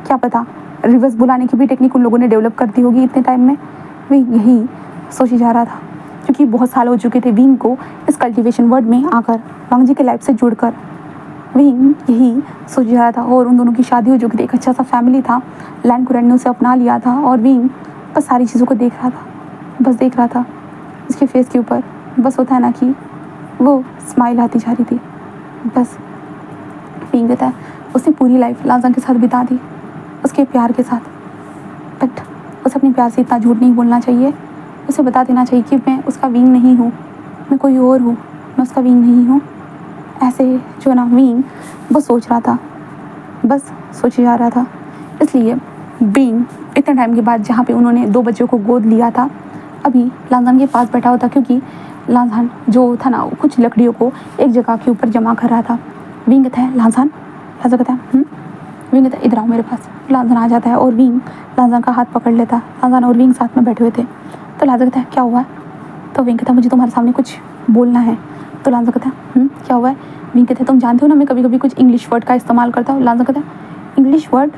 क्या पता रिवर्स बुलाने की भी टेक्निक उन लोगों ने डेवलप कर दी होगी इतने टाइम में। वे यही सोची जा रहा था, क्योंकि बहुत साल हो चुके थे विंग को इस कल्टीवेशन वर्ड में आकर, वांग जी के लाइफ से जुड़कर। विंग यही सोच जा रहा था और उन दोनों की शादी हो चुकी थी, एक अच्छा सा फैमिली था, लैंड कुरैन ने उसे अपना लिया था और विंग बस सारी चीज़ों को देख रहा था। उसके फेस के ऊपर बस होता है ना कि वो स्माइल आती जा रही थी। बस विंग कहता है उसने पूरी लाइफ लांसन के साथ बिता दी, उसके प्यार के साथ। बट उसे अपने प्यार से इतना झूठ नहीं बोलना चाहिए, उसे बता देना चाहिए कि मैं उसका विंग नहीं हूँ, मैं कोई और हूँ, मैं उसका विंग नहीं हूँ। ऐसे जो ना विंग बस सोच रहा था, बस सोचे जा रहा था। इसलिए विंग इतने टाइम के बाद जहाँ पे उन्होंने 2 बच्चों को गोद लिया था, अभी लांसन के पास बैठा होता, क्योंकि लांसन जो था ना कुछ लकड़ियों को एक जगह के ऊपर जमा कर रहा था। विंग कहता है लांसन कहता है विंग कहता है इधर आओ मेरे पास। लांसन आ जाता है और विंग लांसन का हाथ पकड़ लेता। लांसन और विंग साथ में बैठे हुए थे। तो लांसन कहता है क्या हुआ? तो विंग कहता है मुझे तुम्हारे सामने कुछ बोलना है। तो लांसन कहता है क्या हुआ है? विंग कहता है तुम जानते हो ना मैं कभी कभी कुछ इंग्लिश वर्ड का इस्तेमाल करता हूँ। लांसन कहता है इंग्लिश वर्ड?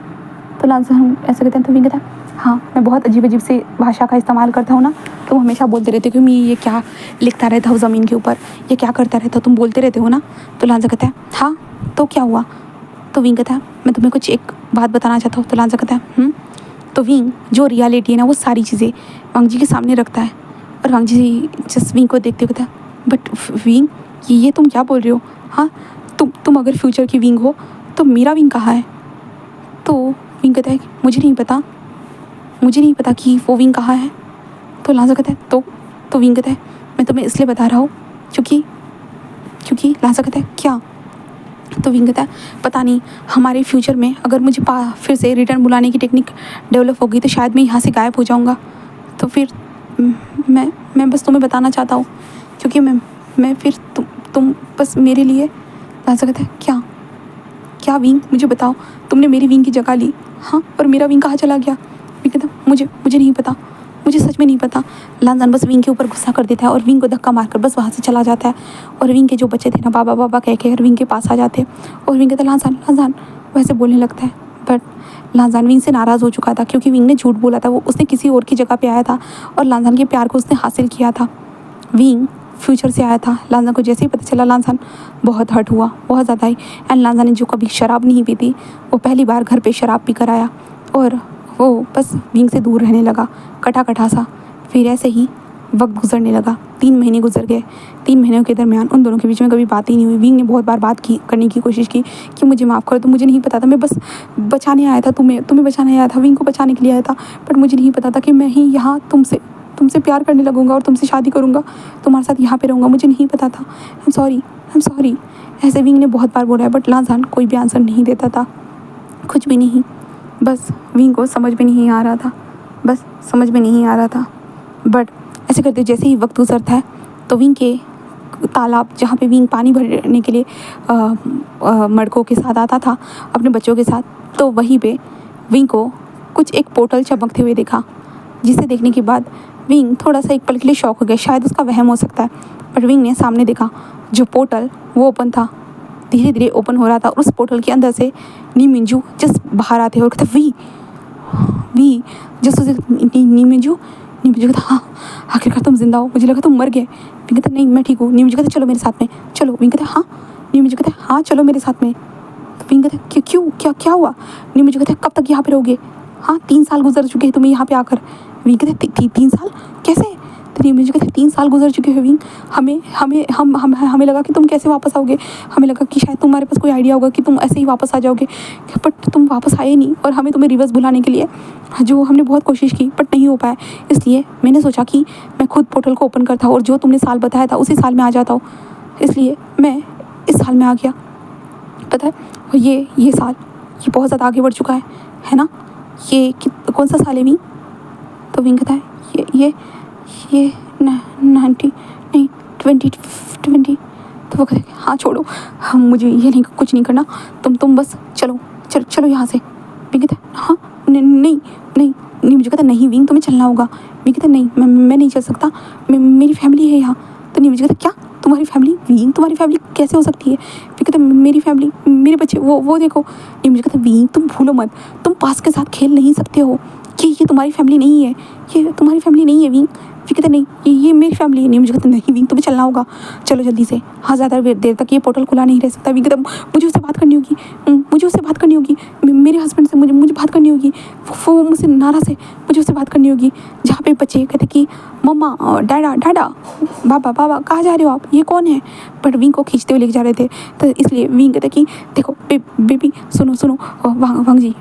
तो लांसन ऐसे कहते हैं। तो विंग कहता है हाँ मैं बहुत अजीब से भाषा का इस्तेमाल करता हूँ ना, तुम हमेशा बोलते रहते हो कि मैं ये क्या लिखता रहता हूँ ज़मीन के ऊपर, ये क्या करता रहता हो, तुम बोलते रहते हो ना। तो लांसन कहता है हाँ तो क्या हुआ? तो विंग कहता है मैं तुम्हें कुछ एक बात बताना चाहता हूँ। तो लांसन कहता है तो विंग जो रियलिटी है ना वो सारी चीज़ें वांग जी के सामने रखता है और वांग जी जस्ट विंग को देखते हुए कहता है बट विंग ये तुम क्या बोल रहे हो? हाँ तुम अगर फ्यूचर की विंग हो तो मेरा विंग कहाँ है? तो विंग कहता है मुझे नहीं पता कि वो विंग कहाँ है। तो लांसन कहता है तो विंग कहता है मैं तुम्हें इसलिए बता रहा हूँ क्योंकि लांसन कहता है क्या? तो विंग कहता है पता नहीं हमारे फ्यूचर में अगर मुझे फिर से रिटर्न बुलाने की टेक्निक डेवलप होगी तो शायद मैं यहाँ से गायब हो जाऊँगा। तो फिर मैं बस तुम्हें बताना चाहता हूँ, क्योंकि मैं फिर तुम बस मेरे लिए। लांसन कहता है क्या विंग मुझे बताओ, तुमने मेरी विंग की जगह ली, हाँ और मेरा विंग कहाँ चला गया? विंग कहता मुझे नहीं पता, मुझे सच में नहीं पता। लांसन बस विंग के ऊपर गुस्सा कर देता है और विंग को धक्का मारकर बस वहाँ से चला जाता है। और विंग के जो बच्चे थे ना बाबा कह के विंग के पास आ जाते हैं और विंग कहता है लांसन वैसे बोलने लगता है। बट लांसन विंग से नाराज़ हो चुका था, क्योंकि विंग ने झूठ बोला था, वो उसने किसी और की जगह पे आया था और लांसन के प्यार को उसने हासिल किया था। विंग फ्यूचर से आया था। लांसन को जैसे ही पता चला लांसन बहुत हर्ट हुआ, बहुत ज़्यादा ही। एंड लांसन ने जो कभी शराब नहीं पी थी वो पहली बार घर पे शराब पी कर आया और वो बस विंग से दूर रहने लगा, कटा सा। फिर ऐसे ही वक्त गुजरने लगा। 3 महीने गुजर गए। 3 महीनों के दरमियान उन दोनों के बीच में कभी बात ही नहीं हुई। विंग ने बहुत बार बात करने की कोशिश की कि मुझे माफ़ कर दो, मुझे नहीं पता था, मैं बस बचाने आया था, तुम्हें बचाने आया था, विंग को बचाने के लिए आया था, बट मुझे नहीं पता था कि मैं ही यहाँ तुमसे
तुमसे प्यार करने लगूंगा और तुमसे शादी करूंगा, तुम्हारे साथ यहाँ पे रहूँगा, मुझे नहीं पता था, आई एम सॉरी। ऐसे विंग ने बहुत बार बोला है, बट लाजान कोई भी आंसर नहीं देता था, कुछ भी नहीं। बस विंग को समझ में नहीं आ रहा था, बस समझ में नहीं आ रहा था। बट ऐसे करते जैसे ही वक्त गुजरता है तो विंग के तालाब जहाँ पे विंग पानी भरने के लिए मटकों के साथ आता था अपने बच्चों के साथ, तो वहीं पे विंग को कुछ एक पोर्टल चमकते हुए देखा, जिसे देखने के बाद विंग थोड़ा सा एक पल के लिए शॉक हो गया, शायद उसका वहम हो सकता है। बट विंग ने सामने देखा जो पोर्टल वो ओपन था, धीरे धीरे ओपन हो रहा था और उस पोर्टल के अंदर से नी मिंजू जस्ट बाहर आते और कहते वी जस्ट नी मिंजू कहता हाँ आखिरकार तुम जिंदा हो, मुझे लगा तुम मर गए। विंग कहता नहीं मैं ठीक हूँ। नी मिंजू कहते चलो मेरे साथ में चलो। विंग कहता हाँ। नी मिंजू कहते हाँ चलो मेरे साथ में। तो विंग कहते क्यों क्या हुआ? नी मिंजू कहते कब तक यहाँ पे रहोगे? हाँ 3 साल गुजर चुके हैं तुम्हें यहाँ पे आकर। विंग कहते 3 साल कैसे? तो नी मिंजू कहते 3 साल गुजर चुके हैं विंग, हमें लगा कि तुम कैसे वापस आओगे, हमें लगा कि शायद तुम्हारे पास कोई आइडिया होगा कि तुम ऐसे ही वापस आ जाओगे, बट तुम वापस आए नहीं और हमें तुम्हें रिवर्स बुलाने के लिए जो हमने बहुत कोशिश की बट नहीं हो पाया, इसलिए मैंने सोचा कि मैं खुद पोर्टल को ओपन करता हूँ और जो तुमने साल बताया था उसी साल में आ जाता हूँ, इसलिए मैं इस साल में आ गया। पता है और ये साल ये बहुत ज़्यादा आगे बढ़ चुका है ना? ये कौन सा साल है विंग? तो विंग कहता है ये 90 नहीं 20। तो वो कहते हाँ छोड़ो, हम मुझे ये नहीं कुछ नहीं करना, तुम बस चलो यहाँ से। विंग कहता है हाँ नहीं मुझे कहता नहीं विंग तुम्हें चलना होगा। विंग कहता नहीं मैं नहीं चल सकता, मेरी फैमिली है यहाँ। तो नहीं मुझे कहता क्या तुम्हारी फैमिली? विंग तुम्हारी फैमिली कैसे हो सकती है? विंग कहता मेरी फैमिली मेरे बच्चे वो देखो। नहीं मुझे कहता विंग तुम भूलो मत, तुम पास के साथ खेल नहीं सकते हो, ये तुम्हारी फैमिली नहीं है, ये तुम्हारी फैमिली नहीं है विंग। फिर कहते नहीं ये मेरी फैमिली है। नहीं मुझे कहते नहीं विंग तुम्हें चलना होगा, चलो जल्दी से, हाँ ज़्यादा देर तक ये पोर्टल खुला नहीं रह सकता। विंग कहता मुझे उससे बात करनी होगी, मेरे हस्बैंड से मुझे बात करनी होगी, वो मुझसे नाराज़ है, मुझे उससे बात करनी होगी। जहाँ पे बच्चे कहते कि मम्मा डाडा बाबा कहाँ जा रहे हो आप, ये कौन है? बट विंग को खींचते हुए लेके जा रहे थे, तो इसलिए विंग कहते कि देखो बेबी सुनो वांग जी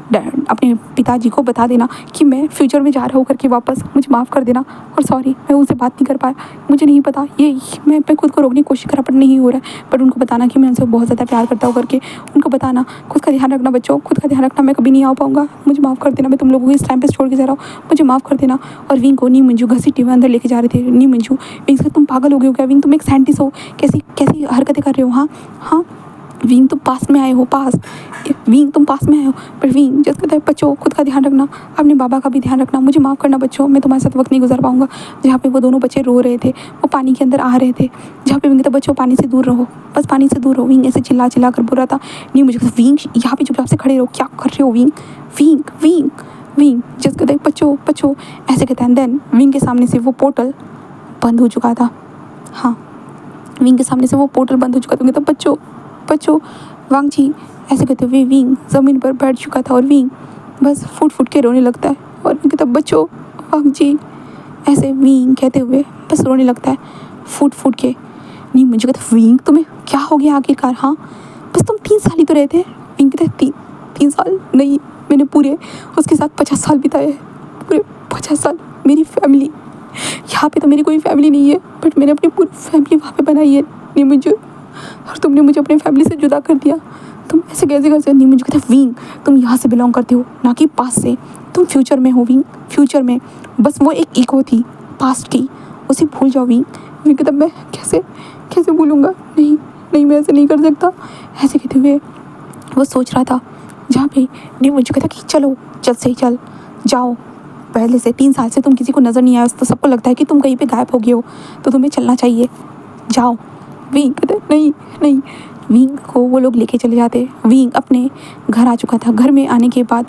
अपने पिताजी को बता देना कि मैं फ्यूचर में जा रहा हूँ करके वापस, मुझे माफ़ कर देना और सॉरी मैं उनसे बात नहीं कर पाया, मुझे नहीं पता, ये मैं खुद को रोकने की कोशिश करा पर नहीं हो रहा है। बट उनको बताना कि मैं उनसे बहुत ज़्यादा प्यार करता हूँ करके, उनको बताना खुद का ध्यान रखना बच्चों, खुद का ध्यान रखना, मैं कभी नहीं आ पाऊँगा, मुझे माफ़ कर देना, मैं तुम लोगों को इस टाइम पे छोड़ के जा रहा हूँ, मुझे माफ़ कर देना। और विंग को नी मंजू घसीटते हुए अंदर लेके जा रहे थे। नी मंजू विंग से तुम पागल हो गए हो क्या विंग, तुम एक साइंटिस्ट हो, कैसी हरकतें कर रहे हो? हाँ विंग तुम पास में आए हो, विंग तुम पास में आए हो। पर विंग जैसे कहता है बच्चों खुद का ध्यान रखना, अपने बाबा का भी ध्यान रखना, मुझे माफ़ करना बच्चों, मैं तुम्हारे साथ वक्त नहीं गुजार पाऊंगा। जहाँ पे वो दोनों बच्चे रो रहे थे, वो पानी के अंदर आ रहे थे, जहाँ पे विंग कहता बच्चों पानी से दूर रहो, बस पानी से दूर रहो। विंग ऐसे चिल्ला कर बोल रहा था। नहीं मुझे कहता विंग यहाँ पे चुपचाप से खड़े रहो, क्या कर रहे हो विंग जैसे कहता है बच्चों ऐसे कहता है। देन विंग के सामने से वो पोर्टल बंद हो चुका था। हाँ विंग के सामने से वो पोर्टल बंद हो चुका था। कहता बच्चों वांग जी ऐसे कहते हुए विंग ज़मीन पर बैठ चुका था और विंग बस फूट के रोने लगता है। और विंग कहता बच्चों वांग जी, ऐसे विंग कहते हुए बस रोने लगता है फूट के। नहीं मुझे कहता विंग तुम्हें क्या हो गया आखिरकार? हाँ बस तुम 3 साल ही तो रहे थे। विंग कहता 3 साल नहीं, मैंने पूरे उसके साथ 50 साल बिताए, पूरे 50 साल। मेरी फैमिली यहाँ पे तो मेरी कोई फैमिली नहीं है, बट मैंने अपनी पूरी फैमिली वहाँ पे बनाई है। नहीं मुझे, और तुमने मुझे अपनी फैमिली से जुदा कर दिया, तुम ऐसे कैसे कर सकते? नहीं मुझे कहता विंग तुम यहाँ से बिलोंग करते हो ना कि पास से, तुम फ्यूचर में हो विंग, फ्यूचर में बस वो एक इको थी पास्ट की, उसे भूल जाओ विंग। विंग कहता मैं कैसे भूलूंगा? नहीं मैं ऐसे नहीं कर सकता। ऐसे कहते हुए वो सोच रहा था। जहाँ पे नहीं मुझे कहता कि चलो जल्द से चल जाओ, पहले से 3 साल से तुम किसी को नज़र नहीं आया, तो सबको लगता है कि तुम कहीं पे गायब हो गए हो, तो तुम्हें चलना चाहिए, जाओ। विंग कहते नहीं। विंग को वो लोग लेके चले जाते। विंग अपने घर आ चुका था। घर में आने के बाद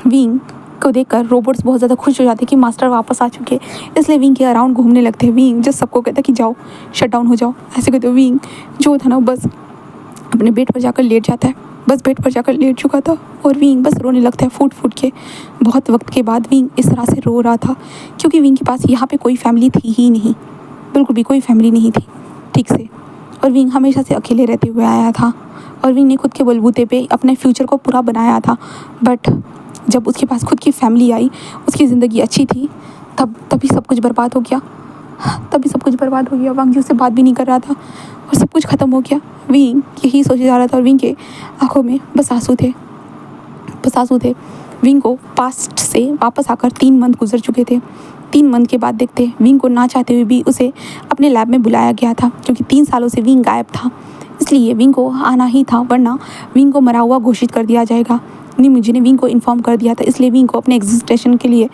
विंग को देखकर रोबोट्स बहुत ज़्यादा खुश हो जाते कि मास्टर वापस आ चुके, इसलिए विंग के अराउंड घूमने लगते हैं। विंग जस्ट सबको कहता कि जाओ शट डाउन हो जाओ, ऐसे कहते हो। विंग जो था ना बस अपने बेड पर जाकर लेट जाता है, बस बेड पर जाकर लेट चुका था और विंग बस रोने लगता है फूट के। बहुत वक्त के बाद विंग इस तरह से रो रहा था क्योंकि विंग के पास यहाँ पे कोई फैमिली थी ही नहीं, बिल्कुल भी कोई फैमिली नहीं थी ठीक से। और विंग हमेशा से अकेले रहते हुए आया था और विंग ने खुद के बलबूते पे अपने फ्यूचर को पूरा बनाया था। बट जब उसके पास खुद की फैमिली आई, उसकी ज़िंदगी अच्छी थी, तभी सब कुछ बर्बाद हो गया। तभी सब कुछ बर्बाद हो गया। वांग जी उससे बात भी नहीं कर रहा था और सब कुछ ख़त्म हो गया। विंग यही सोचे जा रहा था और विंग के आंखों में बस आंसू थे, बस आंसू थे। विंग को पास्ट से वापस आकर 3 मंथ गुजर चुके थे। 3 मंथ के बाद देखते विंग को ना चाहते हुए भी उसे अपने लैब में बुलाया गया था, क्योंकि 3 सालों से विंग गायब था। इसलिए विंग को आना ही था, वरना विंग को मरा हुआ घोषित कर दिया जाएगा। मुझे ने विंग को इन्फॉर्म कर दिया था, इसलिए विंग को अपने एग्जिस्टेशन के लिए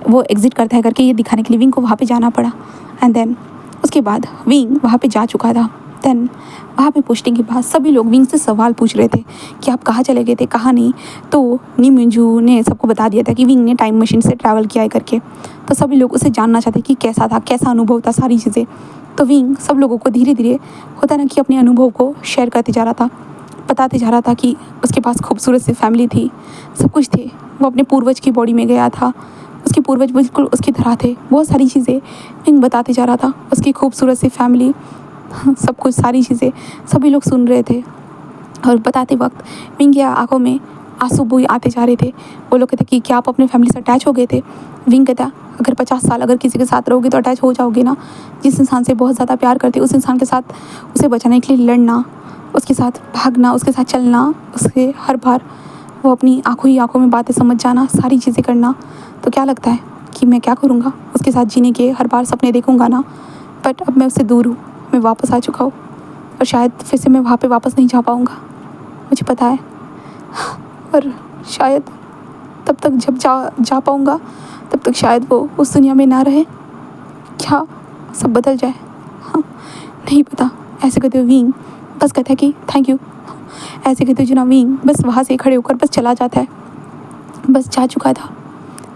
वो एग्जिट करता है करके ये दिखाने के लिए विंग को वहाँ पे जाना पड़ा। एंड देन उसके बाद विंग वहाँ पे जा चुका था। देन वहाँ पे पूछने के बाद सभी लोग विंग से सवाल पूछ रहे थे कि आप कहाँ चले गए थे, कहाँ नहीं। तो नीमिंजू ने सबको बता दिया था कि विंग ने टाइम मशीन से ट्रैवल किया है करके। तो सभी लोग उसे जानना चाहते कि कैसा था, कैसा अनुभव था, सारी चीज़ें। तो विंग सब लोगों को धीरे धीरे होता ना कि अपने अनुभव को शेयर करते जा रहा था, बताते जा रहा था कि उसके पास खूबसूरत सी फैमिली थी, सब कुछ थे। वो अपने पूर्वज की बॉडी में गया था, उसके पूर्वज बिल्कुल उसकी तरह थे। बहुत सारी चीज़ें विंग बताते जा रहा था, उसकी खूबसूरत सी फैमिली, सब कुछ, सारी चीज़ें सभी लोग सुन रहे थे। और बताते वक्त विंग की आंखों में आंसू भी आते जा रहे थे। वो लोग कहते कि क्या आप अपने फैमिली से अटैच हो गए थे। विंग कहता अगर 50 साल अगर किसी के साथ रहोगे तो अटैच हो जाओगे ना। जिस इंसान से बहुत ज़्यादा प्यार करते उस इंसान के साथ उसे बचाने के लिए लड़ना, उसके साथ भागना, उसके साथ चलना, उसके हर बार वो अपनी आंखों ही आंखों में बातें समझ जाना, सारी चीज़ें करना। तो क्या लगता है कि मैं क्या करूँगा, उसके साथ जीने के हर बार सपने देखूँगा ना। बट अब मैं उससे दूर हूँ, मैं वापस आ चुका हूँ और शायद फिर से मैं वहाँ पे वापस नहीं जा पाऊँगा, मुझे पता है। और शायद तब तक जब जा पाऊँगा तब तक शायद वो उस दुनिया में ना रहे, क्या सब बदल जाए, हाँ नहीं पता। ऐसे कहते हुए विंग बस कहता है कि थैंक यू। ऐसे कहते हुए जनाब विंग बस वहाँ से खड़े होकर बस चला जाता है। बस जा चुका था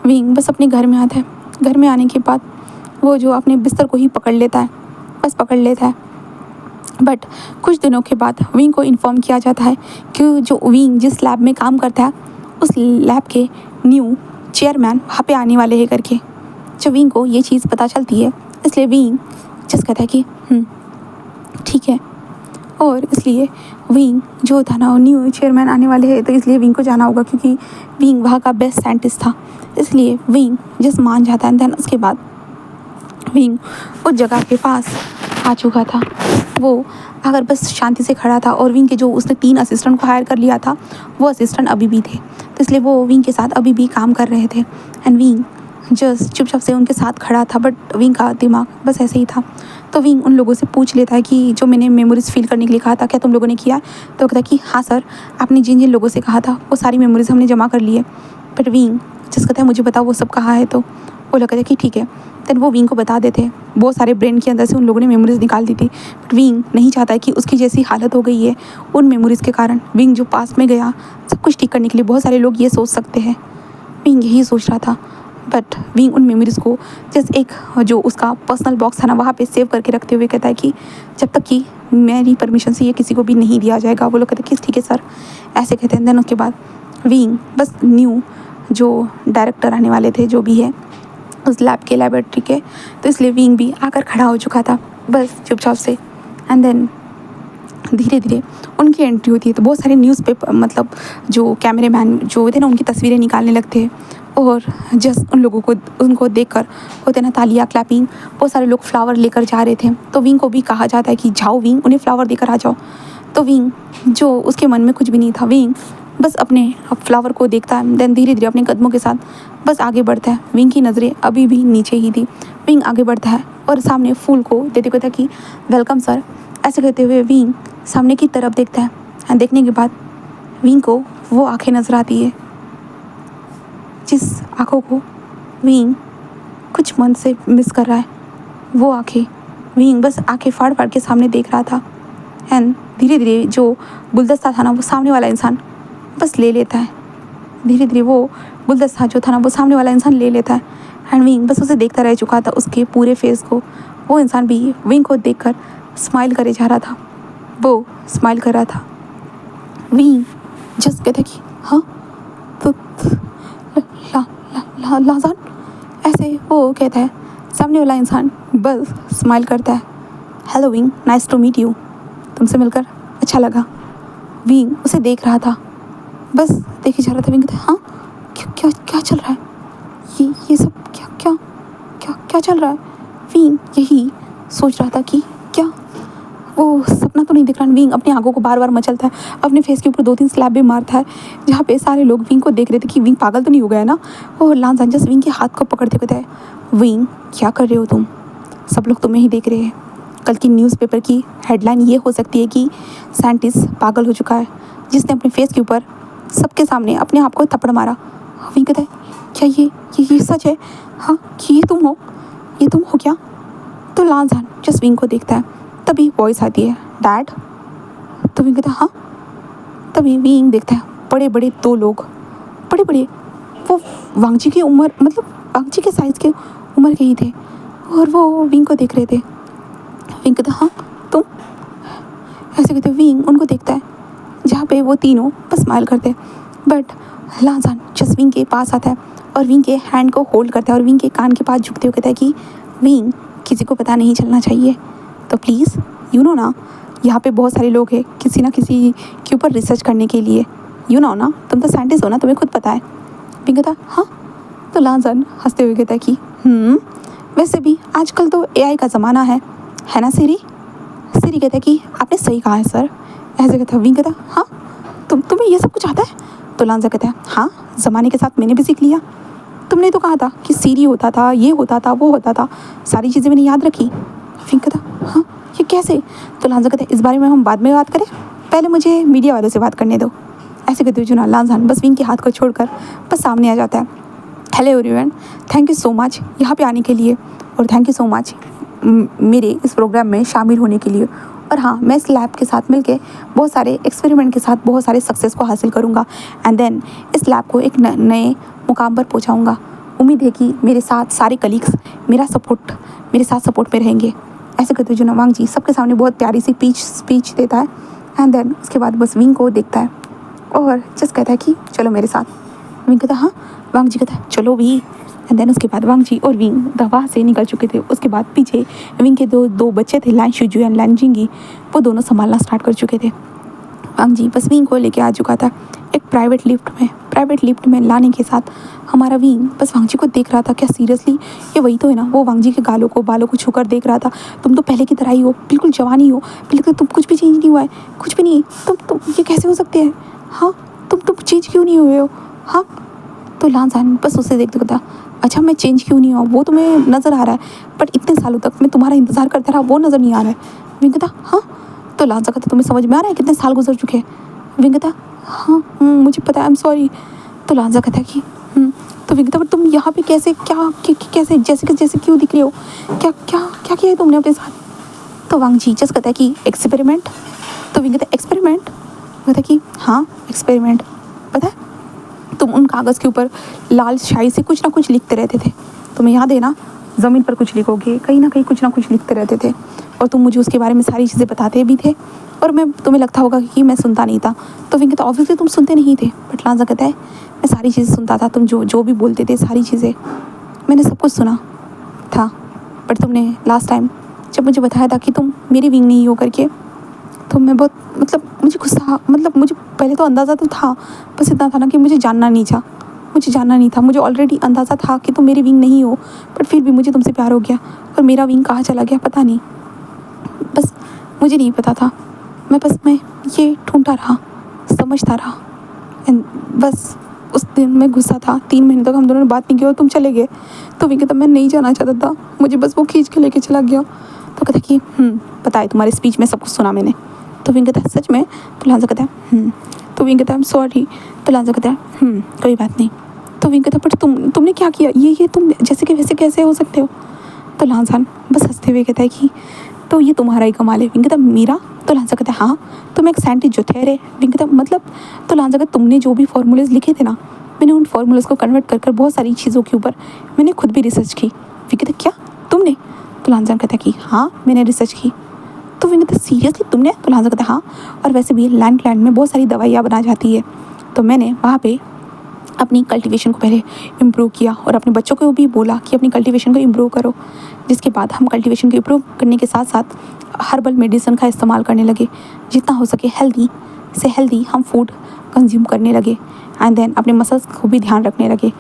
विंग, बस अपने घर में आता है। घर में आने के बाद वो जो अपने बिस्तर को ही पकड़ लेता है, बस पकड़ लेता है। बट कुछ दिनों के बाद विंग को इन्फॉर्म किया जाता है कि जो विंग जिस लैब में काम करता है उस लैब के न्यू चेयरमैन वहाँ पे आने वाले हैं करके। जब विंग को ये चीज़ पता चलती है इसलिए विंग जस्ट कहता है कि ठीक है। और इसलिए विंग जो था ना, न्यू चेयरमैन आने वाले हैं तो इसलिए विंग को जाना होगा, क्योंकि विंग वहाँ का बेस्ट साइंटिस्ट था। इसलिए विंग जस्ट मान जाता है। देन उसके बाद विंग उस जगह के पास आ चुका था। वो अगर बस शांति से खड़ा था और विंग के जो उसने 3 असिस्टेंट को हायर कर लिया था वो असिस्टेंट अभी भी थे, तो इसलिए वो विंग के साथ अभी भी काम कर रहे थे। एंड विंग जस्ट चुपचाप से उनके साथ खड़ा था, बट विंग का दिमाग बस ऐसे ही था। तो विंग उन लोगों से पूछ लेता है कि जो मैंने मेमोरीज फील करने के लिए कहा था क्या तुम लोगों ने किया। तो कहता है कि हाँ सर, आपने जिन जिन लोगों से कहा था वो सारी मेमोरीज हमने जमा कर ली है। बट विंग जस्ट कहता है मुझे बताओ वो सब कहाँ है। तो वो लोग कहते हैं कि ठीक है। देन वो विंग को बता देते बहुत सारे ब्रेन के अंदर से उन लोगों ने मेमोरीज निकाल दी थी। बट विंग नहीं चाहता है कि उसकी जैसी हालत हो गई है उन मेमोरीज़ के कारण। विंग जो पास में गया सब कुछ ठीक करने के लिए, बहुत सारे लोग ये सोच सकते हैं, विंग यही सोच रहा था। बट विंग उन मेमोरीज़ को जस्ट एक जो उसका पर्सनल बॉक्स था ना वहाँ पे सेव करके रखते हुए कहता है कि जब तक कि मेरी परमिशन से ये किसी को भी नहीं दिया जाएगा। वो लोग कहते हैं कि ठीक है सर, ऐसे कहते हैं। देन उसके बाद विंग बस न्यू जो डायरेक्टर आने वाले थे जो भी है उस लैब के, लेबोरेटरी के, तो इसलिए विंग भी आकर खड़ा हो चुका था बस चुपचाप से। एंड देन धीरे धीरे उनकी एंट्री होती है तो बहुत सारे न्यूज़पेपर मतलब जो कैमरेमैन जो थे ना उनकी तस्वीरें निकालने लगते हैं। और जस्ट उन लोगों को उनको देखकर होते ना तालियां, क्लैपिंग, बहुत सारे लोग फ्लावर लेकर जा रहे थे। तो विंग को भी कहा जाता है कि जाओ विंग, उन्हें फ्लावर देकर आ जाओ। तो विंग जो उसके मन में कुछ भी नहीं था, विंग बस अपने फ्लावर को देखता है। देन धीरे धीरे अपने कदमों के साथ बस आगे बढ़ता है। विंग की नज़रें अभी भी नीचे ही थी। विंग आगे बढ़ता है और सामने फूल को देते कहता कि वेलकम सर। ऐसे कहते हुए विंग सामने की तरफ देखता है। एंड देखने के बाद विंग को वो आंखें नजर आती है जिस आँखों को विंग कुछ मन से मिस कर रहा है। वो आंखें विंग बस आंखें फाड़ फाड़ के सामने देख रहा था। एंड धीरे धीरे जो गुलदस्ता था ना वो सामने वाला इंसान बस ले लेता है। धीरे धीरे वो गुलदस्ता जो था ना वो सामने वाला इंसान ले लेता है। एंड विंग बस उसे देखता रह चुका था, उसके पूरे फेस को। वो इंसान भी विंग को देखकर स्माइल करे जा रहा था, वो स्माइल कर रहा था। विंग जस्ट कहता कि हाँ तो लाजान, ऐसे वो कहता है। सामने वाला इंसान बस स्माइल करता है। Hello Wing, nice to meet you, तुमसे मिलकर अच्छा लगा। विंग उसे देख रहा था, बस देखे जा रहा था। विंग कहता है हाँ क्या क्या क्या चल रहा है, ये सब क्या क्या क्या
क्या चल रहा है? विंग यही सोच रहा था कि क्या वो सपना तो नहीं दिख रहा। विंग अपनी आंखों को बार बार मचलता है, अपने फेस के ऊपर 2-3 स्लैप भी मारता है, जहाँ पे सारे लोग विंग को देख रहे थे कि विंग पागल तो नहीं हो गया है ना। और लांजान जस्ट विंग के हाथ को पकड़ते कहता है, विंग क्या कर रहे हो तुम? सब लोग तुम्हें ही देख रहे हैं। कल की न्यूज़पेपर की हेडलाइन ये हो सकती है कि साइंटिस्ट पागल हो चुका है, जिसने अपने फेस के ऊपर सबके सामने अपने आप को थप्पड़ मारा। विंग कहता है, क्या ये सच है? हाँ, कि ये तुम हो क्या? तो लांजान जस्ट विंग को देखता है। तभी वॉइस आती है, डैड। तो विंग कहता है, हाँ। तभी विंग देखता है बड़े बड़े 2 लोग, बड़े बड़े, वो वांगजी की उम्र, मतलब वांगजी के साइज़ के उम्र के ही थे, और वो विंग को देख रहे थे। विंग कहता है, हाँ तुम? ऐसे कहते विंग उनको देखता है, जहाँ पे वो तीनों बस स्माइल करते हैं। बट लांजान जस्ट विंग के पास आता है और विंग के हैंड को होल्ड करता है और विंग के कान के पास झुकते हुए कहता है कि विंग, किसी को पता नहीं चलना चाहिए, तो प्लीज़ यू नो ना, यहाँ पे बहुत सारे लोग हैं किसी ना किसी के ऊपर रिसर्च करने के लिए, यू नो ना, तुम तो साइंटिस्ट हो ना, तुम्हें खुद पता है। विंग कहता, हाँ। तो लांजान हंसते हुए कहता है कि वैसे भी आजकल तो AI का ज़माना है ना सीरी? सीरी कहता है कि आपने सही कहा है सर। ऐसे कहता है। विंग कहता, हाँ तुम्हें ये सब कुछ आता है? तो लांजा कहता है, हाँ, ज़माने के साथ मैंने भी सीख लिया। तुमने तो कहा था कि सीरी होता था, ये होता था, वो होता था, सारी चीज़ें मैंने याद रखी। विंग कहता, हाँ, ये कैसे? तो लांजा कहता है, इस बारे में हम बाद में बात करें, पहले मुझे मीडिया वालों से बात करने दो। ऐसे कहते हुए जो ना लांजान बस विंग के हाथ को छोड़कर बस सामने आ जाता है। Hello everyone, thank you so much यहाँ पे आने के लिए, और थैंक यू सो मच मेरे इस प्रोग्राम में शामिल होने के लिए। और हाँ, मैं इस लैब के साथ मिलके बहुत सारे एक्सपेरिमेंट के साथ बहुत सारे सक्सेस को हासिल करूँगा, एंड देन इस लैब को एक नए मुकाम पर पहुँचाऊँगा। उम्मीद है कि मेरे साथ सारे कलीग्स मेरे साथ सपोर्ट में रहेंगे। ऐसे करते जो नवांग जी सबके सामने बहुत प्यारी सी स्पीच देता है, एंड देन उसके बाद बस विंग को देखता है और जस्ट कहता है कि चलो मेरे साथ। विंग कहता है, हाँ। वांग जी कहता है, चलो भी। एंड देन उसके बाद वांग जी और विंग दवा से निकल चुके थे। उसके बाद पीछे विंग के दो बच्चे थे, लान शुजू एंड लान जिंगी, वो दोनों संभालना स्टार्ट कर चुके थे। वांग जी बस विंग को लेके आ चुका था एक प्राइवेट लिफ्ट में लाने के साथ हमारा विंग बस वांग जी को देख रहा था। क्या सीरियसली ये वही तो है ना? वो वांग जी के बालों को छूकर देख रहा था। तुम तो पहले की तरह ही हो, बिल्कुल जवानी हो, बिल्कुल तुम कुछ भी चेंज नहीं हुआ है, कुछ भी नहीं। तुम ये कैसे हो सकते हैं? हाँ, तुम चेंज क्यों नहीं हुए हो? हाँ। तो लांजान बस उसे देखते था, अच्छा मैं चेंज क्यों नहीं हुआ, वो तुम्हें नज़र आ रहा है, बट इतने सालों तक मैं तुम्हारा इंतज़ार करता रहा, वो नज़र नहीं आ रहा है। विंग कहता, हाँ। तो लांजा कहता, तुम्हें समझ में आ रहा है कितने साल गुजर चुके हैं? विंग कहता, हाँ मुझे पता है, आई एम सॉरी। तो लांजा कहता कि तो विंग कहता, पर तुम यहाँ पे कैसे कैसे जैसे क्यों दिख रहे हो? क्या किया है तुमने अपने साथ? तो वांग जी जस्ट कहता है कि एक्सपेरिमेंट। तो विंग कहता, एक्सपेरिमेंट? कहता कि हाँ एक्सपेरिमेंट। पता है तुम उन कागज़ के ऊपर लाल स्याही से कुछ ना कुछ लिखते रहते थे, तुम्हें याद है ना? ज़मीन पर कुछ लिखोगे, कहीं ना कहीं कुछ ना कुछ लिखते रहते थे, और तुम मुझे उसके बारे में सारी चीज़ें बताते भी थे, और तुम्हें लगता होगा कि मैं सुनता नहीं था। तो विंग कहता, ऑब्वियसली तुम सुनते नहीं थे, बट लांजा कहता है मैं सारी चीज़ें सुनता था, तुम जो भी बोलते थे सारी चीज़ें मैंने सब कुछ सुना था। बट तुमने लास्ट टाइम जब मुझे बताया था कि तुम मेरी विंग नहीं हो करके, तो मैं बहुत मुझे गुस्सा, मुझे पहले तो अंदाज़ा तो था, बस इतना था ना कि मुझे जानना नहीं था। मुझे ऑलरेडी अंदाज़ा था कि तुम मेरी विंग नहीं हो, बट फिर भी मुझे तुमसे प्यार हो गया, और मेरा विंग कहाँ चला गया पता नहीं, बस मुझे नहीं पता था। मैं ये ढूंढता रहा, समझता रहा, एंड बस उस दिन मैं गुस्सा था। 3 महीने तक हम दोनों ने बात नहीं की और तुम चले गए। तो विंग कहता, मैं नहीं जाना चाहता था, मुझे बस वो खींच के लेके चला गया। तो कहता कि पता है तुम्हारे स्पीच में सब कुछ सुना मैंने। तो विंग कहता है, सच में? तो लांजा कहता है तो विंग कहता है, आई एम सॉरी। तो लांजा कहता है कोई बात नहीं। तो विंग कहता है, पर तुमने क्या किया? ये तुम जैसे कि वैसे कैसे हो सकते हो? तो लांजान बस हंसते हुए कहता है कि तो ये तुम्हारा ही कमाल है। विंग कहता, मेरा? तो लांजा कहता है, हाँ, तुम एक साइंटिस्ट जो ठहरे। विंग कहता, मतलब? तो लांजा कहता, तुमने जो भी फार्मूलेज लिखे थे ना, मैंने उन फार्मूलेज को कन्वर्ट कर बहुत सारी चीज़ों के ऊपर मैंने खुद भी रिसर्च की। विंग कहता, क्या तुमने? तो लांजान कहता है कि हाँ मैंने रिसर्च की। तो विंग कहता, सीरियसली तुमने? तो लांजा कहता है, हाँ, और वैसे भी लैंड में बहुत सारी दवाइयाँ बना जाती है, तो मैंने वहाँ पे अपनी कल्टीवेशन को पहले इम्प्रूव किया, और अपने बच्चों को भी बोला कि अपनी कल्टीवेशन को इम्प्रूव करो, जिसके बाद हम कल्टीवेशन को इम्प्रूव करने के साथ साथ हर्बल मेडिसिन का इस्तेमाल करने लगे। जितना हो सके हेल्दी से हेल्दी हम फूड
कंज्यूम करने लगे एंड देन अपने मसल्स को भी ध्यान रखने लगे,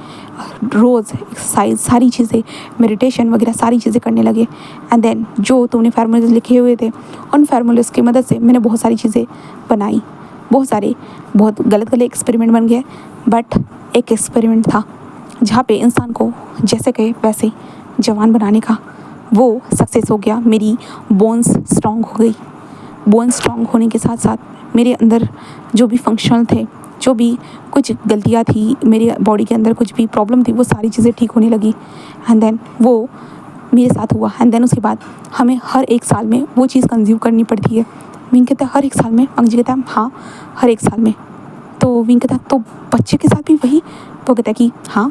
रोज़ एक्सरसाइज सारी चीज़ें, मेडिटेशन वगैरह सारी चीज़ें करने लगे। एंड देन जो तुमने फार्मूलेज लिखे हुए थे उन फार्मूलेज की मदद से मैंने बहुत सारी चीज़ें बनाई, बहुत गलत एक्सपेरिमेंट बन गए, बट एक एक्सपेरिमेंट था जहाँ पे इंसान को जैसे कहे वैसे जवान बनाने का, वो सक्सेस हो गया। मेरी बोन्स स्ट्रॉन्ग हो गई। बोन्स स्ट्रॉन्ग होने के साथ साथ मेरे अंदर जो भी फंक्शनल थे, जो भी कुछ गलतियाँ थी मेरे बॉडी के अंदर, कुछ भी प्रॉब्लम थी, वो सारी चीज़ें ठीक होने लगी। एंड देन वो मेरे साथ हुआ। एंड देन उसके बाद हमें हर एक साल में वो चीज़ कंज्यूम करनी पड़ती है। विंग कहता है हर एक साल में? अंग जी कहता है हाँ हर एक साल में। तो विंग कहता है तो बच्चे के साथ भी वही? तो कहता है कि हाँ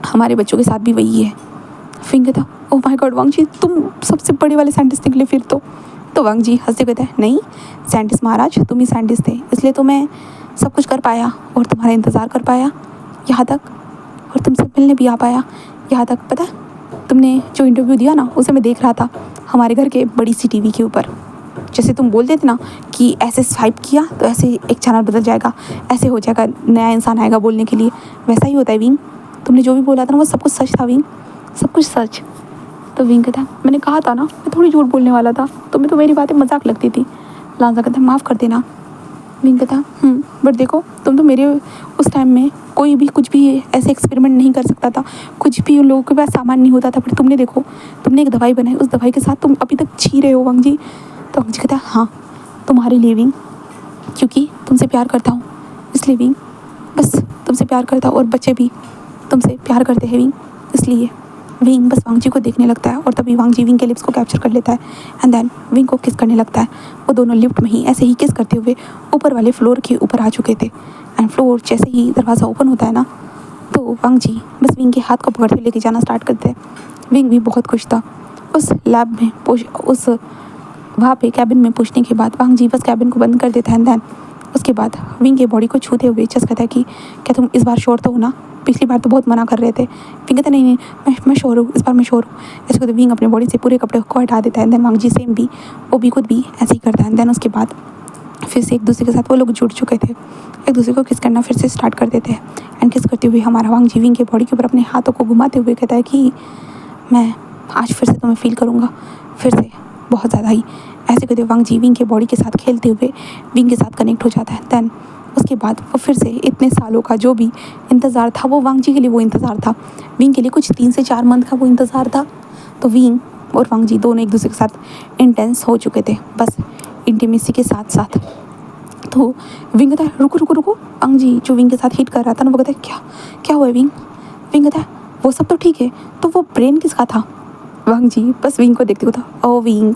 हमारे बच्चों के साथ भी वही है। फिर कहता ओह माय गॉड वांग जी तुम सबसे बड़े वाले साइंटिस्ट निकले फिर तो वांग जी हंसते कहता है नहीं साइंटिस्ट महाराज तुम ही साइंटिस्ट थे, इसलिए तो मैं सब कुछ कर पाया और तुम्हारा इंतज़ार कर पाया यहाँ तक, और तुमसे मिलने भी आ पाया यहाँ तक। पता है तुमने जो इंटरव्यू दिया ना उसे मैं देख रहा था हमारे घर के बड़ी सी टीवी के ऊपर। जैसे तुम बोलते थे ना कि ऐसे स्वाइप किया तो ऐसे एक चैनल बदल जाएगा, ऐसे हो जाएगा, नया इंसान आएगा बोलने के लिए, वैसा ही होता है विंग। तुमने जो भी बोला था ना वो सब कुछ सच था विंग, सब कुछ सच। तो विंग कहता है मैंने कहा था ना मैं थोड़ी झूठ बोलने वाला था, तुम्हें तो मेरी बातें मजाक लगती थी। लांजा कहता है माफ़ कर देना। विंग कहता बट देखो तुम तो मेरे उस टाइम में कोई भी कुछ भी ऐसे एक्सपेरिमेंट नहीं कर सकता था, कुछ भी उन लोगों के पास सामान नहीं होता था, पर तुमने देखो तुमने एक दवाई बनाई, उस दवाई के साथ तुम अभी तक जी रहे हो वांग जी। तो वांग जी कहता है हाँ तुम्हारे लिए विंग, क्योंकि तुमसे प्यार करता हूँ इसलिए विंग, बस तुमसे प्यार करता हूँ और बच्चे भी तुमसे प्यार करते हैं विंग, इसलिए। विंग बस वांग जी को देखने लगता है और तभी वांग जी विंग के लिप्स को कैप्चर कर लेता है एंड देन विंग को किस करने लगता है। वो दोनों लिफ्ट में ही ऐसे ही किस करते हुए ऊपर वाले फ्लोर के ऊपर आ चुके थे। एंड फ्लोर जैसे ही दरवाज़ा ओपन होता है ना तो वांग जी बस विंग के हाथ को पकड़ते लेके जाना स्टार्ट करते हैं। विंग भी बहुत खुश था। उस लैब में उस वहाँ पे कैबिन में पूछने के बाद वांग जी बस कैबिन को बंद कर देता है एंड देन उसके बाद विंग के बॉडी को छूते हुए जस कहता है कि क्या तुम इस बार श्योर तो हो ना, पिछली बार तो बहुत मना कर रहे थे। विंग कहता नहीं मैं श्योर हूँ, इस बार मैं श्योर हूँ। ऐसे कहते विंग अपने बॉडी से पूरे कपड़े को हटा देता है and then Wang ji same भी वो भी खुद भी ऐसे ही करता है। एंड देन उसके बाद फिर से एक दूसरे के साथ वो लोग जुड़ चुके थे, एक दूसरे को किस करना फिर से स्टार्ट कर देते हैं। एंड किस करते हुए हमारा वांग जी विंग के बॉडी के ऊपर अपने हाथों को घुमाते हुए कहता है कि मैं आज फिर से तुम्हें फील करूँगा, फिर से बहुत ज़्यादा ही। ऐसे कहते वांग जी विंग के बॉडी के साथ खेलते हुए विंग के साथ कनेक्ट हो जाता है। देन उसके बाद वो फिर से इतने सालों का जो भी इंतज़ार था वो वांग जी के लिए वो इंतज़ार था, विंग के लिए कुछ 3 से 4 मंथ का वो इंतज़ार था। तो विंग और वांग जी दोनों एक दूसरे के साथ इंटेंस हो चुके थे, बस इंटीमेसी के साथ साथ। तो विंग कहता है रुको रुको रुको, वांग जी जो विंग के साथ हिट कर रहा था ना वो कहता है क्या क्या हुआ विंग? विंग कहता है वो सब तो ठीक है, तो वो ब्रेन किसका था? वांग जी बस विंग को देखते होता ओ विंग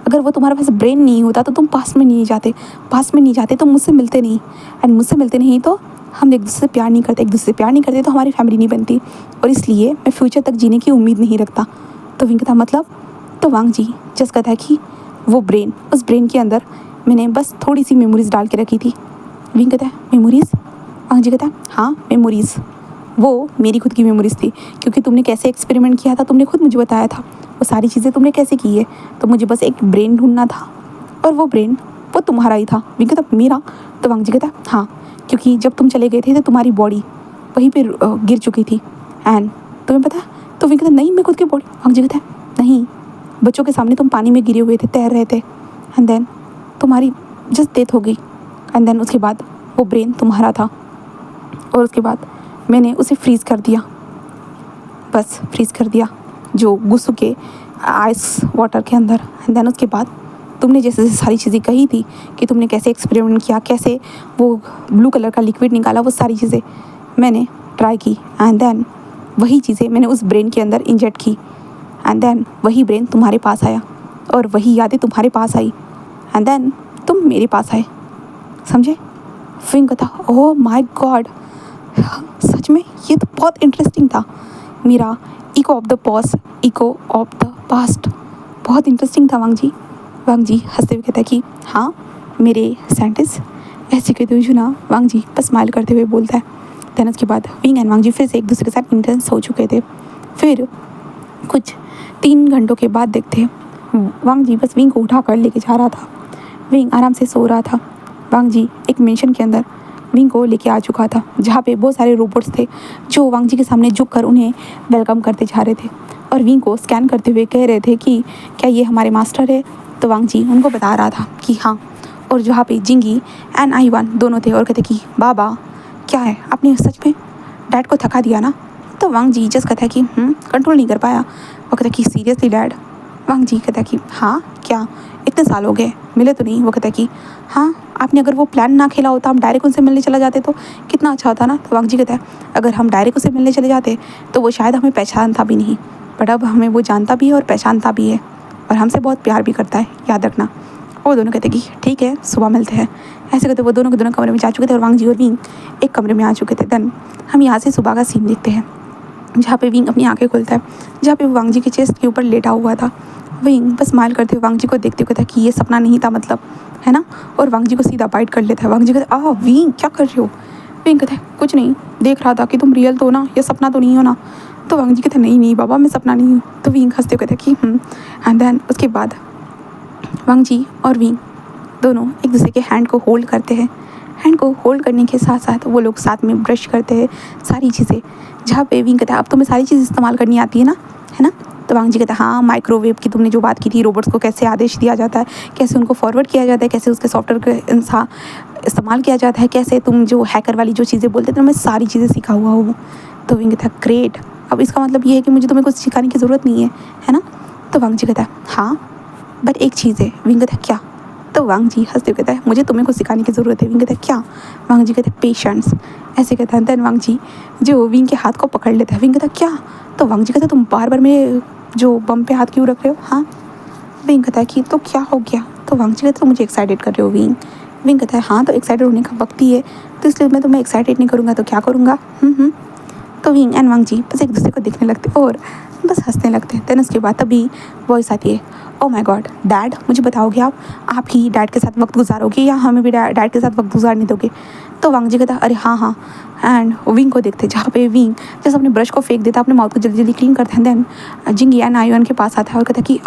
अगर वो तुम्हारे पास ब्रेन नहीं होता तो तुम पास में नहीं जाते तो मुझसे मिलते नहीं, एंड मुझसे मिलते नहीं तो हम एक दूसरे से प्यार नहीं करते, एक दूसरे से प्यार नहीं करते तो हमारी फैमिली नहीं बनती, और इसलिए मैं फ्यूचर तक जीने की उम्मीद नहीं रखता। तो विंग कहता मतलब? तो वांग जी जस्ट कहता है कि वो ब्रेन, उस ब्रेन के अंदर मैंने बस थोड़ी सी मेमोरीज डाल के रखी थी। विंग कहता है मेमोरीज? वांग जी कहता है हाँ मेमोरीज, वो मेरी खुद की मेमोरीज थी, क्योंकि तुमने कैसे एक्सपेरिमेंट किया था तुमने खुद मुझे बताया था, वो सारी चीज़ें तुमने कैसे की है, तो मुझे बस एक ब्रेन ढूंढना था और वो ब्रेन वो तुम्हारा ही था। विंग कहता मेरा? तो वांग जी कहता हाँ, क्योंकि जब तुम चले गए थे तो तुम्हारी बॉडी वहीं पे गिर चुकी थी एंड तुम्हें पता। तो विंग कहता नहीं मैं खुद की बॉडी। वांग जी कहता नहीं, बच्चों के सामने तुम पानी में गिरे हुए थे, तैर रहे थे एंड देन तुम्हारी जस्ट डेथ हो गई एंड देन उसके बाद वो ब्रेन तुम्हारा था और उसके बाद मैंने उसे फ्रीज़ कर दिया, बस फ्रीज़ कर दिया जो गुस्सू के आइस वाटर के अंदर। एंड देन उसके बाद तुमने जैसे जैसे सारी चीज़ें कही थी कि तुमने कैसे एक्सपेरिमेंट किया, कैसे वो ब्लू कलर का लिक्विड निकाला, वो सारी चीज़ें मैंने ट्राई की एंड देन वही चीज़ें मैंने उस ब्रेन के अंदर इंजेक्ट की एंड देन वही ब्रेन तुम्हारे पास आया और वही यादें तुम्हारे पास आई एंड देन तुम मेरे पास आए, समझे? फिर कहता ओह माय गॉड सच में ये तो बहुत इंटरेस्टिंग था, मेरा इको ऑफ द पास्ट बहुत इंटरेस्टिंग था वांग जी। वांग जी हंसते हुए कहता है कि हाँ मेरे साइंटिस्ट। ऐसे कहते हुए ना वांग जी बस स्माइल करते हुए बोलता है। देन उसके बाद विंग एंड वांग जी फिर से एक दूसरे के साथ इंटेंस हो चुके थे। फिर कुछ 3 घंटों के बाद देखते वांग जी बस विंग को उठा कर लेके जा रहा था। विंग आराम से सो रहा था। वांग जी एक मेंशन के अंदर विंग को लेके आ चुका था, जहाँ पे बहुत सारे रोबोट्स थे जो वांग जी के सामने झुक कर उन्हें वेलकम करते जा रहे थे और विंग को स्कैन करते हुए कह रहे थे कि क्या ये हमारे मास्टर है। तो वांग जी उनको बता रहा था कि हाँ। और जहाँ पे जिंगी एंड आईवान दोनों थे और कहते कि बाबा क्या है, आपने सच में डैड को थका दिया ना। तो वांग जी जस्ट कहता है कि कंट्रोल नहीं कर पाया। वो कहता है कि सीरियसली डैड। वांग जी कहता है कि हाँ क्या, इतने साल हो गए मिले तो नहीं। वो कहता है कि हाँ, आपने अगर वो प्लान ना खेला होता, हम डायरेक्ट उनसे मिलने चला जाते तो कितना अच्छा होता ना। तो वांग जी कहता है अगर हम डायरेक्ट उससे मिलने चले जाते तो वो शायद हमें पहचानता भी नहीं, बट अब हमें वो जानता भी है और पहचानता भी है और हमसे बहुत प्यार भी करता है, याद रखना। और दोनों कहते कि ठीक है, सुबह मिलते हैं। ऐसे कहते वो दोनों के दोनों कमरे में जा चुके थे और वांग जी और विंग एक कमरे में आ चुके थे। देन हम यहाँ से सुबह का सीन देखते हैं, जहाँ पे विंग अपनी आंखें खोलता है, जहाँ पे वो वांग जी के चेस्ट के ऊपर लेटा हुआ था। विंग बस स्माइल करते हुए वांग जी को देखते हुए कहता है कि ये सपना नहीं था मतलब, है ना। और वांग जी को सीधा बाइट कर लेता है। वांग जी कहता है विंग क्या कर रहे हो। विंग कहता है कुछ नहीं, देख रहा था कि तुम रियल तो हो ना, ये सपना तो नहीं हो ना। तो वांग जी कहते हैं नहीं नहीं बाबा, मैं सपना नहीं हूँ। तो विंग हंसते हुए कहता है कि एंड देन उसके बाद वांग जी और विंग दोनों एक दूसरे के हैंड को होल्ड करते हैं। हैंड को होल्ड करने के साथ साथ वो लोग साथ में ब्रश करते हैं सारी चीज़ें। जहाँ पे विंग कहता है अब तुम्हें सारी चीज़ इस्तेमाल करनी आती है ना। तो वांग जी कहता है हाँ, माइक्रोवेव की तुमने जो बात की थी, रोबोट्स को कैसे आदेश दिया जाता है, कैसे उनको फॉरवर्ड किया जाता है, कैसे उसके सॉफ्टवेयर का इस्तेमाल किया जाता है, कैसे तुम जो हैकर वाली जो चीज़ें बोलते थे तो मैं सारी चीज़ें सीखा हुआ हूँ। तो विंग कहता है ग्रेट, अब इसका मतलब ये है कि मुझे तुम्हें कुछ सिखाने की ज़रूरत नहीं है ना। तो वांग जी कहता है हाँ, बट एक चीज़ है। विंग कहता है क्या। तो वांग जी हंसते हुए कहता है मुझे तुम्हें कुछ सिखाने की ज़रूरत है। विंग कहता है क्या। वांग जी कहते हैं पेशेंस। ऐसे कहता है। देन वांग जी जो विंग के हाथ को पकड़ लेता है। विंग कहता है क्या। तो वांग जी कहता है तुम बार बार मेरे जो बम पे हाथ क्यों रख रहे हो। हाँ। विंग कहता है कि तो क्या हो गया। तो वांग जी कहते हैं मुझे एक्साइटेड कर रहे हो विंग। विंग कहता है हाँ, तो एक्साइटेड होने का वक्त ही है, तो इसलिए मैं तुम्हें एक्साइटेड नहीं करूँगा तो क्या करूँगा। तो विंग एंड वांग जी बस एक दूसरे को देखने लगते और बस हंसने लगते हैं। देन उसके बाद तभी वॉइस आती है, ओ माय गॉड डैड, मुझे बताओगे आप ही डैड के साथ वक्त गुजारोगे या हमें भी डैड के साथ वक्त गुजारने दोगे। तो वांग जी कहता अरे हाँ। एंड विंग को देखते जहाँ पे विंग जैसे अपने ब्रश को फेंक देता, अपने माउथ को जल्दी जल्दी क्लीन करते हैं। देन जिंगी एंड आयुन के पास आता है और कहता कि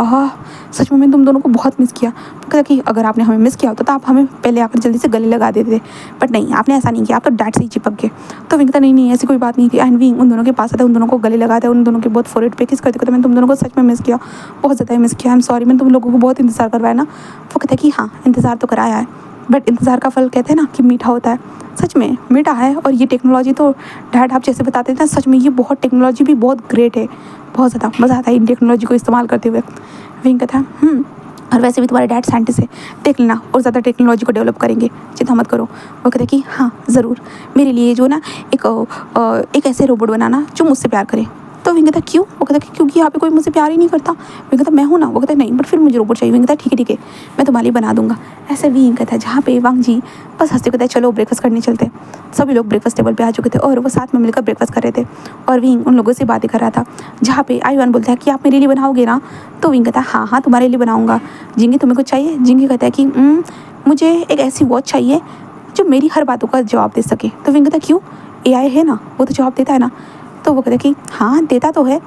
सच में तुम दोनों को बहुत मिस किया। कहता कि अगर आपने हमें मिस किया होता तो आप हमें पहले आकर जल्दी से गले लगा देते, बट नहीं, आपने ऐसा नहीं किया, आप तो डैड से ही चिपक गए। तो विंग कहता नहीं ऐसी कोई बात नहीं थी। एंड विंग उन दोनों के पास आता है, उन दोनों को गले लगाता है, उन दोनों के बहुत फोरहेड पे किस करते कहते मैं तुम दोनों को सच में मिस किया, बहुत ज़्यादा मिस किया, आई एम सॉरी, मैंने तुम लोगों को बहुत इंतजार करवाया ना। वो कहता है कि हाँ, इंतज़ार तो कराया है, बट इंतज़ार का फल कहते हैं ना कि मीठा होता है। सच में मीठा है। और ये टेक्नोलॉजी तो डैड आप जैसे बताते थे ना, सच में ये बहुत टेक्नोलॉजी भी बहुत ग्रेट है, बहुत ज़्यादा मज़ा आता है इन टेक्नोलॉजी को इस्तेमाल करते हुए। विंग कहता है और वैसे भी तुम्हारे डैड साइंटिस्ट है, देख लेना और ज़्यादा टेक्नोलॉजी को डेवलप करेंगे, चिंता मत करो। वो कहते कि हाँ ज़रूर, मेरे लिए जो ना एक ऐसे रोबोट बनाना जो मुझसे प्यार करे। तो विंग कहता क्यों। वो कहता कि क्योंकि यहाँ पे कोई मुझसे प्यार ही नहीं करता। विंग कहता मैं हूँ ना। वो कहता नहीं, बट फिर मुझे रोबोट चाहिए। विंग कहता ठीक है, मैं तुम्हारे लिए बना दूंगा। ऐसे विंग कहता है जहाँ पे वांग जी बस हंसते कहता है चलो ब्रेकफास्ट करने चलते। सभी लोग ब्रेकफास्ट टेबल पे आ चुके थे और वो साथ में मिलकर ब्रेकफास्ट कर रहे थे और विंग उन लोगों से बातें कर रहा था। जहाँ पे आयुन बोलता है कि आप मेरे लिए बनाओगे ना। तो विंग कहता है हाँ तुम्हारे लिए बनाऊंगा। जिंगी तुम्हें कुछ चाहिए। जिंगी कहता है कि मुझे एक ऐसी वॉच चाहिए जो मेरी हर बातों का जवाब दे सके। तो विंग कहता क्यों, AI है ना, वो तो जवाब देता है ना। तो वो कहता कि हाँ देता तो है,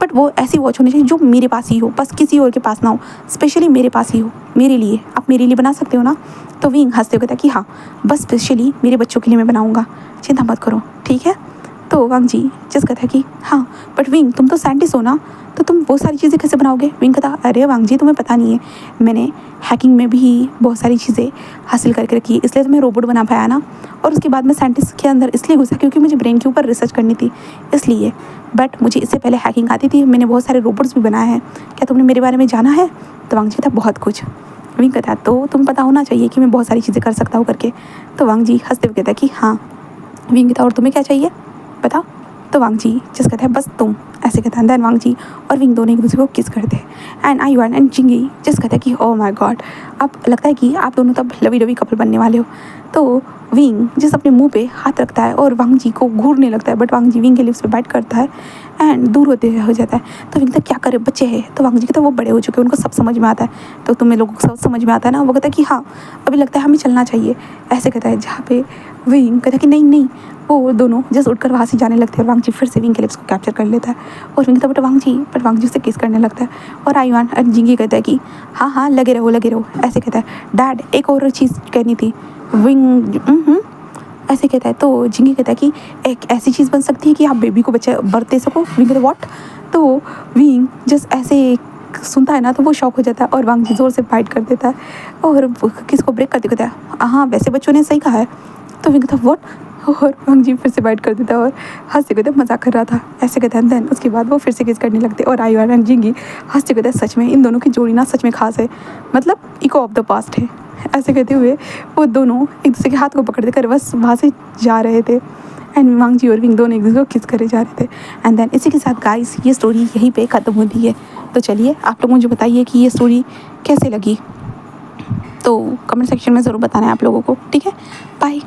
बट वो ऐसी वॉच होनी चाहिए जो मेरे पास ही हो, बस किसी और के पास ना हो, स्पेशली मेरे पास ही हो, मेरे लिए। आप मेरे लिए बना सकते हो ना। तो विंग हंसते हुए कहता कि हाँ बस स्पेशली मेरे बच्चों के लिए मैं बनाऊंगा, चिंता मत करो, ठीक है। तो वांग जी जस्ट कहता है कि हाँ बट विंग तुम तो साइंटिस्ट हो ना, तो तुम वो सारी चीज़ें कैसे बनाओगे। विंग कहता अरे वांग जी तुम्हें पता नहीं है, मैंने हैकिंग में भी बहुत सारी चीज़ें हासिल करके रखी है, इसलिए तो मैं रोबोट बना पाया ना। और उसके बाद मैं साइंटिस्ट के अंदर इसलिए घुसा क्योंकि मुझे ब्रेन के ऊपर रिसर्च करनी थी इसलिए, बट मुझे इससे पहले हैकिंग आती थी, मैंने बहुत सारे रोबोट्स भी बनाए हैं। क्या तुमने मेरे बारे में जाना है। तो वांग जी कहता बहुत कुछ। विंग कहता तो तुम पता होना चाहिए कि मैं बहुत सारी चीज़ें कर सकता हूँ करके। तो वांग जी हंसते हुए कहता कि हाँ। विंग कहता और तुम्हें क्या चाहिए बता। तो वांग जी जिस कहता है बस तुम, ऐसे कहता है। देन वांग जी और विंग दोनों एक दूसरे को किस करते हैं। एंड आयुन एंड जिंगी जिस कहता है कि ओ माय गॉड, अब लगता है कि आप दोनों तब लवी डवी कपल बनने वाले हो। तो विंग जिस अपने मुंह पे हाथ रखता है और वांग जी को घूरने लगता है, बट वांग जी विंग के लिप्स पे बाइट करता है एंड दूर होते हो जाता है। तो विंग कहता क्या करे, बच्चे हैं। तो वांग जी कहता वो बड़े हो चुके हैं, उनको सब समझ में आता है। तो तुम्हें लोगों को सब समझ में आता है ना। वो कहता है कि हाँ अभी लगता है हमें चलना चाहिए, ऐसे कहता है। जहाँ पे विंग कहता है कि नहीं, वो दोनों जस्ट उठकर वहाँ से जाने लगते हैं और वांग जी फिर से विंग के लिप्स को कैप्चर कर लेता है और विंग कहता बट वांग जी से किस करने लगता है। और आयुन और जिंगी कहता है कि हाँ लगे रहो, ऐसे कहता है। डैड एक और चीज़ कहनी थी। ऐसे कहता है। तो जिंगी कहता है कि एक ऐसी चीज़ बन सकती है कि आप बेबी को बच्चा बर्थ दे सको। विंग कहता है व्हाट। तो विंग जस्ट ऐसे सुनता है ना तो वो शॉक हो जाता है और वांग जी ज़ोर से फाइट कर देता है और किसको ब्रेक कर देता है। हाँ वैसे बच्चों ने सही कहा है। तो विंग कहता है व्हाट। और वांग जी फिर से फाइट कर देता है और हंसते कहते मजाक कर रहा था ऐसे कहते हैं। देन उसके बाद वो फिर से किस करने लगते और आई और जिंगी हंसते कहते हैं सच में इन दोनों की जोड़ी ना सच में खास है, मतलब इको ऑफ द पास्ट है। ऐसे कहते हुए वो दोनों एक दूसरे के हाथ को पकड़ कर बस वहाँ से जा रहे थे एंड वांग जी और विंग दोनों एक दूसरे को किस करे जा रहे थे। एंड देन इसी के साथ गाइस ये स्टोरी यहीं पे ख़त्म होती है। तो चलिए आप लोग मुझे बताइए कि ये स्टोरी कैसे लगी, तो कमेंट सेक्शन में ज़रूर बताना है आप लोगों को। ठीक है, बाय।